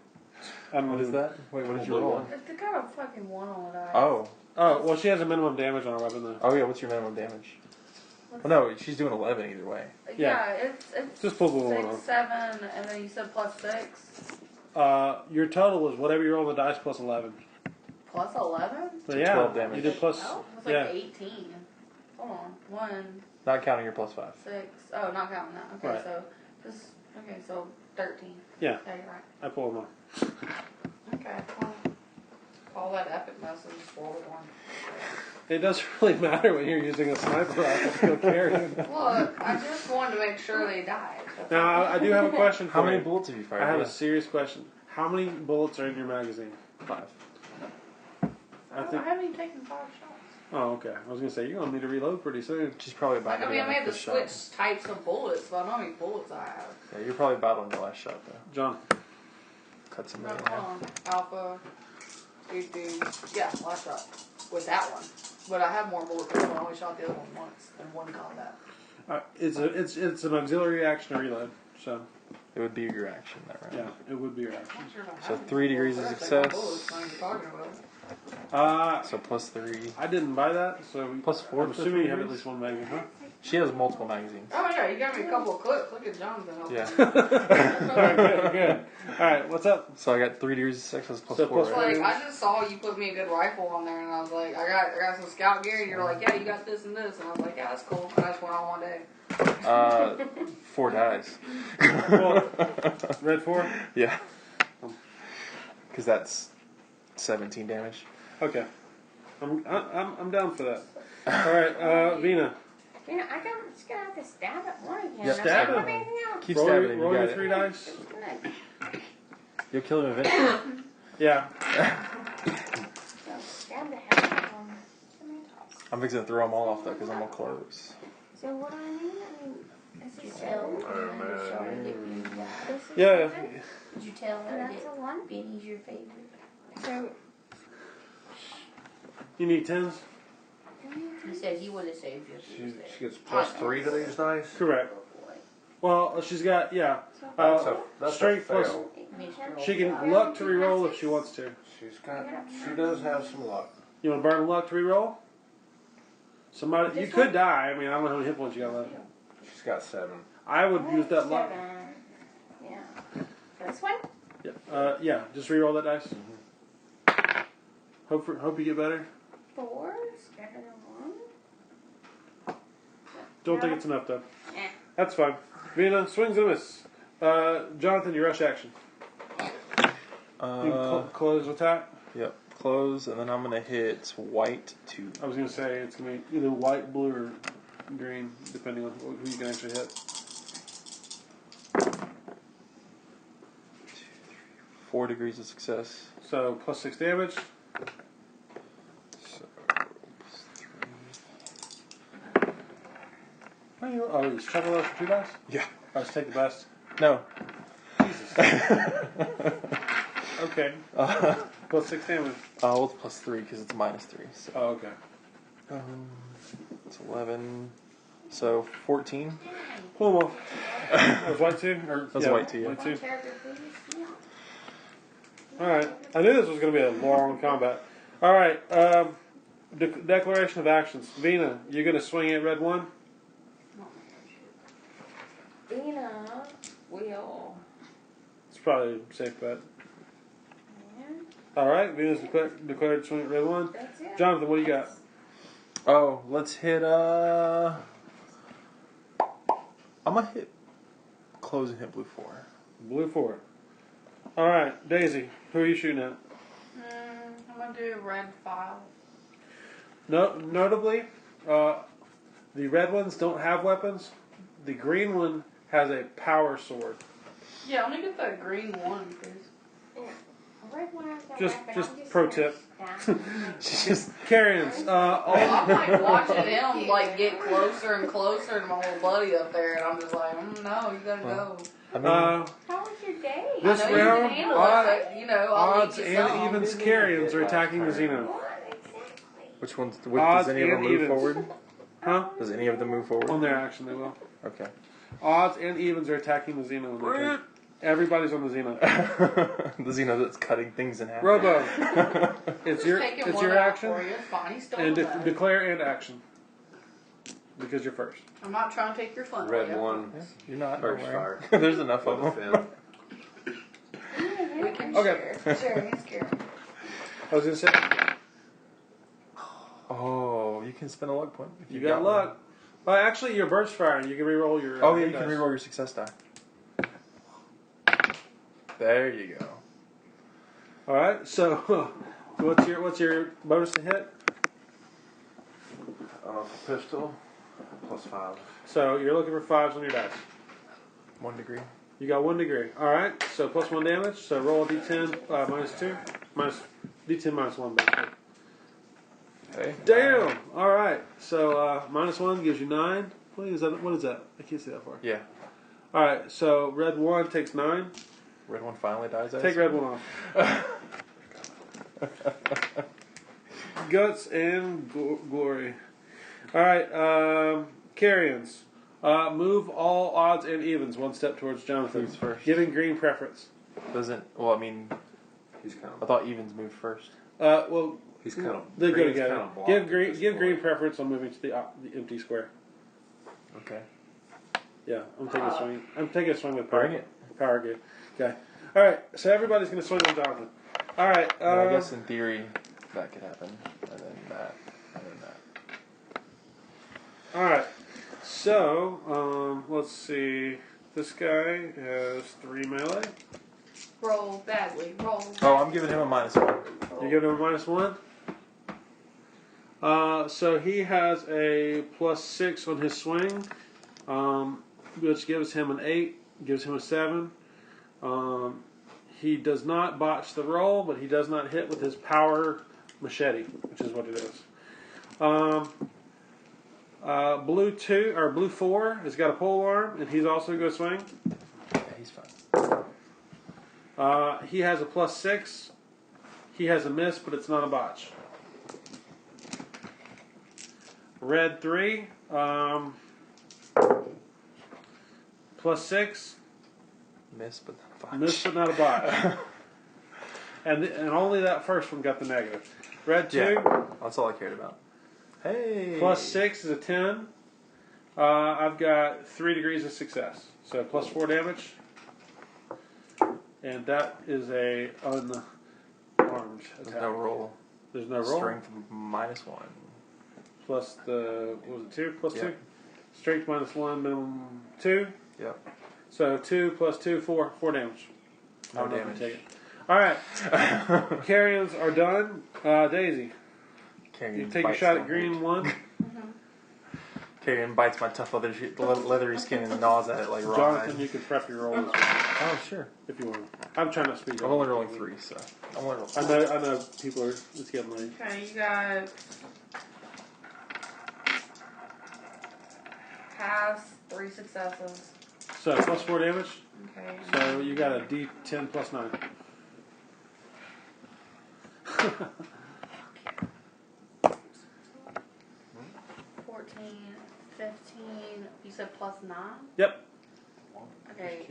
I don't know What is who- that? Wait, what did you Blue roll? one. It's got a fucking 1 on the dice. Oh. Oh, well, she has a minimum damage on her weapon, though. Oh yeah, what's your minimum damage? Well, no, she's doing 11 either way. Yeah, it's Just pull blue 1 6, off. 7, and then you said plus 6. Your total was whatever you roll on the dice plus 11. Plus 11? So So yeah, 12 damage. you did plus. Oh, it's like Yeah. 18. Hold on. 1, Not counting your plus 5. 6. Oh, not counting that. Okay, Right. so just okay, so 13. Yeah. Yeah, you're right. I pulled them off. Okay, well, all that epicness and just roll it 1. It doesn't really matter when you're using a sniper rifle to go carry him. Look, I just wanted to make sure they died. That's all. Now, I do have a question for How many you. bullets have you fired? I have a Yeah. serious question. How many bullets are in your magazine? 5. I think. I haven't even taken 5 shots. Oh, okay. I was gonna say you're gonna need to reload pretty soon. She's probably about Like, to I be mean, I on may her have to fifth switch shot. types of bullets, but I know how many bullets I have. Yeah, you're probably about on the last shot though. John. Cut some No, in hold half. on. Alpha, yeah, last shot with that one. But I have more bullets. I only shot the other one once in one combat. It's an auxiliary action to reload. So It would be your action that round. yeah, it would be your action. I'm not sure if I So have any 3 degrees of bullets. I have success. bullets, I know what you're talking about. So plus 3. I didn't buy that, so Plus 4 I'm for assuming you 3 have at degrees? least one magazine, huh? She has multiple magazines. Oh yeah, you got me a couple of clips. Look at John's been helping. Yeah. All right, good, good. All right, what's up? So I got 3 degrees of success plus So 4. plus right? Like I just saw you put me a good rifle on there, and I was like, I got some scout gear. And you're like, yeah, you got this and this, and I was like, yeah, that's cool. And I just went on one day. 4 dies. Red 4. Yeah. Because that's 17 damage. Okay, I'm down for that. All right, Vina. You know, I'm just gonna have to stab at one again. Yeah, I'm stab not him. anything else. Keep Roll stabbing your, him. roll You your got 3 it. dice. It's gonna You'll kill him eventually. Yeah. stab the hell out of one. I'm fixing to throw them all off though because I'm gonna close. So what do I need? This is so. Yeah. Did you tell her that's a one? Benny's your favorite. So You need 10s. he said he would have saved you. if he was there. She gets plus 3 to these dice. Correct. Well, she's got That's strength a plus. fail. Mr. She can luck to reroll if she wants to. She does have some luck. You want to burn luck to reroll? Somebody, you could die. I mean, I don't know how many hit points you got left. She's got 7. I would use that luck. Yeah. This one? Yeah, just reroll that dice. Hope you get better. 4 is better than 1. Don't think it's enough though. Eh. That's fine. Vina, swings and a miss. Jonathan, your rush action. You can close attack. Yep. Close, and then I'm gonna hit white 2. I was gonna say it's gonna be either white, blue, or green, depending on who you can actually hit. 4 degrees of success. So plus 6 damage. So plus 3. Oh, you chuckle those for 2 dice? Yeah. I just take the best. No. Okay. Plus 6 damage. Well, it's plus 3 because it's minus 3. So Oh, okay. it's 11. So 14. Pull them off. That was white 2? Or, That's white 2, yeah. White One 2. character, please. Yeah. Alright. I knew this was going to be a long combat. Alright. Declaration of actions. Vina, you're going to swing at red 1? Dina will. It's probably a safe bet. Yeah, Alright. Vina's declared swing at red 1. that's it. Jonathan, what do you got? Oh, let's hit. I'm gonna hit close and hit blue 4. Blue 4. Alright. Daisy, who are you shooting at? I'm gonna do red 5. Notably, the red ones don't have weapons. The green one has a power sword. Yeah, let me get that green one, please. Red one has no Just weapon, just I'm pro gonna tip. stab him. Carrions. Well, I'm like watching him like get closer and closer to my little buddy up there, and I'm just like, no, you gotta go. I mean, How was your day? This I know round, you can handle odd- it, but, you know, I'll odds leave you and some. evens carrions are attacking the Xeno. What exactly? which ones? Odds Does any of them and move evens. forward? Huh? Does any of them move forward? On their action, they will. Okay. Odds and evens are attacking the Xeno. When they turn. Everybody's on the Xeno. The Xeno that's cutting things in half. Robo, it's your Take him it's one your out action, for you. It's fine. He's still and alive. declare and action because you're first. I'm not trying to take your fun Red away. one. You're not. First don't fire. worry. There's enough For of the them. fin. We can Okay. share. He's carrying. I was gonna say Oh, you can spend a luck point. If you got one. luck. Well, actually, your burst fire. You can reroll your. Oh yeah, you dice. can reroll your success die. There you go. All right. So, what's your bonus to hit? Pistol. +5. So you're looking for 5s on your dice. 1 degree. You got 1 degree. All right. So +1 damage. So roll a d10 -2 minus d10 -1 basically. Okay. Damn. All right. So -1 gives you 9. What is that? What is that? I can't see that far. Yeah. All right. So red 1 takes 9. Red one finally dies. I Take assume? red 1 off. Guts and glory. All right. Carrions. Move all odds and evens 1 step towards Jonathan. Who's first? Giving green preference. Doesn't. Well, I mean, He's kind I of. thought evens moved first. Well, He's kind of. they go green's together. kinda blocked Give at green. this Give point. green preference on moving to the empty square. Okay. Yeah, I'm taking a swing. I'm taking a swing with Bring it. Power game. Okay. All right. So everybody's going to swing on Jonathan. All right. Well, I guess in theory that could happen, and then that, and then that. All right. So let's see. This guy has 3 melee. Roll badly. Roll. Oh, I'm giving him a -1. You give him a -1. So he has a +6 on his swing, which gives him an 8. Gives him a 7. He does not botch the roll, but he does not hit with his power machete, which is what it is. Blue 2 or blue 4 has got a pole arm, and he's also going to swing. Yeah, he's fine. He has a +6. He has a miss, but it's not a botch. Red 3, +6, Miss, but not fine. miss but not a botch. and only that first one got the negative. Red 2, Yeah, that's all I cared about. Hey. +6 is a 10. I've got 3 degrees of success, so +4 damage. And that is a unarmed There's attack. no roll. There's no roll. Strength -1. Plus the, what was it, 2? Plus Yeah. 2? Strength -1, minimum 2. Yep. So 2 plus 2, 4. 4 damage. No I'm not gonna damage. take it. Alright. Carrions are done. Daisy, Carrion you take a bites shot the at green 1. Carrion bites my tough leathery skin and gnaws at it like raw. Jonathan, you can prep your rolls Oh, sure. if you want. I'm trying to speed I'm up. only rolling 3, so I'm only rolling. I know people are, it's getting late. Okay, you got Pass, 3 successes. So +4 damage. okay. So you got a D10 plus 9. 14, 15. You said +9? Yep. Okay,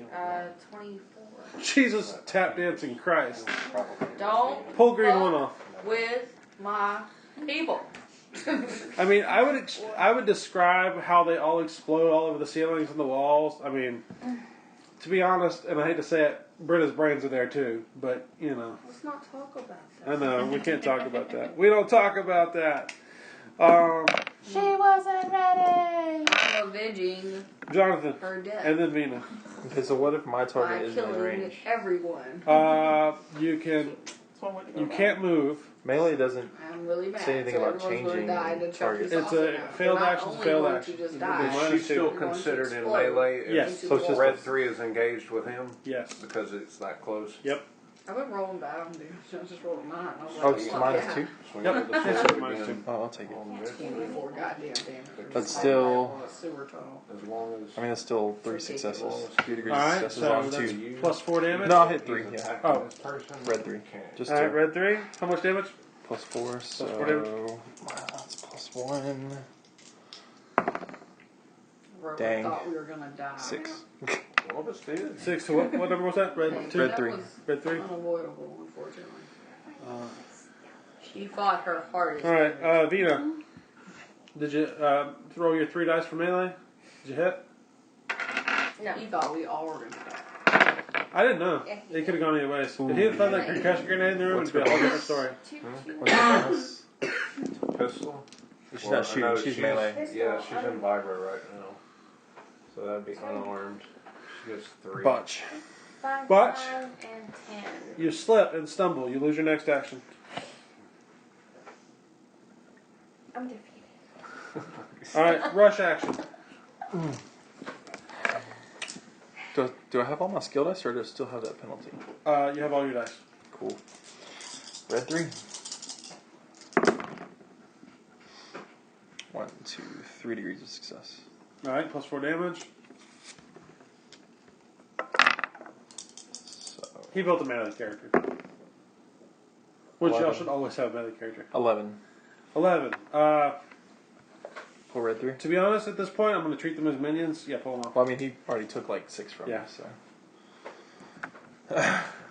24. Jesus, tap dancing Christ. Don't Pull green fuck 1 off. with my people. I mean, I would describe how they all explode all over the ceilings and the walls. I mean, to be honest, and I hate to say it, Britta's brains are there too. But you know, Let's not talk about that. I know we can't talk about that. We don't talk about that. She wasn't ready. I'm avenging Jonathan, her death and then Vina. Okay, so what if my by target is in killing range? everyone. You can That's one way to go You about can't move. Melee doesn't. I'm really mad. Say anything so about everyone's changing gonna die to chuck targets. this It's off a now. failed You're not action's a only failed going action. to just Is die. minus Is she still two. You're going to considered in explode melee if Yes. into So the it's just wall. Red 3 is engaged with him? Yes. Because it's that close? Yep. I've been rolling bad on dude. So I just rolled a 9. I was like, Oh, it's fuck minus yeah. 2? So we Yep. roll the Yes, sword minus again. Oh, I'll take it. 24 goddamn damage. That's still- On a sewer tunnel. As long as... I mean, that's still 3 Ridiculous. successes. 3 degrees Alright, successes so on that's 2. plus 4 damage. No, I'll hit 3, He's yeah. attacking Oh. this person. Red 3. Can't. Just Alright, 2. red 3. How much damage? Plus 4, so... 4 damage. That's plus 1. Bro, Dang. I thought we were gonna die. 6. Well, let's do it. 6 to what number was that? Red 2? Red That 3. was Red 3? unavoidable, unfortunately. Uh, She fought her hardest. Alright, Vina. Did you throw your 3 dice for melee? Did you hit? No. He thought we all were gonna die. I didn't know. Yeah. It could have gone either ways. Ooh. If he had thrown that concussion grenade in the room, What's it'd be a whole her different story. What's the bonus? Pistol? She's Well, not shooting, no, she's melee. Yeah, she's in vibro right now. So that'd be unarmed. She gets 3. Botch. 5, Botch. 5, and 10. You slip and stumble. You lose your next action. I'm defeated. Alright, rush action. Do I have all my skill dice, or do I still have that penalty? You have all your dice. Cool. Red 3. 1, 2, 3 degrees of success. Alright, plus 4 damage. So He built a melee character. Which y'all 11. should always have a melee character. 11. 11. Pull red 3. To be honest, at this point, I'm going to treat them as minions. Yeah, pull them off. Well, I mean, he already took like 6 from Yeah. me, so.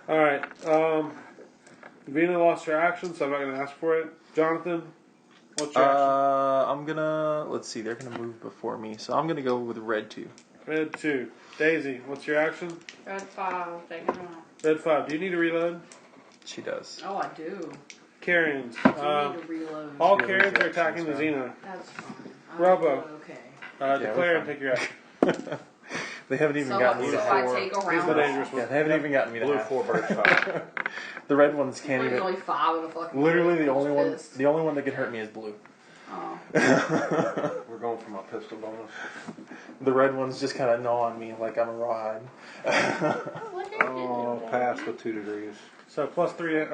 Alright, Vina lost her action, so I'm not going to ask for it. Jonathan, what's your action? I'm gonna. Let's see, they're gonna move before me, so I'm gonna go with red 2. Red 2. Daisy, what's your action? Red 5, taking them out. Red 5. Do you need to reload? She does. Oh, I do. Carrions. Do need to reload. All Yeah, carrions are reactions, attacking the right? Xena. That's fine. Robo. Okay. Declare we're and take your action. They haven't even So, gotten me so to I 4. take a He's round the off. dangerous one. Yeah, they haven't even gotten me to Blue half. 4 bird shot. The red ones can't There's even. only 5 of the fucking. Literally, the only one. Pissed. The only one that can hurt me is blue. Oh. We're going for my pistol bonus. The red ones just kind of gnaw on me like I'm a rawhide. Oh, pass with 2 degrees. So plus 3,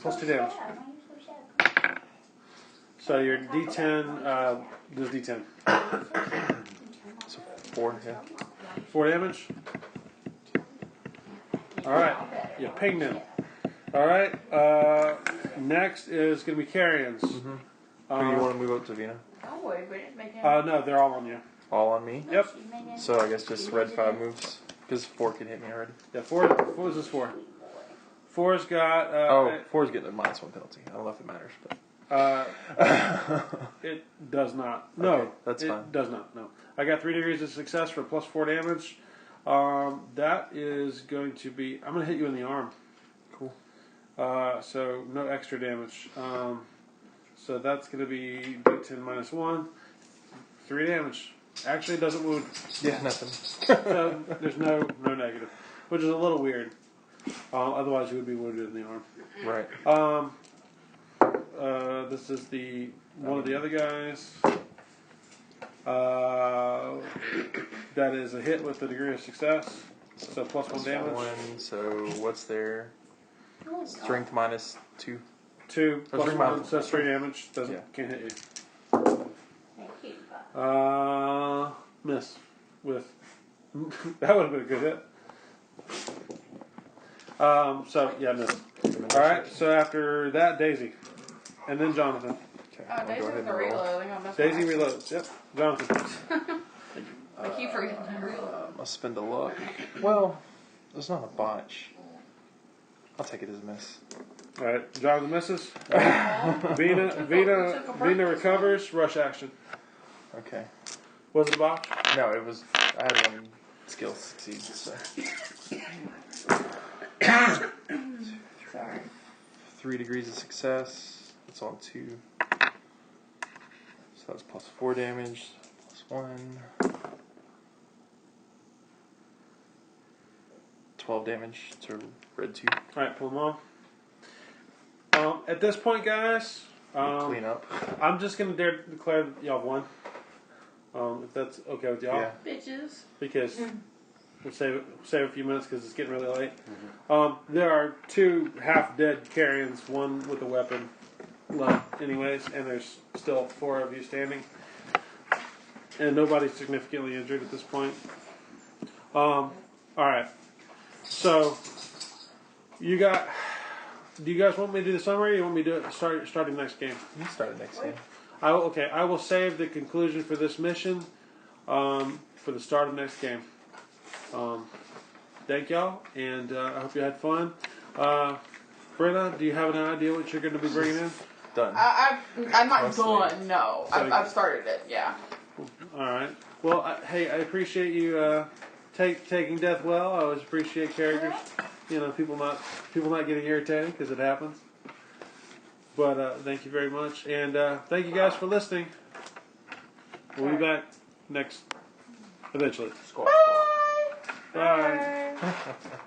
plus 2 damage. So your D10, does D10. So 4, yeah. 4 damage. Alright, you pinged him. Alright, next is going to be carrions. Who do you want to move up to, Vina? No, they're all on you. All on me. Yep. So I guess just red 5 moves because 4 could hit me already. Yeah, 4. What is this 4? 4's got. Oh, 4 is getting a -1 penalty. I don't know if it matters, but. It does not. No, Okay, that's it fine. does not. No, I got 3 degrees of success for plus 4 damage. That is going to be. I'm going to hit you in the arm. Cool. So no extra damage. So that's going to be D10 minus 1. 3 damage. Actually, it doesn't wound. Yeah, nothing. So there's no negative, which is a little weird. Otherwise, you would be wounded in the arm. Right. This is the one of the other guys. That is a hit with a degree of success. So plus 1 damage. 1. So what's their strength -2? 2 plus three 1, minus- so that's 3 damage. Doesn't Yeah. can't hit you. Thank you. Miss with that would have been a good hit. So yeah, miss. All right. So after that, Daisy, and then Jonathan. Okay. Oh, I'll Daisy go with ahead the and roll. reload. I think I missed Daisy mine. reloads. Yep. Jonathan. I keep forgetting to reload. I'll spend a luck. Well, it's not a botch. I'll take it as a miss. All right. Jonathan misses. Vina recovers. Rush action. Okay. Was it a botch? No, it was. I had 1 skill succeed. So Sorry. 3 degrees of success. That's on 2. So that's plus 4 damage. Plus 1. 12 damage to red 2. All right. Pull them off. At this point, guys, Clean up. I'm just gonna declare y'all won. If that's okay with y'all, Yeah. Bitches. because we'll save a few minutes because it's getting really late. There are 2 half-dead carrions, one with a weapon left, anyways, and there's still 4 of you standing, and nobody's significantly injured at this point. All right, so you got. Do you guys want me to do the summary? Or you want me to start the next game? You start the next game. I will save the conclusion for this mission for the start of the next game. Thank y'all, and I hope you had fun. Britta, do you have an idea what you're going to be bringing in? Done. I'm not Mostly. done. No, I've started it. Yeah. All right. Well, hey, I appreciate you taking death well. I always appreciate characters. You know, people not getting irritated because it happens. But thank you very much, and thank you guys for listening. We'll be back eventually. Squawk, squawk. Bye.